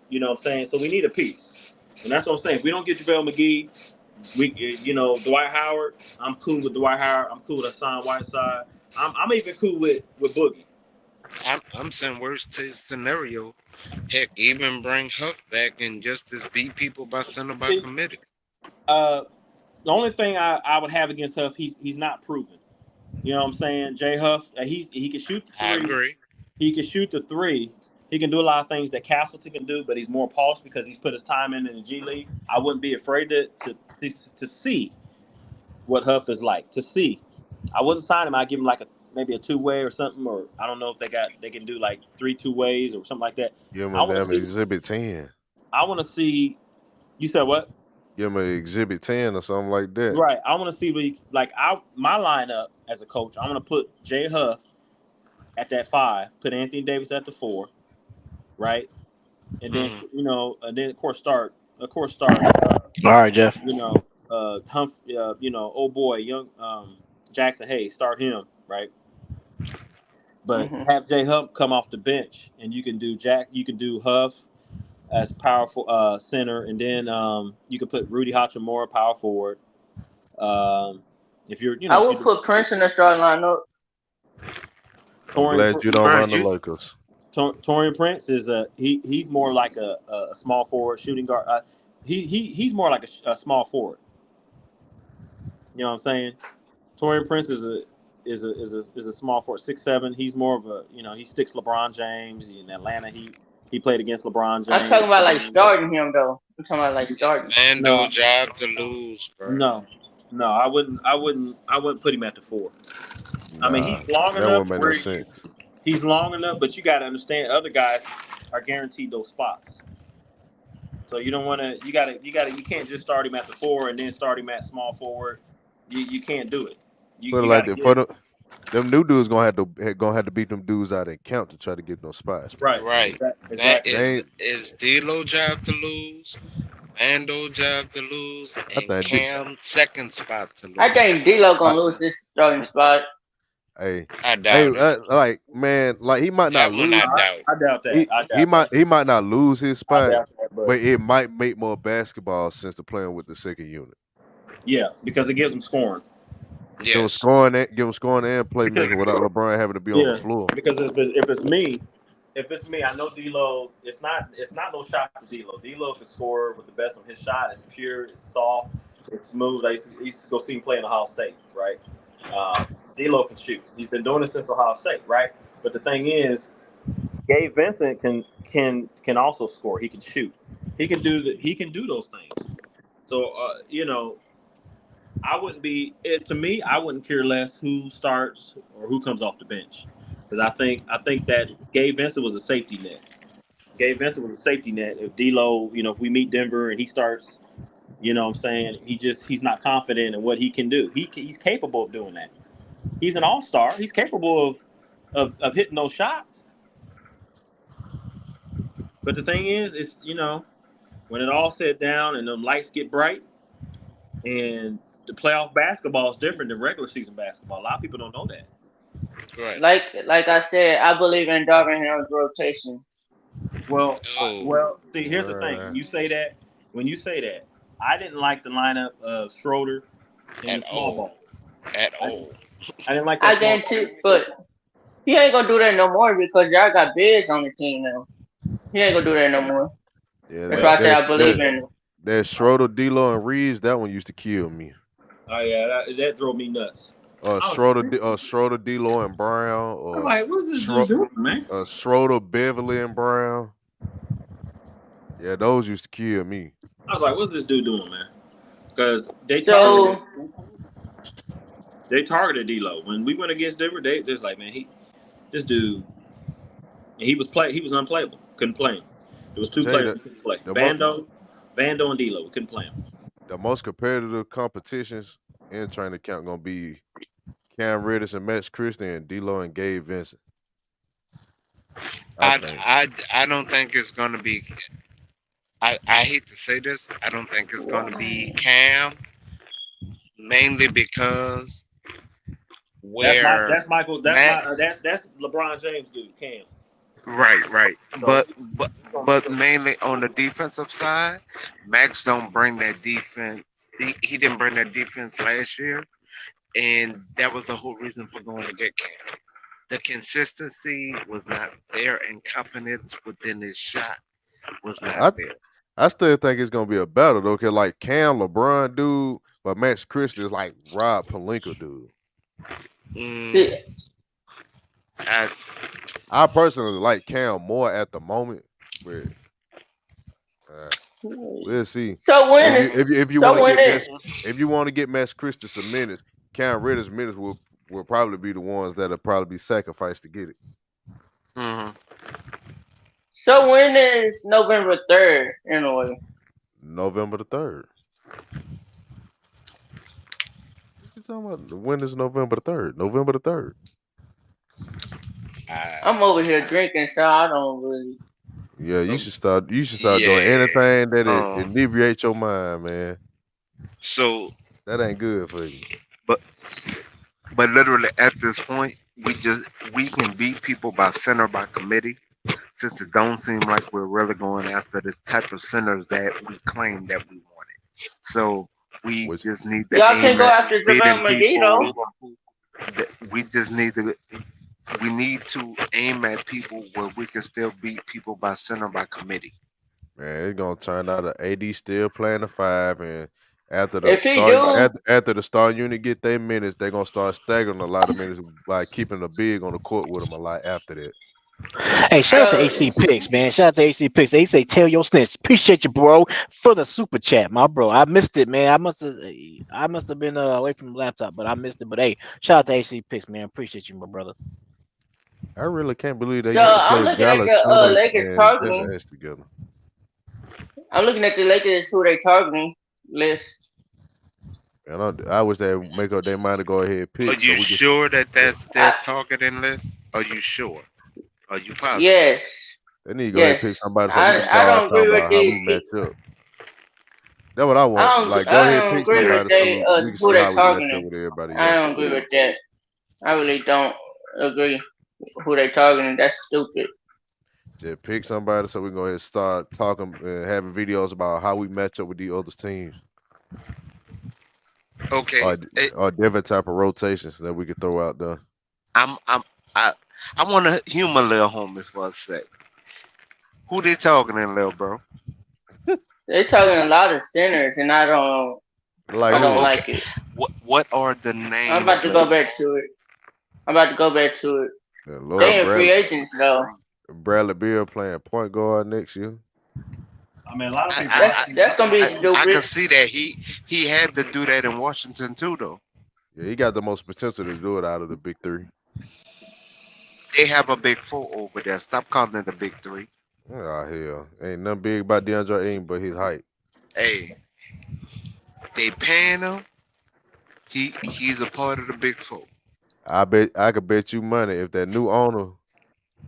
you know what I'm saying? So we need a piece. And that's what I'm saying. If we don't get JaVale McGee, Dwight Howard, I'm cool with Dwight Howard. I'm cool with Hassan Whiteside. I'm even cool with Boogie. I'm saying worst case scenario. Heck, even bring Huff back and just as beat people by center by See, committee. the only thing I would have against Huff, he's not proven. You know what I'm saying? Jay Huff, he can shoot the I three. agree. He can shoot the three. He can do a lot of things that Castleton can do, but he's more polished because he's put his time in the G League. I wouldn't be afraid to see what Huff is like. To see, I wouldn't sign him. I'd give him like maybe a two-way or something, or I don't know if they can do like 3 2-ways or something like that. Give him I a want to damn see. exhibit 10. I want to see. You said what? Give him an exhibit 10 or something like that. Right. I want to see my lineup as a coach. I want to put Jay Huff at that 5, put Anthony Davis at the 4, right? And then and then of course start. All right, Jeff. Old boy, young Jackson Hayes, start him, right? But Hmm. have Jay Huff come off the bench, and you can do Huff as powerful center, and then you can put Rudy Hachimura power forward. If you're, I would put Prince in the starting lineup. I'm glad you don't run Mind the you, Lakers. Torian Prince is he's more like a small forward shooting guard. He's more like a small forward. You know what I'm saying? Torian Prince is a small forward, 6'7". He's more of he sticks LeBron James in Atlanta. He played against LeBron I'm talking James. about like starting him though. I'm talking about like starting. Vando No, job to lose, bro. no. No, I wouldn't. I wouldn't. I wouldn't put him at the four. I mean, Nah, he's long that enough wouldn't to make no where sense. he's long enough, but you got to understand, other guys are guaranteed those spots. So you don't want to. You can't just start him at the four and then start him at small forward. You can't do it. Put it You got like to that. For give them new dudes gonna have to beat them dudes out and count to try to get those spots, man. right. Right. That Exactly. It ain't. is D'Lo job to lose, Vando job to lose, I and think. Cam second spot to I lose. think D'Lo I, gonna lose this starting spot. hey, I hey, doubt it. like man, like he might not That one lose. I No, doubt. I doubt that. He I he doubt might that. he might not lose his I spot, doubt that. But but it might make more basketball sense to playing with the second unit. yeah, because it gives him scoring. Yes. Give him scoring and Because playmaking without LeBron having to be on the yeah, floor. because if it's me, I know D'Lo. It's not no shot to D'Lo. D'Lo can score with the best of his shot. It's pure. It's soft. It's smooth. I used to go see him play in Ohio State, right? D'Lo can shoot. He's been doing it since Ohio State, right? But the thing is, Gabe Vincent can also score. He can shoot. He can do those things. So I wouldn't be it to me. I wouldn't care less who starts or who comes off the bench, because I think that Gabe Vincent was a safety net. Gabe Vincent was a safety net. If D'Lo, if we meet Denver and he starts, what I'm saying, he's not confident in what he can do. He's capable of doing that. He's an all star. He's capable of hitting those shots. But the thing is, it's when it all set down and them lights get bright, and the playoff basketball is different than regular season basketball. A lot of people don't know that. Right. Like I said, I believe in Darvin Ham's rotation. Well, Oh, see, here's the thing. Uh, When you say that, I didn't like the lineup of Schroeder in at the small all. ball. At I, all. I didn't like I that small ball. guarantee, but he ain't gonna do that no more because y'all got bigs on the team now. He ain't gonna do that no more. yeah, That's Well, why I say I believe in him. that Schroeder, D'Lo, and Reeves. That one used to kill me. oh yeah, that drove me nuts. I was like, Schroeder, D'Lo, and Brown, I'm or like, what's this dude Schro- doing, man? Schroeder, Beverly, and Brown. Yeah, those used to kill me. I was like, what's this dude doing, man? Because So they targeted D'Lo when we went against Denver. They just like, man, this dude, he was unplayable. Couldn't play him. There was I two tell you players that we couldn't play. the mo- Vando and D'Lo. We couldn't play him. the most competitive competitions in training camp gonna be Cam Reddish and Max Christie and D'Lo and Gabe Vincent. I I, think. I don't think it's gonna be. I hate to say this. I don't think it's gonna be Cam, mainly because where That's Michael. Matt. That's LeBron James, dude. Cam. Right, right. So But mainly on the defensive side, Max don't bring that defense. He didn't bring that defense last year, and that was the whole reason for going to get Cam. The consistency was not there, and confidence within his shot was not I there. I still think it's gonna be a battle though, cause like Cam LeBron dude, but Max Christie is like Rob Palenka dude. Mm, see, I, I personally like Cam more at the moment, but we'll see. so If when you if you if you want so to when get it Max Christie some minutes, Cam Reddish minutes will probably be the ones that'll probably be sacrificed to get it. mhm. so when is November 3rd anyway? November the 3rd. What you talking about? When is November the 3rd? November the 3rd. I, I'm over here drinking, so I don't really. Yeah, you no, should start. You should start doing yeah. anything that Um. inebriates your mind, man. So, That ain't good for you. but but literally at this point, we can beat people by center by committee, since it don't seem like we're really going after the type of centers that we claim that we wanted. So we Which just need to Y'all can aim go at after beating JaVale McGee though. people. We just need to aim at people where we can still beat people by center by committee. man, it's gonna turn out a AD still playing the five, and If he do, after the star unit get their minutes, they're gonna start staggering a lot of minutes by keeping the big on the court with them a lot after that. Hey, shout out to So HC Picks, man. Shout out to HC Picks. They say tell your snitch. Appreciate you, bro, for the super chat, my bro. I missed it, man. I must have been away from the laptop, but I missed it. But hey, shout out to HC Picks, man. Appreciate you, my brother. I really can't believe they so used to I'm play looking at the Valachunas Lakers and this targeting. ass together. I'm looking at the Lakers who they targeting list. And I wish they would make up their mind to go ahead and Are pick so you we can. sure that Yeah. that's their targeting list? Are you sure? Are you positive? Yes, They need to go ahead and pick yes. somebody so we can I start don't talking agree with about how the. we match up. That's what I want. Like, go I ahead and don't pick agree with somebody they so we can who see they how we match up targeting. with everybody I else. don't agree with that. I really don't agree who they targeting. That's stupid. Just pick somebody so we can go ahead and start talking and having videos about how we match up with the other teams Okay. or different type of rotations that we could throw out there. I'm I I want to humor little homie for a sec. Who they targeting, little bro? They targeting a lot of centers, and Like I don't who? Okay. like it. What are the I'm names? about to go back to it. I'm about to go back to it. Yeah, They Lord in free agents though. Bradley Beal playing point guard next year. I mean, a lot of people. That's gonna be I can stupid. see that he had to do that in Washington too, though. Yeah, he got the most potential to do it out of the big three. They have a big four over there. Stop calling it the big three. Oh hell, ain't nothing big about DeAndre Ayton but his height. Hey, they paying him. He's a part of the big four. I could bet you money if that new owner,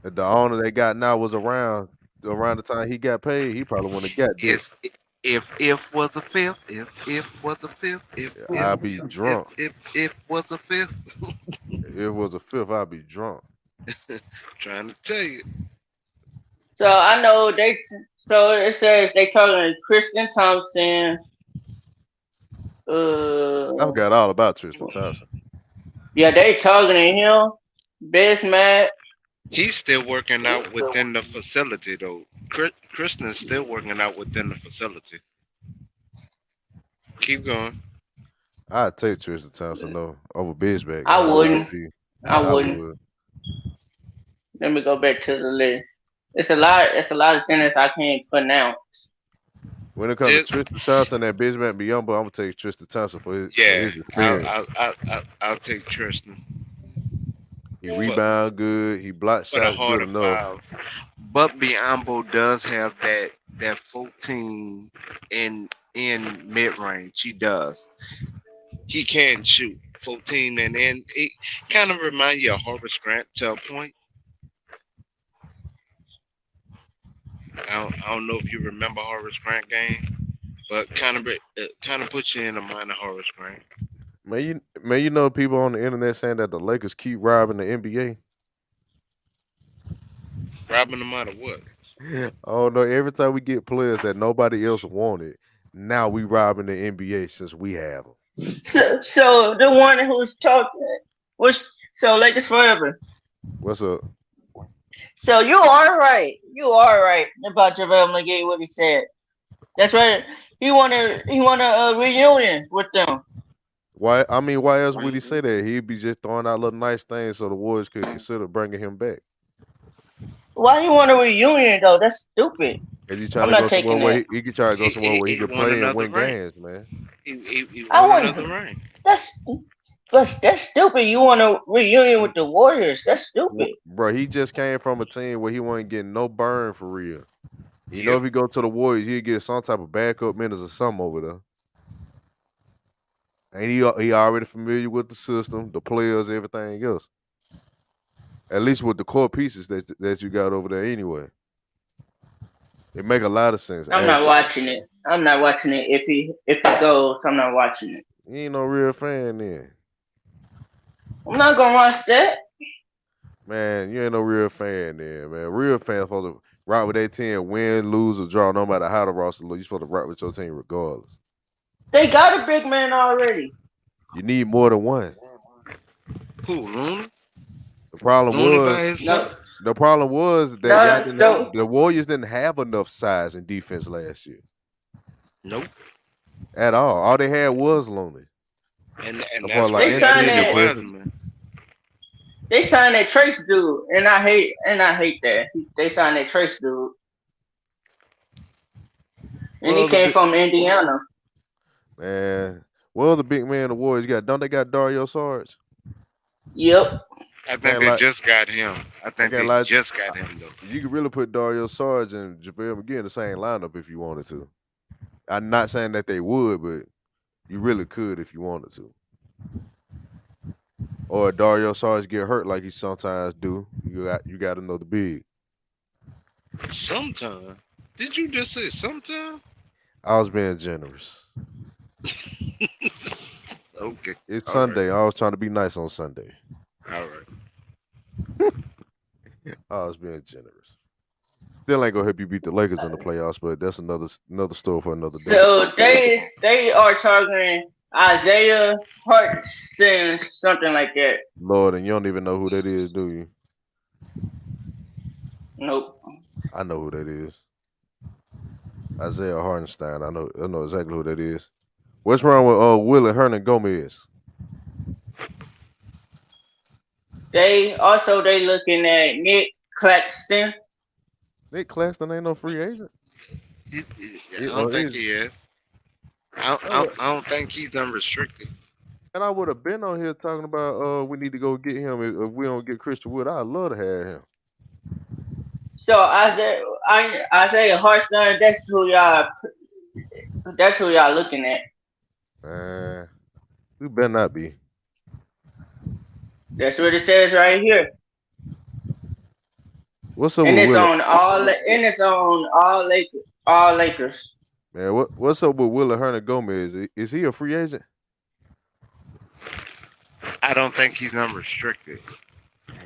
if the owner they got now was around the time he got paid, he probably wouldn't have got that. It's if was a fifth. If was a fifth. I'd be drunk. If was a fifth. If it was a fifth, I'd be drunk. Trying to tell you. So I know they. So it says they targeting Christian Thompson. I forgot all about Tristan Thompson. Yeah, they targeting him. Bismack. He's still working out within the facility, though. Kristen's still working out within the facility. Keep going. I'd take Tristan Thompson though over Bismack. I wouldn't. I wouldn't. would. Let me go back to the list. It's a lot of centers I can't pronounce. When it comes to Tristan Thompson and Bismack Biyombo, I'm gonna take Tristan Thompson for his experience. I'll take Tristan. He rebound good. He block shots good enough. Fouls. But Biyombo does have that 14 in mid range. He does. He can shoot 14, and then it kind of reminds you of Horace Grant to a point. I don't know if you remember Horace Grant game, but kind of puts you in the mind of Horace Grant. Man, you know people on the internet saying that the Lakers keep robbing the NBA. Robbing them out of what? Oh no! Every time we get players that nobody else wanted, now we robbing the NBA since we have them. So the one who's talking was Lakers forever. What's up? So you are right. You are right about JaVale McGee. What he said. That's right. He want a reunion with them. Why? I mean, why else would he say that? He'd be just throwing out little nice things so the Warriors could consider bringing him back. Why you want a reunion though? That's stupid. Is he trying to go somewhere where he can try to go somewhere where he can play and win games, man? He won another ring. That's stupid. You want a reunion with the Warriors? That's stupid. Bro, he just came from a team where he wasn't getting no burn for real. You know, if he go to the Warriors, he'll get some type of backup minutes or something over there. And he already familiar with the system, the players, everything else. At least with the core pieces that you got over there anyway. It make a lot of sense. I'm not watching it. I'm not watching it. If he goes, I'm not watching it. You ain't no real fan then. I'm not gonna watch that. Man, you ain't no real fan then, man. Real fans supposed to rock with their team, win, lose, or draw, no matter how the roster looks. You're supposed to rock with your team regardless. They got a big man already. You need more than one. Who, Looney? The problem was that the Warriors didn't have enough size and defense last year. Nope. At all. All they had was Looney. And that's why they signed Wiseman. They signed that Trace dude, and I hate that they signed that Trace dude, and he Well, the came big from Indiana. man. Well, the big man the Warriors got. Don't they got Dario Sarge? Yep. I I think can't they lie. just got him. I I think can't they lie. just got him though. You could really put Dario Sarge and JaVale McGee in the same lineup if you wanted to. I'm not saying that they would, but you really could if you wanted to. Or Dario Sarge get hurt like he sometimes do. You got another big. Sometime. Did you just say sometime? I was being generous. Okay. It's All right. Sunday. I was trying to be nice on Sunday. All right. I was being generous. Still ain't gonna help you beat the Lakers in the playoffs, but that's another story for another day. So they are targeting Isaiah Hartenstein, something like that. Lord, and you don't even know who that is, do you? Nope. I know who that is. Isaiah Hardenstein. I know exactly who that is. What's wrong with Willie Hernan Gomez? They looking at Nick Claxton. Nick Claxton ain't no free agent. I don't Or think is he is. I don't think he's unrestricted. and I would have been on here talking about we need to go get him if we don't get Christian Wood. I'd love to have him. So Isaiah Hartenstein, that's who y'all looking at. Man, we better not be. That's what it says right here. What's up And with it's Willie? on all Lakers. All Lakers. Man, what's up with Willie Hernan Gomez? Is he a free agent? I don't think he's unrestricted. Damn.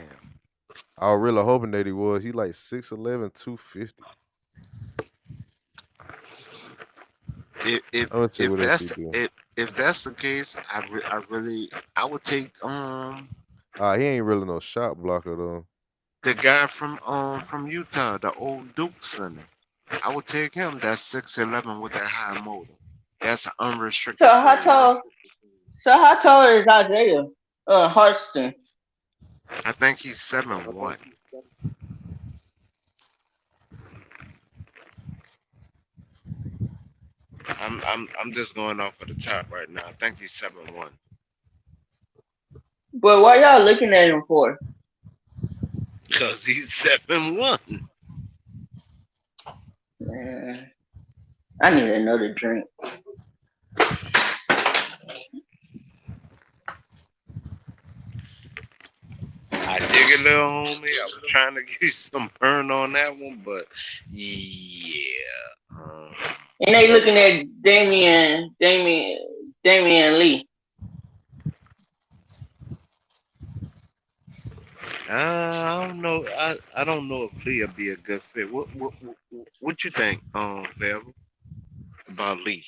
I was really hoping that he was. He like 6'11", 250. If if I'm gonna see if what that that's kid do. if that's the case, I would take He ain't really no shot blocker though. the guy from Utah, the old Duke center. I would take him. That's 6'11" with that high motor. That's an So unrestricted how free agent. tall? So how tall is Isaiah Hartenstein? I think he's 7'1". I'm just going off of the top right now. I think he's 7'1". But why y'all looking at him for? Because he's 7'1". Man, I need another drink. I dig it, little homie. I was trying to give you some burn on that one, but yeah. And they looking at Damian Lee. I don't know. I don't know if Lee would be a good fit. What you think, Favel, about Lee?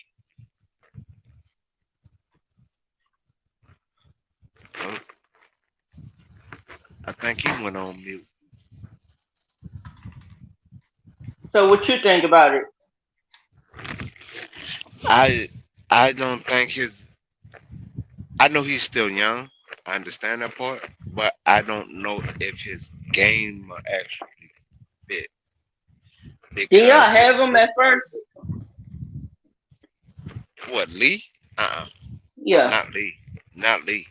Uh, I think he went on mute. So what you think about it? I I don't think his. I know he's still young. I understand that part, but I don't know if his game will actually fit Did y'all because have him at first? what Lee? Yeah. Not Lee. Not Lee.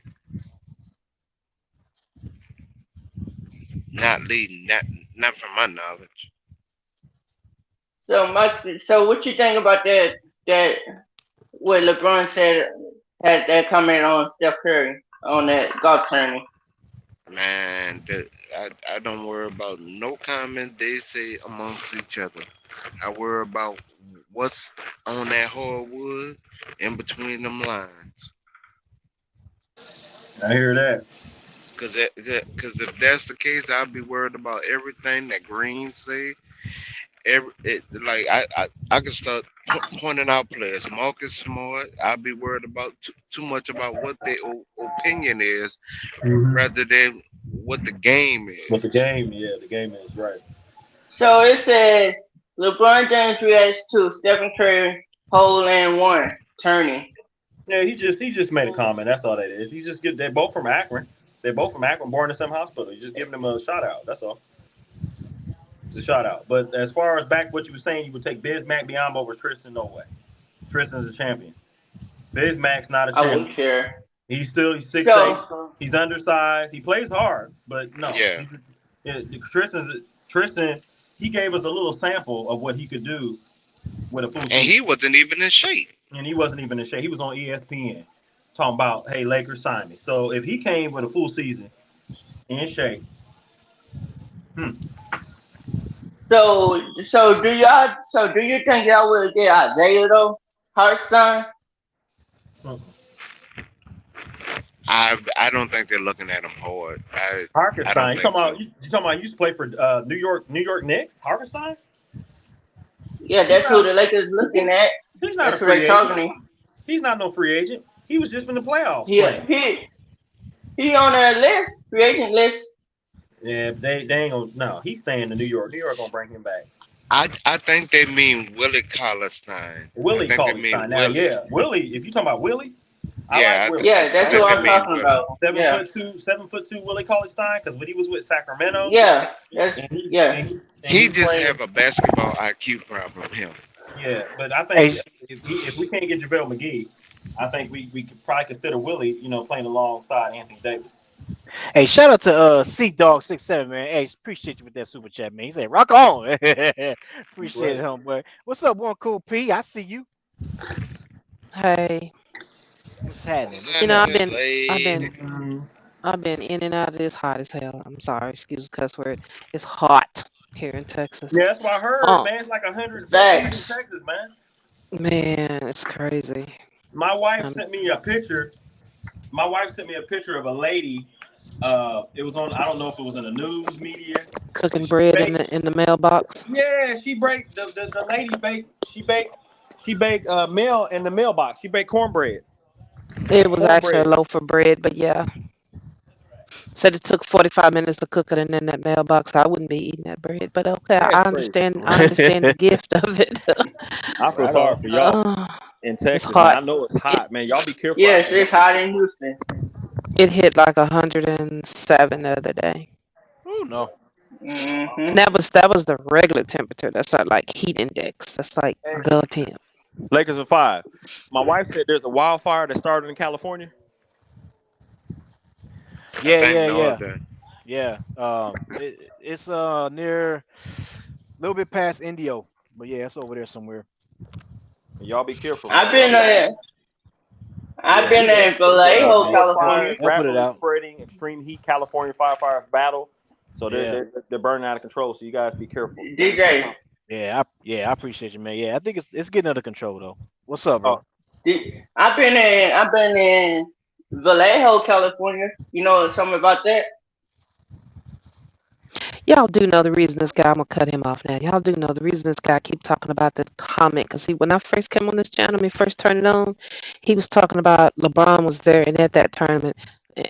Not Lee. Not from my knowledge. So what you think about that what LeBron said had that comment on Steph Curry on that golf tournament? Man, I don't worry about no comment they say amongst each other. I worry about what's on that hardwood in between them lines. I hear that. Cause if that's the case, I'll be worried about everything that Green say. Like I can start pointing out players. Marcus Smart. I'll be worried about too much about what their opinion is Hmm. rather than what the game But is. the game is right. So it says LeBron James reacts to Stephen Curry hole in one turning. Yeah, he just made a comment. That's all that is. He just get. They're both from Akron. They're both from Akron, born in the same hospital. You're just giving them a shout out. That's all. It's a shout out. But as far as back what you were saying, you would take Bismack Biyombo over Tristan. No way. Tristan's a champion. Bismack's not a I wouldn't champion. care. He's 6'8". So He's undersized. He plays hard, but no. Yeah. Tristan. He gave us a little sample of what he could do with a full And season, he wasn't even in shape. and he wasn't even in shape. He was on ESPN talking about, "Hey, Lakers sign me." So if he came with a full season in shape, so do you think y'all will get Isaiah though? Hartstein? hmm. I don't think they're looking at him hard. I don't Harkenstein. think so. You talking about? He used to play for New York Knicks. Harkenstein. Yeah, He's that's who not. the Lakers looking at. He's not a That's who free they agent. talking to. He's not no free agent. He was just in the playoffs He playing. he on that list, free agent list. Yeah, they ain't gonna. No, he's staying in New York. New York gonna bring him back. I think they mean Willie Cauley-Stein. I Willie think they Cauley mean Stein. Now, Willie. yeah, Willie. If you talking about Willie, I Yeah, like Willie. Yeah, I that's who think they I'm mean talking Willie. about. Yeah, 7'2" Willie Cauley Stein. Because when he was with Sacramento, yeah, that's and he yeah. and he, and he He was just playing. have a basketball IQ problem. Him. Yeah, but I Hey, think if we can't get JaVale McGee, I think we could probably consider Willie, playing alongside Anthony Davis. hey, shout out to Sea Dog 67, man. Hey, appreciate you with that super chat, man. He said, "Rock on." Appreciate it, Great. homeboy. What's up, one cool P? I see you. Hey, What's happening? What's What's I've happening? happening, been, I've lady? been, I've been in and out of this hot as hell. I'm sorry, excuse the cuss word. It's hot here in Texas. Yeah, that's what I heard, Oh man. It's like 115 in Facts. Texas, man. man, it's crazy. My wife Um, sent me a picture. My wife sent me a picture of a lady. It was on. I don't know if it was in the news media. cooking She bread in baked. the mailbox. Yeah, she baked. The lady baked. She baked meal in the mailbox. She baked cornbread. It was actually a Cornbread. loaf of bread, but yeah, said it took 45 minutes to cook it and in that mailbox. I wouldn't be eating that bread, but okay, That's I crazy. understand. I understand the gift of it. I feel Right sorry on. for y'all uh, in it's Texas, man. hot. I know it's It hot, man. Y'all be careful out Yes, there. it's hot in Houston. it hit like 107 the other day. Oh no. And Hmm that was the regular temperature. That's not like heat index. That's like the temp. Lakers are 5. My wife said there's a wildfire that started in California. I Yeah, think yeah, yeah, Northern. yeah. It's near a little bit past Indio, but yeah, it's over there somewhere. Y'all be careful, I've man. Y'all been be there. I've Yeah, been there in We'll put it out, Vallejo, man. forest California. fires They'll put it rapidly out. spreading, extreme heat, California firefighters battle. So Yeah, they're burning out of control. So you guys be careful. DJ, I appreciate you, man. Yeah, I think it's getting under control though. What's up, bro? Oh, I've been in Vallejo, California. You know something about that? Y'all do know the reason this guy. I'm gonna cut him off now. Y'all do know the reason this guy keep talking about the comment. Cause see, when I first came on this channel, when he first turned it on, he was talking about LeBron was there and at that tournament.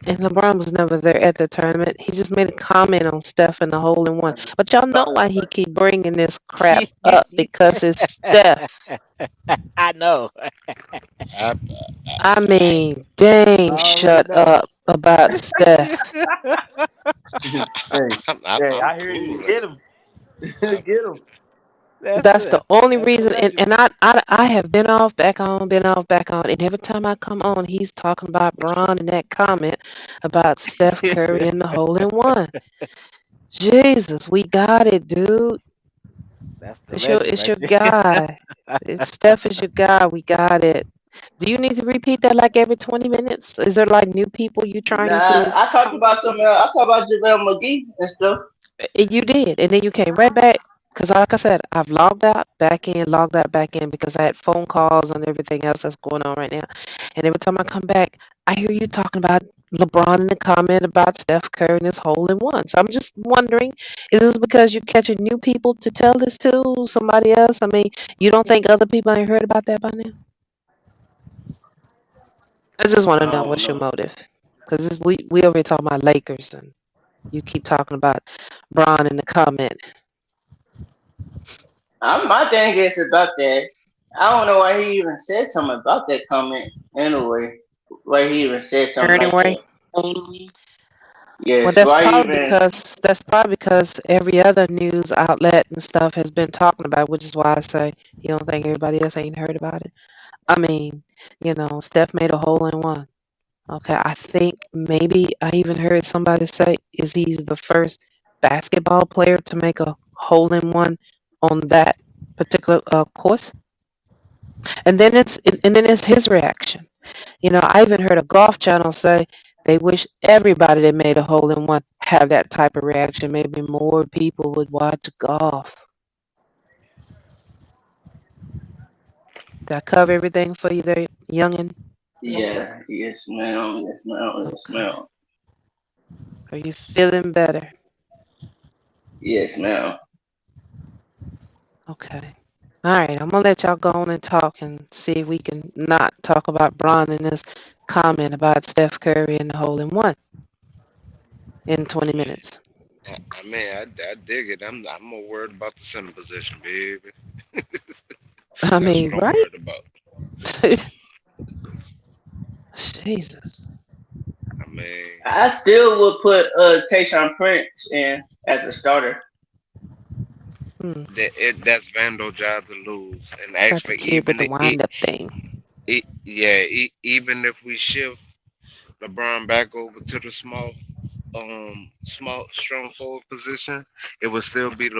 And LeBron was never there at the tournament. He just made a comment on Steph and the hole in one. But y'all know why he keep bringing this crap up because it's Steph. I know. I, I mean, dang, I already shut know. up about Steph. hey, I'm I hear you. cool. Get him. Get him. That's the only That's reason, allegedly. and I have been off, been off, back on, and every time I come on, he's talking about Braun and that comment about Steph Curry and the hole in one. Jesus, we got it, dude. That's the It's your legend it's right your there. guy. It's Steph is your guy. We got it. Do you need to repeat that like every 20 minutes? Is there like new people you trying Nah, to? I talked about something else. I talked about JaVale McGee and stuff. You did, and then you came right back. Because, like I said, I've logged out, back in, logged out, back in, because I had phone calls and everything else that's going on right now. And every time I come back, I hear you talking about LeBron in the comment about Steph Curry and his hole in one. So I'm just wondering, is this because you're catching new people to tell this to somebody else? I mean, you don't think other people ain't heard about that by now? I just want to I know don't what's your know. motive. Because we over here talking about Lakers, and you keep talking about Bron in the comment. My thing is about that. I don't know why he even said something about that comment anyway. Why he even said something like Anyway, that. Well, Yes. Why even? that's probably because every other news outlet and stuff has been talking about, which is why I say you don't think everybody else ain't heard about it. I mean, Steph made a hole in one. Okay, I think maybe I even heard somebody say is he's the first basketball player to make a hole in one on that particular course. And then it's his reaction. I even heard a golf channel say they wish everybody that made a hole in one have that type of reaction. Maybe more people would watch golf. Did I cover everything for you there, youngin? Yeah. Yes, ma'am. Yes, ma'am. Yes, Okay. ma'am. Are you feeling better? Yes, ma'am. Okay. All right. I'm gonna let y'all go on and talk and see if we can not talk about Bron and this comment about Steph Curry and the hole in one in 20 Yeah, minutes. I mean, I dig it. I'm more worried about the center position, baby. I That's mean, what I'm right? worried about. Jesus. I mean, I still would put Tayshaun Prince in as a starter. Hmm. that's Vando's job to lose. And Got the actually, kid with the wind up thing. even if we shift LeBron back over to the small, strong forward position, it would still be.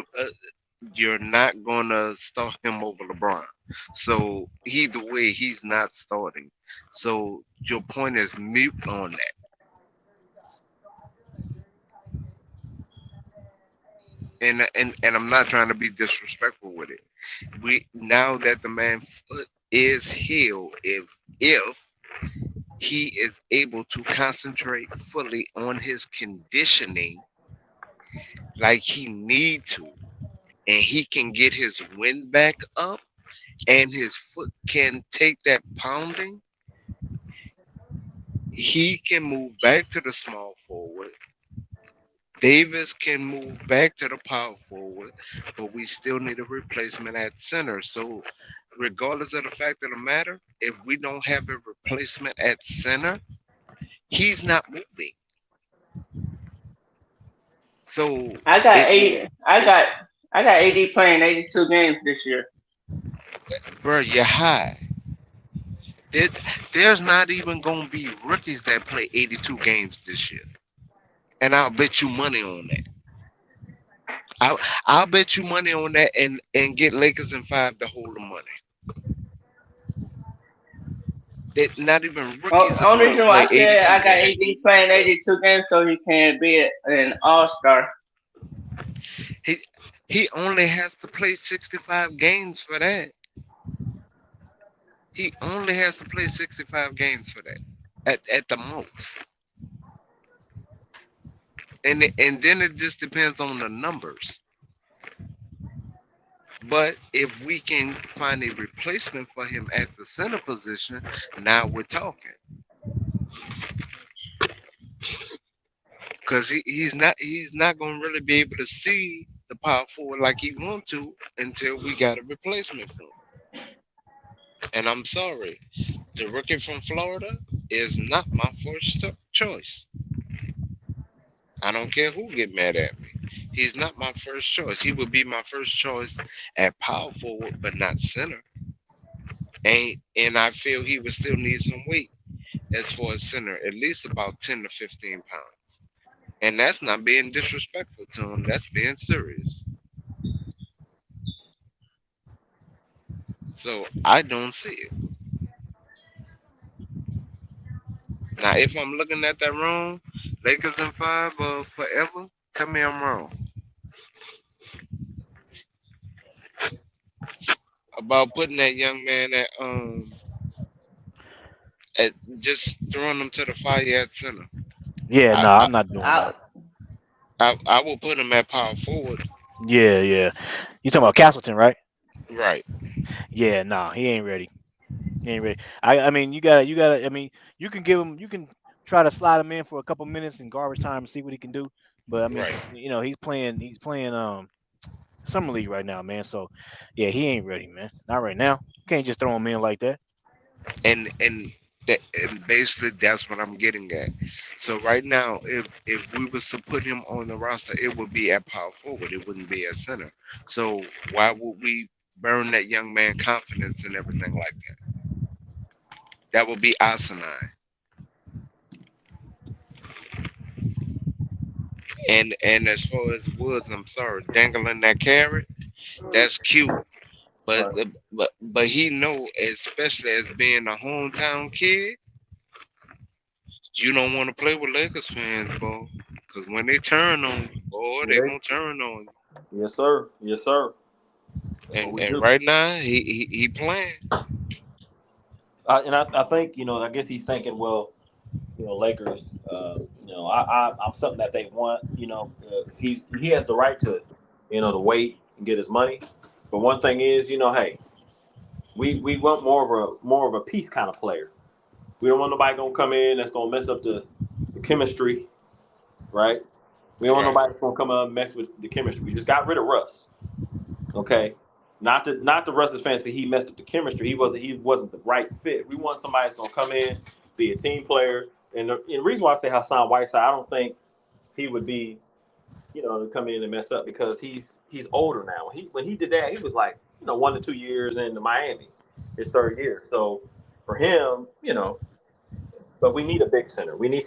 You're not gonna start him over LeBron. So either way, he's not starting. So your point is mute on that. And I'm not trying to be disrespectful with it. We now that the man's foot is healed, if he is able to concentrate fully on his conditioning like he need to, and he can get his wind back up, and his foot can take that pounding, he can move back to the small forward. Davis can move back to the power forward, but we still need a replacement at center. So, regardless of the fact of the matter, if we don't have a replacement at center, he's not moving. So, I got it, 80. I got AD playing 82 games this year. bro, you're high. There, there's not even going to be rookies that play 82 games this year. And I'll bet you money on that. I'll bet you money on that and get Lakers in five to hold the money. That not even rookies are Only going to reason why play I said 82 I got games. AD playing 82 games so he can be an All Star. He he only has to play 65 games for that. He only has to play 65 games for that at the most. And then it just depends on the numbers. But if we can find a replacement for him at the center position, now we're talking. Because he's not going to really be able to see the power forward like he want to until we got a replacement for him. And I'm sorry, the rookie from Florida is not my first choice. I don't care who get mad at me. He's not my first choice. He would be my first choice at power forward, but not center. And I feel he would still need some weight as far as center, at least about 10 to 15 pounds. And that's not being disrespectful to him. That's being serious. So I don't see it. Now, if I'm looking at that wrong, Lakers in five forever, tell me I'm wrong about putting that young man at just throwing him to the fire at center. Yeah, I no, I, I'm not doing that. I, I will put him at power forward. Yeah, yeah. You talking about Castleton, right? Right. Yeah, nah, he ain't ready. He ain't ready. I mean, you gotta. I mean, you can give him. You can try to slide him in for a couple minutes in garbage time and see what he can do. But I mean, Right. he's playing summer league right now, man. So yeah, he ain't ready, man. Not right now. You can't just throw him in like that. And and basically that's what I'm getting at. So right now, if we was to put him on the roster, it would be at power forward. It wouldn't be at center. So why would we burn that young man confidence and everything like that? That would be asinine. And as far as Woods, I'm sorry, dangling that carrot, that's cute. But Right. but he know, especially as being a hometown kid, you don't want to play with Lakers fans, bro. Because when they turn on you, boy, they Yeah. gonna turn on you. Yes, sir. Yes, sir. That's what we And do. right now he playing. And I think I guess he's thinking, well, Lakers. I'm something that they want. He has the right to wait and get his money. But one thing is, hey, we want more of a peace kind of player. We don't want nobody gonna come in that's gonna mess up the chemistry, right? We don't want Right. nobody that's gonna come up and mess with the chemistry. We just got rid of Russ. Okay. Not the Russ's fans that he messed up the chemistry. He wasn't the right fit. We want somebody that's gonna come in, be a team player. And the reason why I say Hassan Whiteside, I don't think he would be, to come in and mess up because he's older now. When he did that, he was like, 1 to 2 years into Miami, his third year. So for him, but we need a big center. We need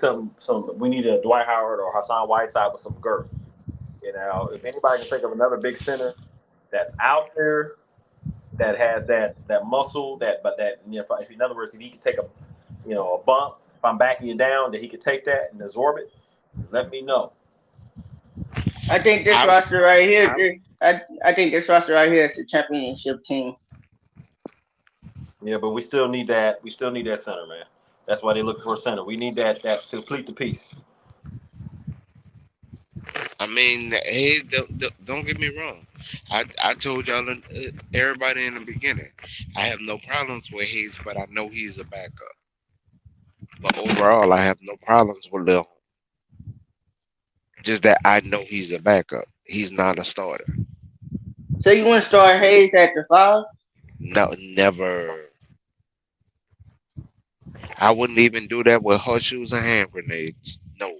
we need a Dwight Howard or Hassan Whiteside with some girth. If anybody can think of another big center that's out there that has that muscle, if in other words, if he could take a bump, if I'm backing you down, that he could take that and absorb it, let me know. I think this I, roster right here. I I think this roster right here is a championship team. Yeah, but we still need that. We still need that center, man. That's why they look for a center. We need that to complete the piece. I mean, hey, don't get me wrong. I told y'all, everybody in the beginning, I have no problems with Hayes, but I know he's a backup. But overall, I have no problems with Lil. Just that I know he's a backup. He's not a starter. So you want to start Hayes at the 5? No, never. I wouldn't even do that with horseshoes and hand grenades. No.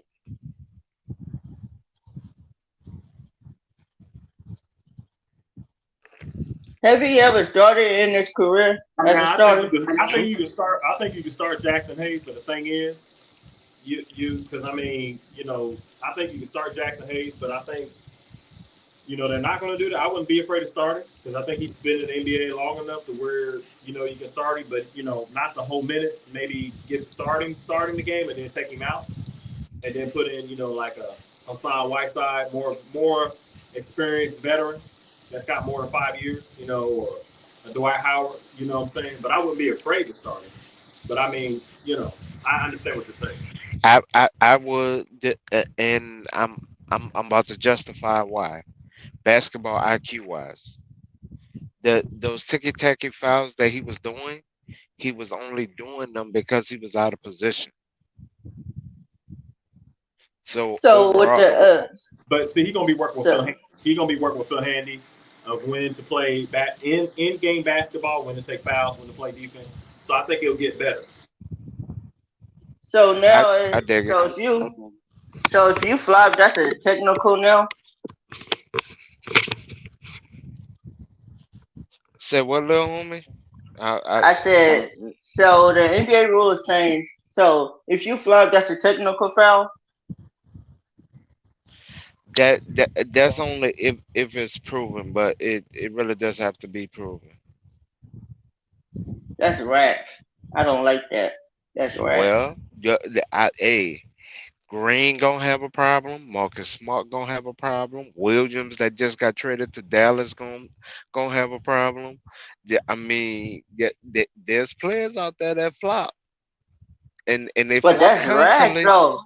Have he ever started in his career I mean, as a I think you starter? can. I think you can start. I think you can start Jackson Hayes. But the thing is, because I mean, I think you can start Jackson Hayes. But I think they're not going to do that. I wouldn't be afraid of starting because I think he's been in the NBA long enough to where you can start him, but not the whole minutes. Maybe get starting the game and then take him out and then put in like a Hassan Whiteside, more experienced veteran that's got more than 5 years, or a Dwight Howard. You know what I'm saying? But I wouldn't be afraid to start him. But I mean, I understand what you're saying. I would, and I'm about to justify why. Basketball IQ wise, those ticky tacky fouls that he was doing, he was only doing them because he was out of position. So So with overall, the But see, he's gonna be working with Phil. so He's gonna be working with Phil Handy of when to play back in game basketball, when to take fouls, when to play defense. So I think it'll get better. so I now I dig it. so if you flop, that's a technical now. Said what, little homie? I I said so the NBA rules change. So if you flop, that's a technical foul. that's only if it's proven, but it really does have to be proven. That's right. I don't like that. That's right. Well, Green gonna have a problem. Marcus Smart gonna have a problem. Williams that just got traded to Dallas gonna have a problem. I mean, there's players out there that flop, and they But flop that's right constantly. though.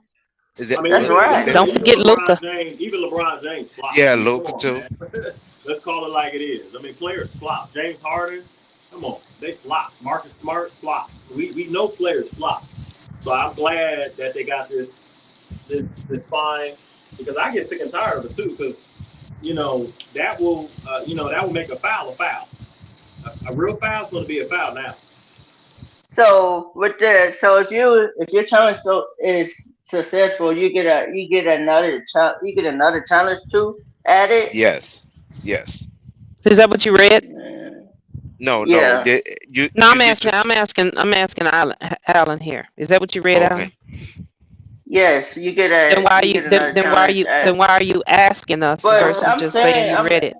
I mean, That's right. Don't forget Luca. Even LeBron James flops. Yeah, I mean, come Luka on, too. man. Let's call it like it is. I mean, players flop. James Harden, come on, they flop. Marcus Smart flop. We know players flop. So I'm glad that they got this fine because I get sick and tired of it too. Because that will make a foul a foul. A real foul is going to be a foul now. So with that, so if your challenge is successful, you get another challenge too added. Yes, yes. Is that what you read? Mm, No, no. yeah. You No, you get to I'm asking Alan here. Is that what you read, Alan? okay. Yes, Then why are you you get another challenge added. then why are you asking us But versus just saying you read it?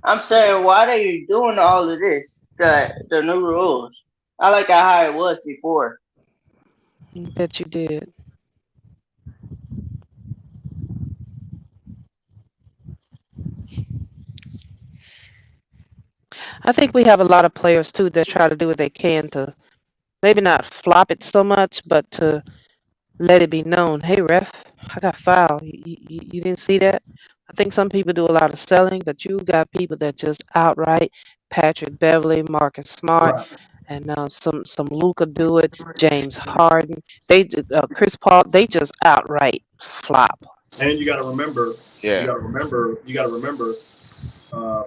I'm saying why are you doing all of this? The new rules. I like how it was before. I bet you did. I think we have a lot of players too that try to do what they can to maybe not flop it so much, but to let it be known. Hey, ref, I got fouled. You didn't see that? I think some people do a lot of selling, but you got people that just outright Patrick Beverly, Marcus Smart, Right. and some Luca do it. James Harden, Chris Paul, they just outright flop. And you got to remember, Yeah.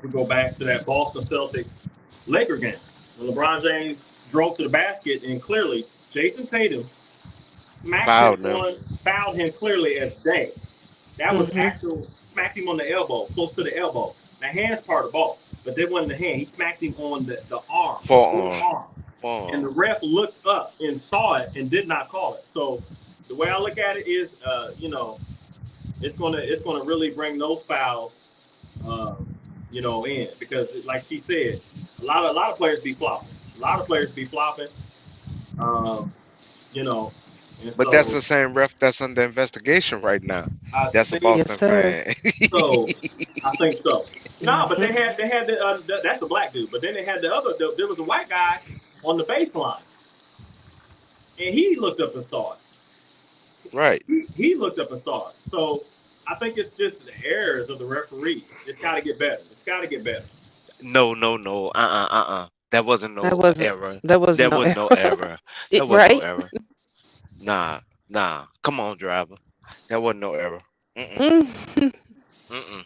we go back to that Boston Celtics Laker game when LeBron James drove to the basket and clearly Jason Tatum Fouled them. fouled him clearly as day. That was Hmm. actual smacked him on the elbow, close to the elbow. The hand's part of the ball, but that wasn't the hand. He smacked him on the arm, the Forearm. forearm. And the Forearm. ref looked up and saw it and did not call it. So the way I look at it is, it's gonna really bring those fouls, um, in because like she said, a lot of players be flopping. A lot of players be flopping. Um, you know, and But that's so the same ref that's under investigation right now. I That's a think Yes, Boston sir. fan. so. I think so. No, but Hmm. they had that's a black dude. But then they had there was a white guy on the baseline, and he looked up and saw it. Right. He looked up and saw it. So I think it's just the errors of the referee. It's got to get better. It's got to get better. No, no, no. That wasn't That no wasn't error. that was That no wasn't no error. error. That wasn't no Right? error. Nah, nah. Come on, driver. That wasn't no error. Mm-mm. Mm. Mm-mm.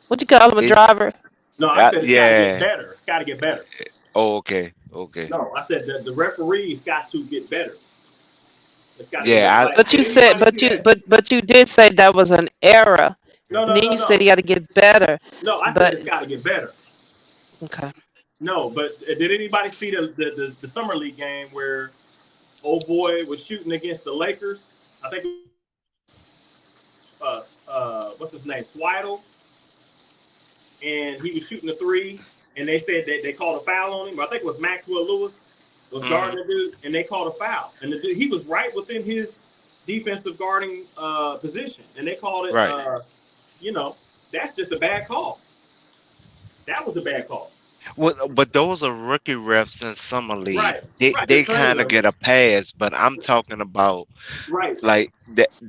What you call him, a It, driver? No, I said it's got to get yeah. better. It's got to get better. Oh, okay. Okay. No, I said that the referees got to get better. It's got to get better. Yeah. Like, But did you said, anybody see that? but you did say that was an error, No, and no, then no, you said no. you got to get better. No, I said But it's got to get better. okay, No, but did anybody see the summer league game where old boy was shooting against the Lakers? I think what's his name, Swaddle, and he was shooting a three, and they said that they called a foul on him. I think it was Maxwell Lewis was Mm-hmm. guarding the dude, and they called a foul, and the dude, he was right within his defensive guarding position, and they called it. Right. You know, that's just a bad call. That was a bad call. Well, but those are rookie refs in summer league. Right, They right. They're they trained kind of them. get a pass, but I'm talking about Right, like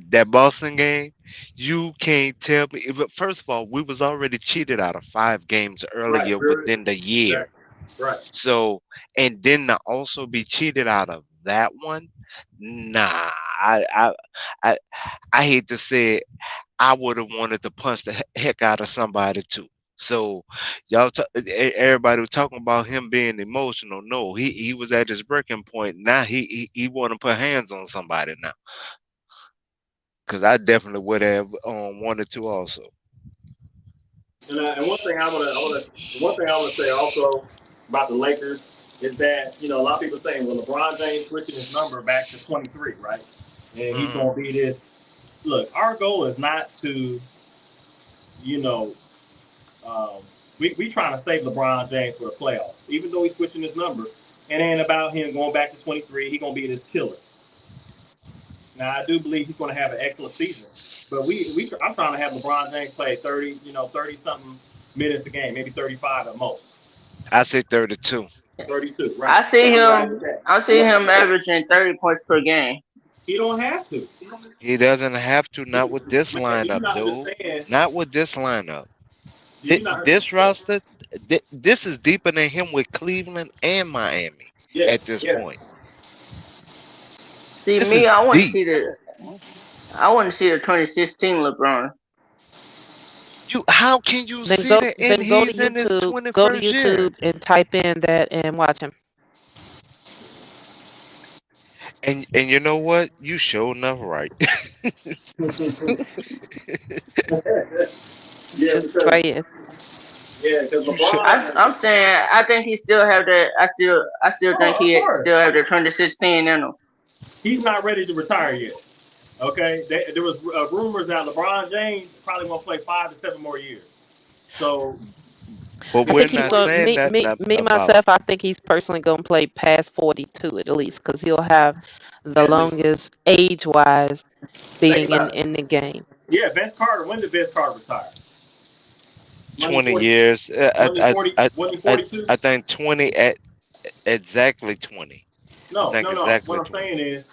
that Boston game. You can't tell me. But first of all, we was already cheated out of 5 games right, earlier very, within the year. exactly. Right. So, and then to also be cheated out of that one, nah. I, I hate to say it, I would have wanted to punch the heck out of somebody too. So, everybody was talking about him being emotional. No, he was at his breaking point. Now he want to put hands on somebody now. Cause I definitely would have wanted to also. And one thing I want to say also about the Lakers is that a lot of people saying, well, LeBron James switching his number back to 23, right? And he's Hmm. going to be this. Look, our goal is not to, you know, um, we trying to save LeBron James for the playoffs. Even though he's switching his number, it ain't about him going back to 23. He's going to be this killer. Now, I do believe he's going to have an excellent season. But I'm trying to have LeBron James play 30, 30 something minutes a game, maybe 35 at most. I say 32. 32, right? I see I'm right him. with that. I see him averaging 30 points per game. He don't have to. He doesn't have to. Not with this Man, did you lineup, not dude. understand? Not with this lineup. Did you not This understand? roster, this is deeper than him with Cleveland and Miami Yes, at this yes. point. See This me, is I want to deep. see the 2016 LeBron. How can you then see go that? And then go to he's in his YouTube. Go to 21st year. YouTube and type in that and watch him. And you know what? You sure enough right. Yeah, Just because saying. You sure. I'm saying I think he still have that. I still Oh, think of he course, still have the 2016 in him. he's not ready to retire yet. Okay, there was rumors that LeBron James probably won't play 5 to 7 more years. So But I if we're think he's if not going. he saying Me, that me, not me about myself. I think he's personally going to play past 42 at least, because he'll have the at least longest age wise think being in about it. in the game. Yeah, Vince Carter. When did Vince Carter retire? Money 20 40. years. Wasn't he 40? Wasn't he 42? I think 20 at exactly 20. I No, think no, no. What exactly I'm 20. saying is,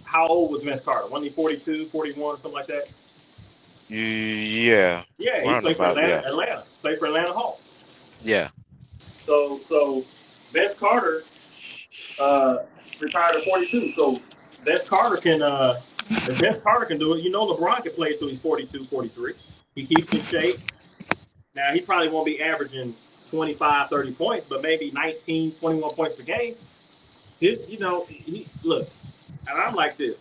how old was Vince Carter? Wasn't he 42, 41, something like that? Yeah, Yeah, he played for roundabout. Atlanta. Yeah, Atlanta played for Atlanta Hawks. yeah. So Vince Carter uh, retired at 42. So Vince Carter can if Vince Carter can do it, you know LeBron can play until he's 42, 43. He keeps in shape. Now he probably won't be averaging 25, 30 points, but maybe 19, 21 points per game. He look, and I'm like this.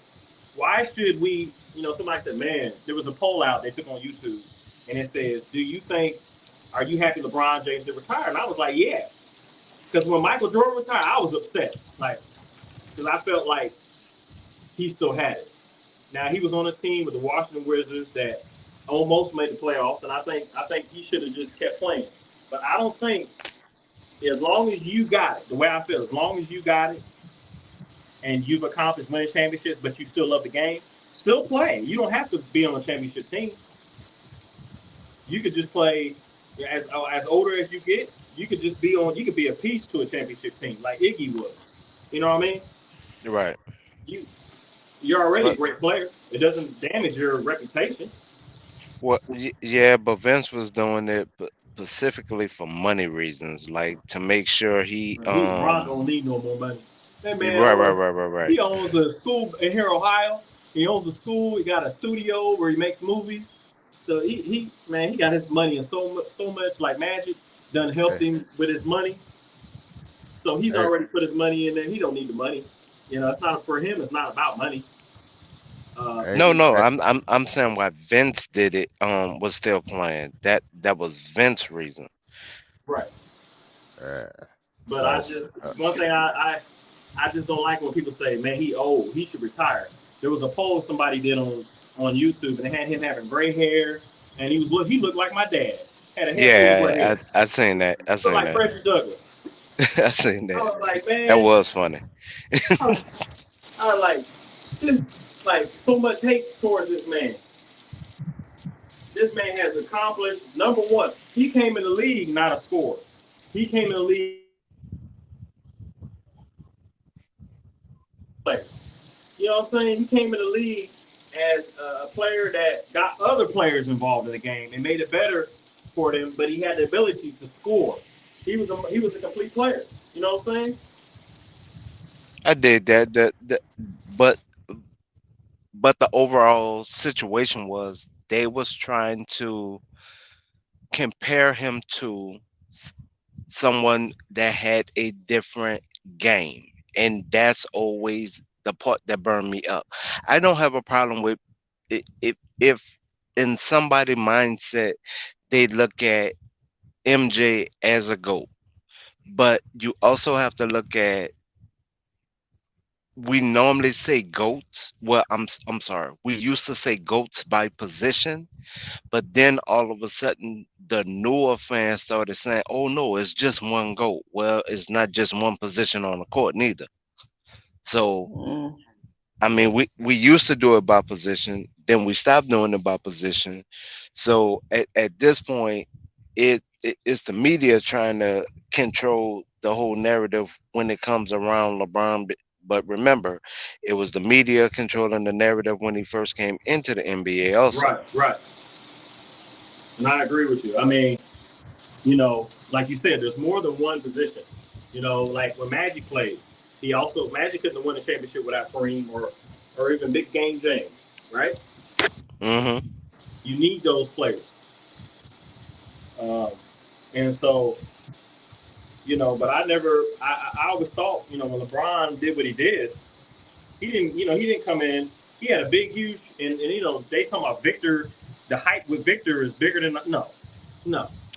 Why should we? Somebody said, man, there was a poll out they took on YouTube, and it says, "Do you think? Are you happy LeBron James did retire?" And I was like, yeah, because when Michael Jordan retired, I was upset, like, because I felt like he still had it. Now he was on a team with the Washington Wizards that almost made the playoffs, and I think he should have just kept playing. But I don't think as long as you got it, the way I feel, as long as you got it and you've accomplished winning championships, but you still love the game, still play. You don't have to be on a championship team. You could just play as older as you get. You could just be on. You could be a piece to a championship team like Iggy was. You know what I mean? Right. You you're already a But great player. It doesn't damage your reputation. yeah, but Vince was doing it specifically for money reasons, like to make sure he He's Ron don't need no more money. That man right, right, right, right, right. he owns a school in here, Ohio. He owns a school. He got a studio where he makes movies. So he man, he got his money and so much like magic done helped Hey, him with his money. So he's hey, already put his money in there. He don't need the money. It's not for him. It's not about money. hey, No, no, hey, I'm saying why Vince did it was still playing. That was Vince's reason. Right. uh, But I us, just one thing I just don't like when people say, man, he old. He should retire. There was a poll somebody did on YouTube, and they had him having gray hair, and he looked like my dad. Had a head full of gray Yeah, hair. I seen that. I Looked seen like that. Frederick Douglass. I seen I that. was like, That man, was funny. I was, I was like, this, like so much hate towards this man. This man has accomplished number one. He came in the league not a scorer. He came in the league player. You know what I'm saying? He came in the league as a player that got other players involved in the game and made it better for them. But he had the ability to score. He was a complete player. You know what I'm saying? I did that. But the overall situation was they was trying to compare him to s- someone that had a different game, and that's always the part that burned me up. I don't have a problem with if in somebody mindset they look at MJ as a GOAT, but you also have to look at, we normally say goats. Well, I'm sorry. We used to say goats by position, but then all of a sudden the newer fans started saying, "Oh no, it's just one goat." Well, it's not just one position on the court neither. So Mm. I mean, we used to do it by position, then we stopped doing it by position. So at this point, it's the media trying to control the whole narrative when it comes around LeBron. But remember, it was the media controlling the narrative when he first came into the NBA. Also, Right, right. And I agree with you. I mean, like you said, there's more than one position. Like when Magic played, Magic couldn't have won a championship without Kareem or even Big Game James, right? hmm You need those players. Um, and so, but I never, I always thought, when LeBron did what he did, He didn't come in. He had a big, huge, and they talking about Victor. The hype with Victor is bigger than no.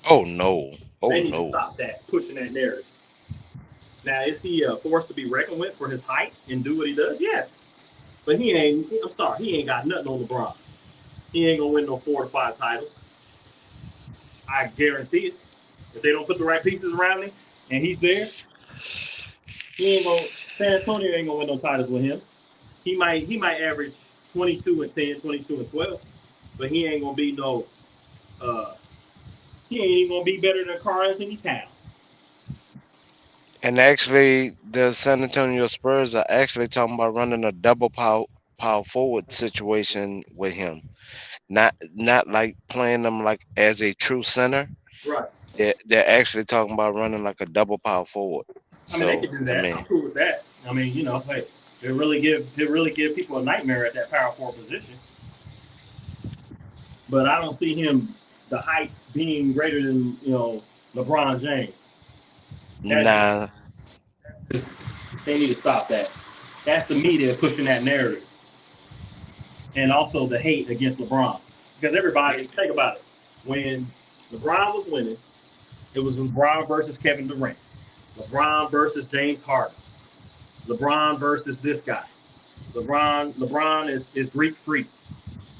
Oh no. Oh They need to no. stop that pushing that narrative. Now, is he a force to be reckoned with for his height and do what he does? Yes, but he ain't. I'm sorry, he ain't got nothing on LeBron. He ain't gonna win no 4 or 5 titles. I guarantee it. If they don't put the right pieces around him and he's there, he ain't gonna. San Antonio ain't gonna win no titles with him. He might average 22 and 10, 22 and 12, but he ain't gonna be no. Uh, he ain't even gonna be better than Karl Anthony Towns. And actually, the San Antonio Spurs are actually talking about running a double power forward situation with him. Not like playing them like as a true center. Right. They're actually talking about running like a double power forward. I mean, they So could do I that. I'm mean, cool with that. I mean, hey, it really give people a nightmare at that power forward position. But I don't see him the height being greater than LeBron James. That's just nah. they need to stop that. That's the media pushing that narrative, and also the hate against LeBron because everybody think about it. When LeBron was winning, it was LeBron versus Kevin Durant, LeBron versus James Harden, LeBron versus this guy. LeBron is Greek freak.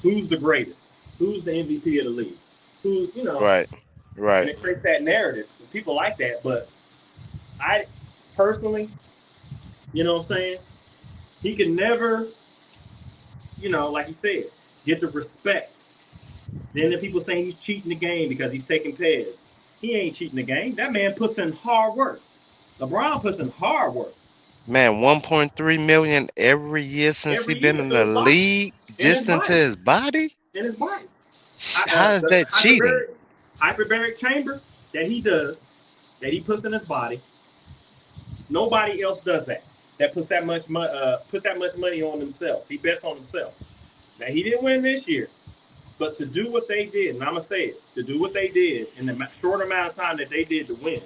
Who's the greatest? Who's the MVP of the league? Who's Right. and Right. it creates that narrative. People like that, but I personally, what I'm saying, he can never, like you said, get the respect. Then the people saying he's cheating the game because he's taking pairs. He ain't cheating the game. That man puts in hard work. LeBron puts in hard work Man, 1.3 million every year since he every been year in to the his body, league, in his just into body, his body. in his body. How is The that cheating? hyperbaric chamber that he does, that he puts in his body, nobody else does that. That puts that much money on themselves. He bets on himself. Now he didn't win this year, but to do what they did, and I'm gonna say it, to do what they did in the short amount of time that they did to win,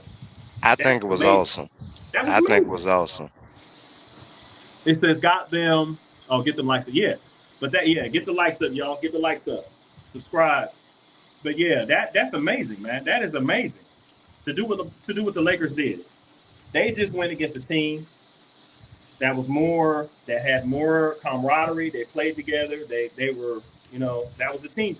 I think that's it was amazing. awesome. That was I think it amazing. was awesome. It says got them. Oh, get them likes up. Yeah, but get the likes up, y'all. Get the likes up. Subscribe. But yeah, that's amazing, man. That is amazing to do what the Lakers did. They just went against a team that had more camaraderie. They played together. They were that was the team.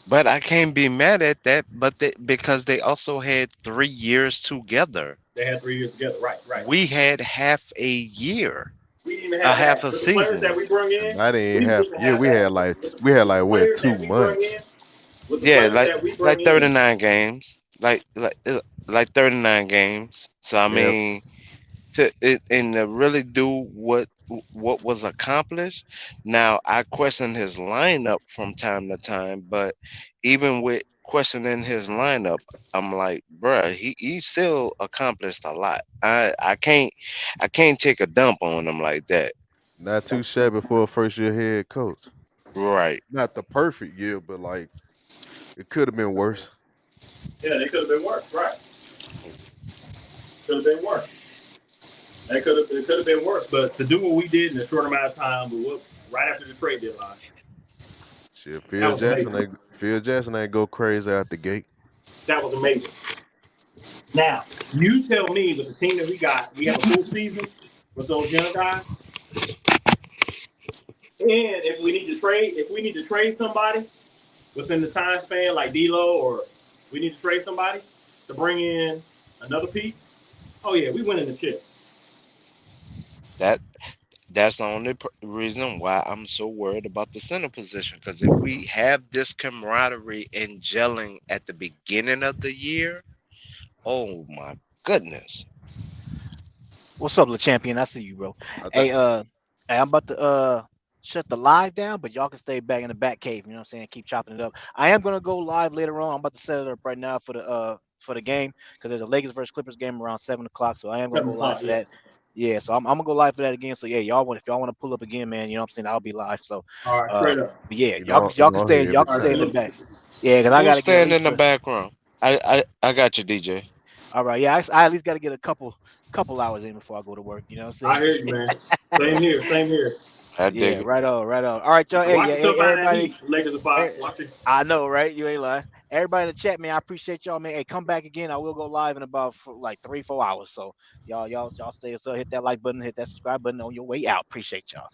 But I can't be mad at that. But because they also had 3 years together. They had 3 years together. Right, right. We had half a year, We didn't even a have half that. a With the players that season. we bring And in, that we ain't didn't half even a year. have We that. had like With what, players two that we bring months? in, with the Yeah, players like that we bring like in, 39 games, like 39 games. So I Yep. mean, to really do what was accomplished. Now I question his lineup from time to time, but even with questioning his lineup, I'm like, bruh, he still accomplished a lot. I can't take a dump on him like that. Not too shabby for a first year head coach. Right. Not the perfect year, but like it could have been worse. yeah, they could have been worse. Right, could have been worse. It could have been worse. But to do what we did in a short amount of time, right after the trade deadline, Shit, that was amazing. Phil Jackson ain't go crazy out the gate. That was amazing. Now, you tell me with the team that we have a full season with those young guys. And if we need to trade somebody within the time span, like D'Lo, or we need to trade somebody to bring in another piece. Oh yeah, we winning the chip. That that's the only reason why I'm so worried about the center position. Because if we have this camaraderie and gelling at the beginning of the year, oh my goodness. What's up, Le Champion? I see you, bro. I think Hey, I'm about to shut the live down, but y'all can stay back in the back cave. You know what I'm saying? Keep chopping it up. I am gonna go live later on. I'm about to set it up right now for the game because there's a Lakers versus Clippers game around 7 o'clock. So I am gonna go 7 o'clock, live for yeah. that. Yeah, so I'm gonna go live for that again. So yeah, if y'all want to pull up again, man, you know what I'm saying? I'll be live. So All right, straight up. but yeah, you y'all know, y'all can go stay ahead. y'all can All right, stay in the salute. back. Yeah, because I Who's gotta get at staying in least the background? I got you, DJ. all right. Yeah, I at least got to get a couple couple hours in before I go to work. You know what I'm I saying? hear you, man. Same here. Same here. I Yeah, dig it. right on, right on. All right, y'all. Hey, Watch yeah, yourself find that everybody. heat. Lakers are 5. eh, Watch it. I know, right? You ain't lying. Everybody in the chat, man. I appreciate y'all, man. Hey, come back again. I will go live in about like 3, 4 hours. So y'all stay. So hit that like button, hit that subscribe button on your way out. Appreciate y'all.